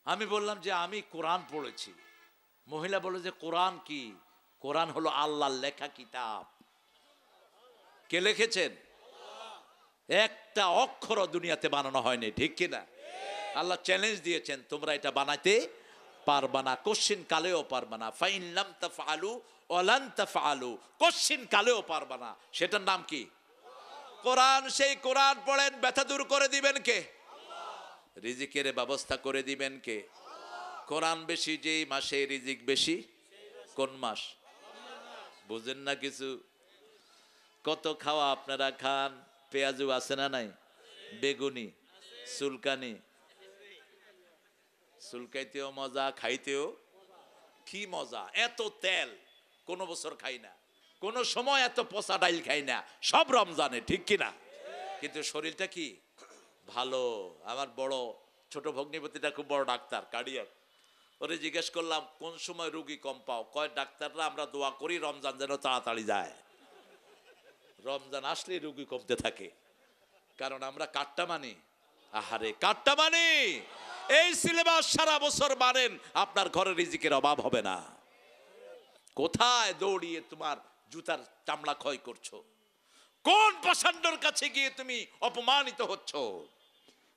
আমি বললাম যে আমি কোরআন পড়েছি। মহিলা বলে যে কোরআন কি? কোরআন হলো আল্লাহর লেখা কিতাব। কে লিখেছেন? একটা অক্ষর দুনিয়াতে বানানো হয়নি, ঠিক কিনা? আল্লাহ চ্যালেঞ্জ দিয়েছেন, তোমরা এটা বানাইতে পারবা না, কোশ্চিন কালেও পারবা না। ফাইন লাম তাফআলু ওয়া লান তাফআলু, কোশ্চিন কালেও পারবা না। সেটার নাম কি? কোরআন। সেই কোরআন পড়েন, ব্যথা দূর করে দিবেন কে? রিজিকের ব্যবস্থা করে দিবেন কে? কোরআন বেশি যেই মাসে রিজিক বেশি। কোন মাস? বুঝেন না কিছু? কত খাওয়া আপনারা খান, পেঁয়াজু আছে না নাই? বেগুনি, সুলকানি, সুলকাইতেও মজা, খাইতেও কি মজা। এত তেল কোন বছর খাই না, কোন সময় এত পচা ডাইল খাই না, সব রমজানে, ঠিক কিনা? কিন্তু শরীরটা কি ভালো। আমার বড় ছোট ভগ্নিপতিটা খুব বড় ডাক্তার, কার্ডিয়াক। ওরে জিজ্ঞেস করলাম কোন সময় রুগী কম পাও? কয় ডাক্তাররা আমরা দোয়া করি রমজান যেন তাড়াতাড়ি যায়। রমজান আসলেই রুগী কমতে থাকে, কারণ আমরা কাট্টা মানি। আহারে কাট্টা মানি। এই সিলেবাস সারা বছর মানেন, আপনার ঘরে রিজিকের অভাব হবে না। কোথায় দৌড়িয়ে তোমার জুতার চামড়া ক্ষয় করছো? কোন পাষাণ্ডর কাছে গিয়ে তুমি অপমানিত হচ্ছ?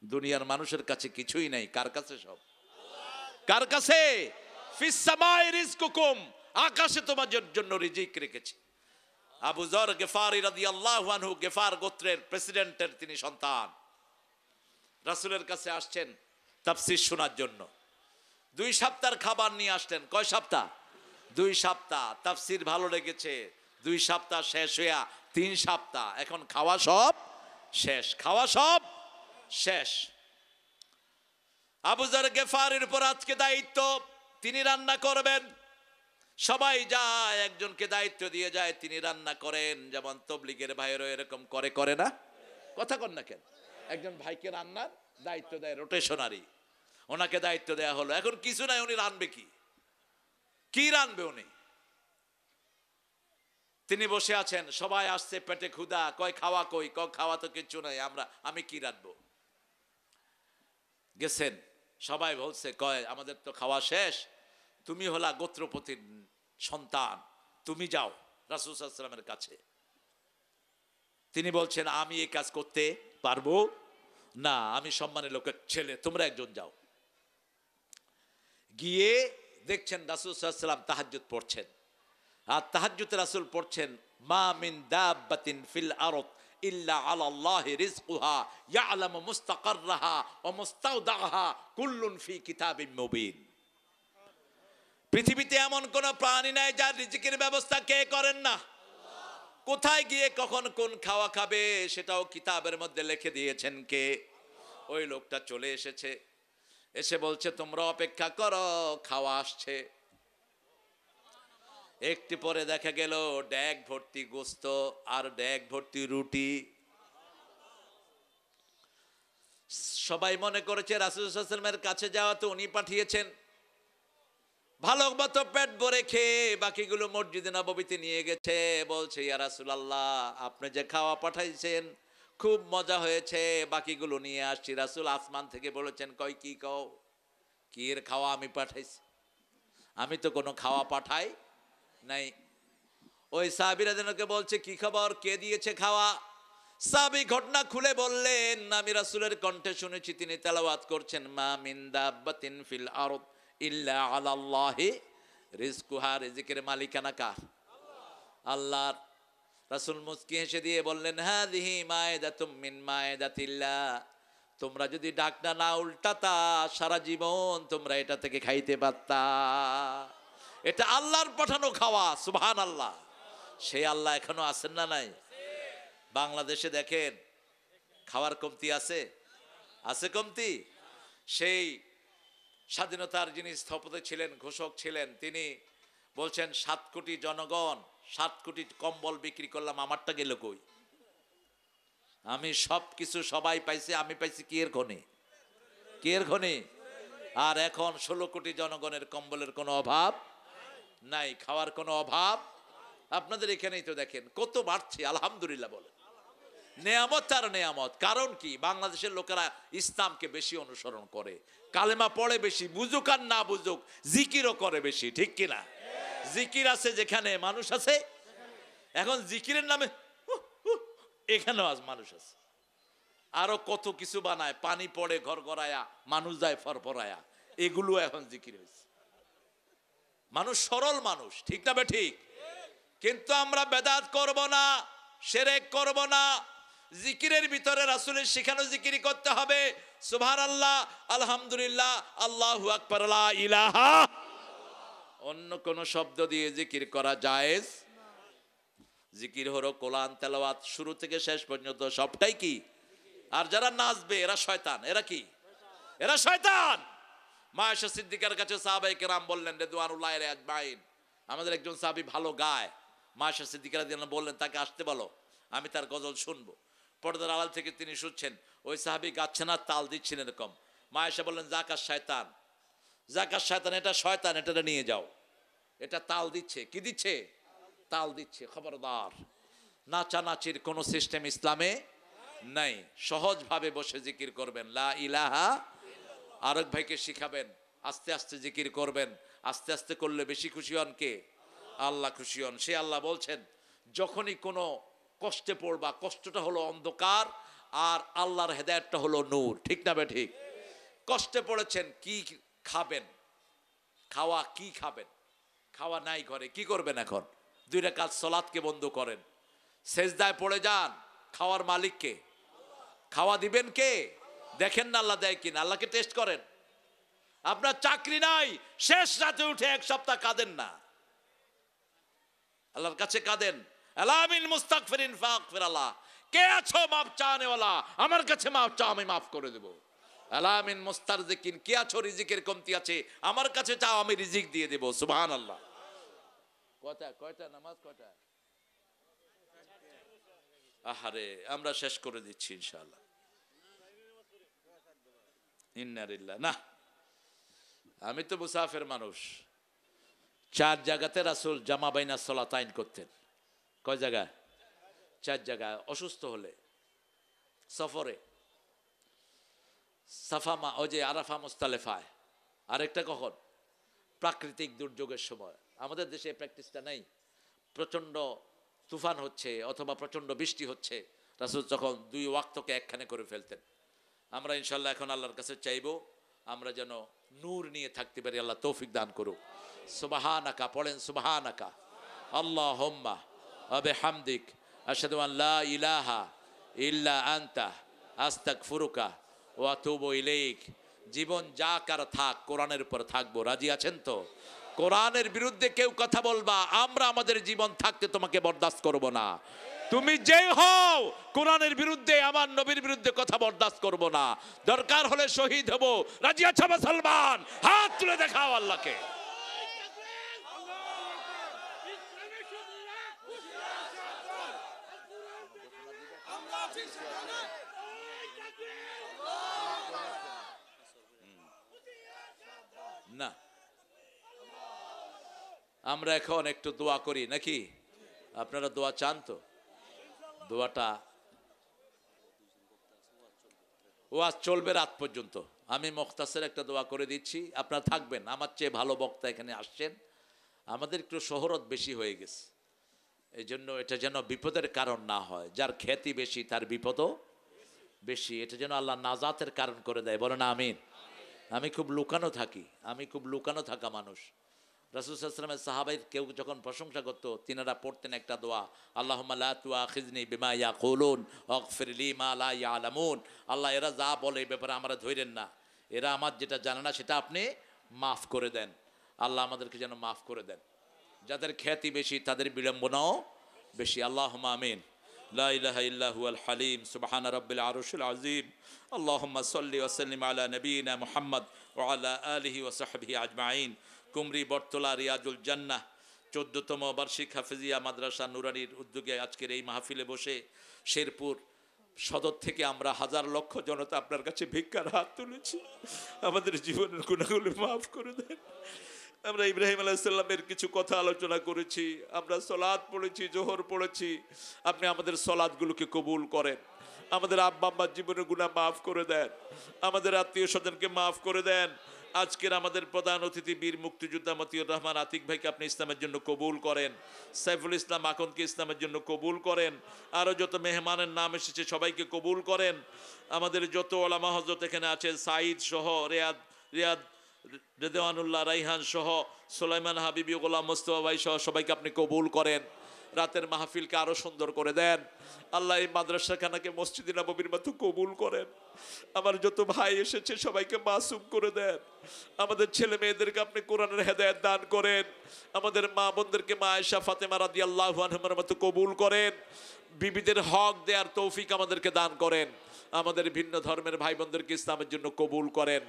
দুনিয়ার মানুষের কাছে কিছুই নাই। কার কাছে সব? কার কাছে? ফিস সামাই রিজকুকুম, আকাশে তোমাদের জন্য রিজিক রেখেছি। আবু যর গিফারি রাদিয়াল্লাহু আনহু, গিফার গোত্রের প্রেসিডেন্টের তিনি সন্তান, রাসূলের কাছে আসছেন তাফসীর শোনার জন্য। 2 সপ্তাহের খাবার নিয়ে আসলেন। কয় সপ্তাহ? 2 সপ্তাহ। তাফসীর ভালো লেগেছে। 2 সপ্তাহ শেষ হইয়া 3 সপ্তাহ, এখন খাওয়া সব শেষ, খাওয়া সব শেষ। আবু যর গিফারির উপর আজকে দায়িত্ব, তিনি রান্না করবেন। সবাই যায়, একজনকে দায়িত্ব দিয়ে যায়, তিনি রান্না করেন। যেমন তবলিগের ভাইয়েরও এরকম করে, করে না? কথা কন না কেন? একজন ভাইকে রান্নার দায়িত্ব দেয়, রোটেশনারি, ওনাকে দায়িত্ব দেয়া হলো। এখন কিছু নাই, উনি রানবে কি? কি রানবে উনি? তিনি বসে আছেন, সবাই আসছে, পেটে ক্ষুধা। কয় খাওয়া কই? খাওয়া তো কিচ্ছু নাই, আমি কি রানবো? গেছেন, সবাই বলছে, কয় আমাদের তো খাওয়া শেষ, তুমি হলা গোত্রপতির সন্তান, তুমি যাও রাসূল সাল্লাল্লাহু আলাইহি ওয়াসাল্লামের কাছে। তিনি বলছেন, আমি এই কাজ করতে পারবো না, আমি সম্মানের লোকের ছেলে, তোমরা একজন যাও। গিয়ে দেখছেন রাসূল সাল্লাল্লাহু আলাইহি ওয়াসাল্লাম তাহাজ্জুদ পড়ছেন। আর তাহাজ্জুদে রাসূল পড়ছেন, মা মিন দাব্বাতিন ফিল আরদ ইল্লা আলাল্লাহি রিজকুহা ইয়ালামু মুস্তাকাররাহা ওয়া মুস্তাওদাহা কুল্লুন ফি কিতাবিম মুবিন। পৃথিবীতে এমন কোন প্রাণী নাই যার রিজিকের ব্যবস্থা কে করেন না। কোথায় গিয়ে কখন কোন খাওয়া খাবে সেটাও কিতাবের মধ্যে লিখে দিয়েছেন কে? ওই লোকটা চলে এসেছে, এসে বলছে তোমরা অপেক্ষা করো, খাওয়া আসছে। একটু পরে দেখা গেল ড্যাগ ভর্তি গোস্ত আর ড্যাগ ভর্তি রুটি। সবাই মনে করেছে রাসূল সাল্লাল্লাহু আলাইহি ওয়াসাল্লামের কাছে যাওয়া তো উনি পাঠিয়েছেন, ভালো মতো পেট ভরে খেয়ে বাকিগুলো মসজিদে নববীতে নিয়ে গেছে। বলছে ইয়া রাসূলুল্লাহ, আপনি যে খাওয়া পাঠাইছেন খুব মজা হয়েছে, বাকিগুলো নিয়ে আসছি। রাসূল আসমান থেকে বলেছেন, কই কি কও, কি এর খাওয়া আমি পাঠাইছি? আমি তো কোনো খাওয়া পাঠাই নাই। ওই সাহাবীরা যেনকে বলছে কি খবর, কে দিয়েছে খাওয়া? সাহাবী ঘটনা খুলে বললেন, আমি রাসূলের কণ্ঠে শুনেছি তিনি তেলাওয়াত করছেন, মা মিন দাব্বাতিন ফিল আরদ ইল্লা আলাল্লাহি রিজকুহা। রিজিকের মালিকানা কার? আল্লাহর। রাসূল মুস্কি হেসে দিয়ে বললেন, হাযিহি মায়েদাতুম মিন মায়েদাতিল্লাহ। তোমরা যদি ডাকনা না উল্টাতা সারা জীবন তোমরা এটা থেকে খাইতে পারতা। এটা আল্লাহর পাঠানো খাওয়া, সুবহানাল্লাহ। সেই আল্লাহ এখনো আছেন না নাই? বাংলাদেশে দেখেন খাওয়ার কমতি আছে, আছে কমতি। সেই স্বাধীনতার যিনি স্থপতি ছিলেন, ঘোষক ছিলেন, তিনি বলছেন 7 কোটি জনগণ, 7 কোটি কম্বল বিক্রি করলাম, আমারটা গেল কই? আমি সব কিছু সবাই পাইছে, আমি পাইছি কি এর খনি? কি এর খনি? আর এখন 16 কোটি জনগণের কম্বলের কোনো অভাব নাই, খাওয়ার কোনো অভাব। আপনাদের এখানেই তো দেখেন কত বাড়ছে, আলহামদুলিল্লাহ বলেন। নেয়ামত আর নেয়ামত। কারণ কি? বাংলাদেশের লোকেরা ইসলামকে বেশি অনুসরণ করে, কালেমা পড়ে বেশি, বুঝুক আর না বুঝুক জিকিরও করে বেশি, ঠিক কিনা? জিকির আছে যেখানে মানুষ আছে। এখন জিকিরের নামে এখানেও আজ মানুষ আছে, আরো কত কিছু বানায়, পানি পড়ে ঘর গড়ায়া, মানুষ যায় ফরফরায়া, এগুলো এখন জিকির হয়েছে। মানুষ সরল মানুষ, ঠিক না ঠিক? কিন্তু আমরা বেদাত করব না, শিরক করব না। জিকিরের ভিতরে রাসূলের শিখানো জিকির করতে হবে। সুবহানাল্লাহ, আলহামদুলিল্লাহ, আল্লাহু আকবার, লা ইলাহা। অন্য কোন শব্দ দিয়ে জিকির করা জায়েজ। জিকির হলো কোরআন তেলাওয়াত শুরু থেকে শেষ পর্যন্ত সবটাই কি? আর যারা নাচবে এরা শয়তান। এরা কি? এরা শয়তান। মা আয়েশা সিদ্দিকার কাছে সাহাবায়ে কেরাম বললেন, রিদওয়ানুল্লাহি আলাইহিম আজমাইন, আমাদের একজন সাহাবী ভালো গায়। মা আয়েশা সিদ্দিকা রাদিয়াল্লাহু আনহা বললেন, তাকে আসতে বলো, আমি তার গজল শুনবো। পর্দার আড়াল থেকে তিনি শুনছেন, ওই সাহাবী গাচ্ছেন আর তাল দিচ্ছেন এরকম। মা আয়েশা বললেন, জাকাত শয়তান, জাকাত শয়তান, এটা শয়তান, এটা নিয়ে যাও, এটা তাল দিচ্ছে। কি দিচ্ছে? তাল দিচ্ছে। খবরদার, নাচানাচির কোন সিস্টেম ইসলামে নাই। সহজভাবে বসে জিকির করবেন, লা ইলাহা। আরেক ভাইকে শিখাবেন, আস্তে আস্তে জিকির করবেন। আস্তে আস্তে করলে বেশি খুশি হন কে? আল্লাহ খুশি হন। সে আল্লাহ বলছেন, যখনই কোনো কষ্টে পড়বা, কষ্টটা হলো অন্ধকার আর আল্লাহর হেদায়েতটা হলো নূর, ঠিক না বে ঠিক? কষ্টে পড়েছেন, কি খাবেন? খাওয়া কি খাবেন? খাওয়া নাই ঘরে, কি করবেন এখন? 2 রাকাত সালাতকে বন্ধ করেন, সেজদায় পড়ে যান। খাওয়ার মালিক কে? খাওয়া দিবেন কে? দেখেন না আল্লাহ দেয় কিনা, আল্লাহকে টেস্ট করেন। আপনার চাকরি নাই, শেষ রাতে উঠে 1 সপ্তাহ কাঁদেন না, আল্লাহর কাছে কাঁদেন, আলামিন মুস্তাগফিরিন ফাগফির আল্লাহ, কে আছো মাফ চাওয়ানেওয়ালা, আমার কাছে মাফ চাও, আমি মাফ করে দেব। আলামিন মুস্তারজিকিন, কে আছো রিজিকের কমতি আছে, আমার কাছে চাও, আমি রিজিক দিয়ে দেব। সুবহানাল্লাহ। কয়টা নামাজ কয়টা? আহারে, আমরা শেষ করে দিচ্ছি ইনশাআল্লাহ। ইন্নালিল্লাহ। না, আমি তো মুসাফির মানুষ। 4 জায়গাতে রাসূল জামা বাইনা সালাতাইন করতেন। কয় জায়গায়? 4 জায়গায়। অসুস্থ হলে, সফরে, সাফামা, ওই যে আরাফা মুস্তালিফায়, আরেকটা কখন? প্রাকৃতিক দুর্যোগের সময়। আমাদের দেশে প্র্যাকটিসটা নেই। প্রচন্ড তুফান হচ্ছে অথবা প্রচন্ড বৃষ্টি হচ্ছে, রাসূল যখন 2 ওয়াক্তকে একখানে করে ফেলতেন। আমরা ইনশাআল্লাহ এখন আল্লাহর কাছে চাইবো আমরা যেন নূর নিয়ে থাকতে পারি। আল্লাহ তৌফিক দান করুক। সুবহানাকা পড়েন, সুবহানাকা আল্লাহুম্মা ওয়া বিহামদিক আশহাদু আন লা ইলাহা ইল্লা আনতা আস্তাগফিরুকা ওয়া আতুবু ইলাইক। জীবন যা কার থাক, কোরআনের উপর থাকবো। রাজি আছেন তো? কোরআনের বিরুদ্ধে কেউ কথা বলবা, আমরা আমাদের জীবন থাকতে তোমাকে বরদাস্ত করব না। তুমি যে হও, কোরআনের বিরুদ্ধে, আমার নবীর বিরুদ্ধে কথা বরদাস্ত করব না। দরকার হলে শহীদ হব। রাজি আছো মুসলমান? হাত তুলে দেখাও আল্লাহকে। না, আমরা এখন একটু দোয়া করি নাকি? আপনারা দোয়া চান তো? দোয়াটা ওয়াজ চলবে রাত পর্যন্ত। আমি মুখতাসের একটা দোয়া করে দিচ্ছি, আপনারা থাকবেন। আমার চেয়ে ভালো বক্তা এখানে আসছেন, আমাদের একটু শহরত বেশি হয়ে গেছে, এই জন্য এটা যেন বিপদের কারণ না হয়। যার খ্যাতি বেশি তার বিপদও বেশি, এটা যেন আল্লাহ নাজাতের কারণ করে দেয়। বলেন আমিন। আমি খুব লুকানো থাকি, আমি খুব লুকানো থাকা মানুষ। রাসূল সাল্লাল্লাহু আলাইহি ওয়াসাল্লামের সাহাবায়ে কেউ যখন প্রশংসা করতো, তিনারা পড়তেন একটা দোয়া, আল্লাহুম্মা লা তুআখিযনি বিমা ইয়াকুলুন ওয়াগফির লি মা লা ইয়ালামুন। আল্লাহ এরা যা বলে এই ব্যাপারে আমরা ধইরেন না, এরা আমার যেটা জানে না সেটা আপনি মাফ করে দেন। আল্লাহ আমাদেরকে যেন মাফ করে দেন। যাদের খ্যাতি বেশি তাদের বিড়ম্বনাও বেশি। আল্লাহুম্মা আমিন। লা ইলাহা ইল্লা হুয়াল হালিম সুবহানা রাব্বিল আরশিল আযীম। আল্লাহুম্মা সাল্লি ওয়া সাল্লিম আলা নবিয়িনা মুহাম্মদ ওয়া আলা আলিহি ওয়া সাহবিহি আজমাইন। কুমরি বটতলা রিয়াজুল জান্নাহ 14তম বার্ষিক হাফেজিয়া মাদ্রাসা নুরানির উদ্যোগে আজকের এই মাহফিলে বসে শেরপুর সদর থেকে আমরা হাজার লক্ষ জনতা আপনার কাছে ভিক্ষার হাত তুলেছি। আমাদের জীবনের গুনাহগুলো মাফ করে দেন। আমরা ইব্রাহিম আলাইহিস সালামের কিছু কথা আলোচনা করেছি, আমরা সালাত পড়েছি, জোহর পড়েছি। আপনি আমাদের সালাতগুলোকে কবুল করেন। আমাদের আব্বা আম্মার জীবনের গুনাহ মাফ করে দেন। আমাদের আত্মীয় স্বজনকে মাফ করে দেন। আজকের আমাদের প্রধান অতিথি বীর মুক্তিযোদ্ধা মতিউর রহমান আতিক ভাইকে আপনি ইসলামের জন্য কবুল করেন। সাইফুল ইসলাম আকনকে ইসলামের জন্য কবুল করেন। আরও যত মেহমানের নাম এসেছে সবাইকে কবুল করেন। আমাদের যত ওলামা হযরত এখানে আছেন, সাঈদ সহ, রিয়াদ রেদওয়ানুল্লাহ রাইহান সহ, সুলাইমান হাবিবি, গোলাম মোস্তফা ভাই সহ সবাইকে আপনি কবুল করেন। রাতের মাহফিলকে আরো সুন্দর করে দেন। আল্লাহ এই মাদ্রাসাখানাকে মসজিদে নববীর মতো কবুল করেন। আমার যত ভাই এসেছে সবাইকে মাসুম করে দেন। আমাদের ছেলে মেয়েদেরকে আপনি কোরআনের হেদায়েত দান করেন। আমাদের মা বোনদেরকে মা আয়েশা ফাতেমা রাদিয়াল্লাহু আনহার মতো কবুল করেন। বিবিদের হক দেওয়ার তৌফিক আমাদেরকে দান করেন। আমাদের ভিন্ন ধর্মের ভাই বোনদেরকে ইসলামের জন্য কবুল করেন।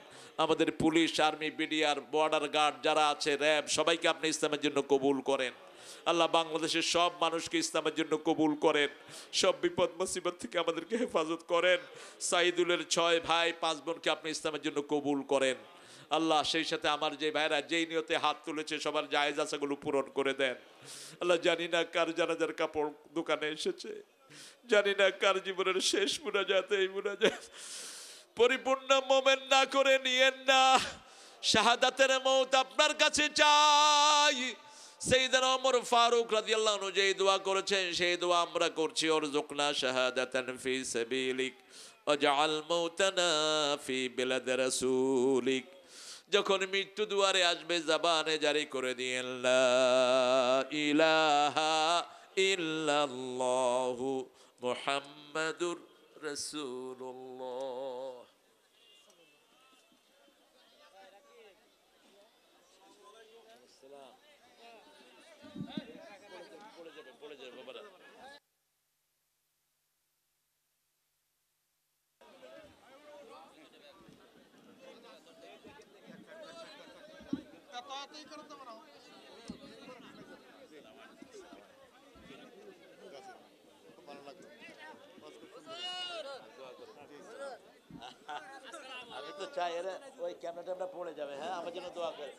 আমাদের police, army, BDR, border guard যারা আছে, র্যাব, সবাইকে আপনি ইসলামের জন্য কবুল করেন। আল্লাহ বাংলাদেশের সব মানুষকে ইসলামের জন্য কবুল করেন। সব বিপদ মুসিবত থেকে আমাদেরকে হেফাজত করেন। সাইদুলের 6 ভাই 5 বোনকে আপনি ইসলামের জন্য কবুল করেন। আল্লাহ সেই সাথে আমার যে ভাইরা যেই নিয়তে হাত তুলেছে সবার জায়েজ আশাগুলো পূরণ করে দেন। আল্লাহ জানি না কার জানাজার কাপড় দোকানে এসেছে, জানি না কার জীবনের শেষ মুনাজাত এই মুনাজাত পরিপূর্ণ মোমেন না করে নিয়েন না। শাহাদাতের মওত আপনার কাছে চাই। সাইয়েদনা ওমর ফারুক রাদিয়াল্লাহু আনহু যে দোয়া করেছেন সেই দোয়া আমরা করছি। ওরজুকনা শাহাদাতান ফি সাবিলিক ওয়াজআল মাউতানা ফি বিলাদ রাসূলিক। যখন মৃত্যু দুয়ারে আসবে জবানে জারি করে দিয়েন লা ইলাহা ইল্লাল্লাহু মুহাম্মাদুর রাসূলুল্লাহ। পড়ে যাবে বাবারা। আমি তো চাই এরা ওই ক্যামেরা ট্যামেরা পড়ে যাবে। হ্যাঁ, আমার জন্য দোয়া করে।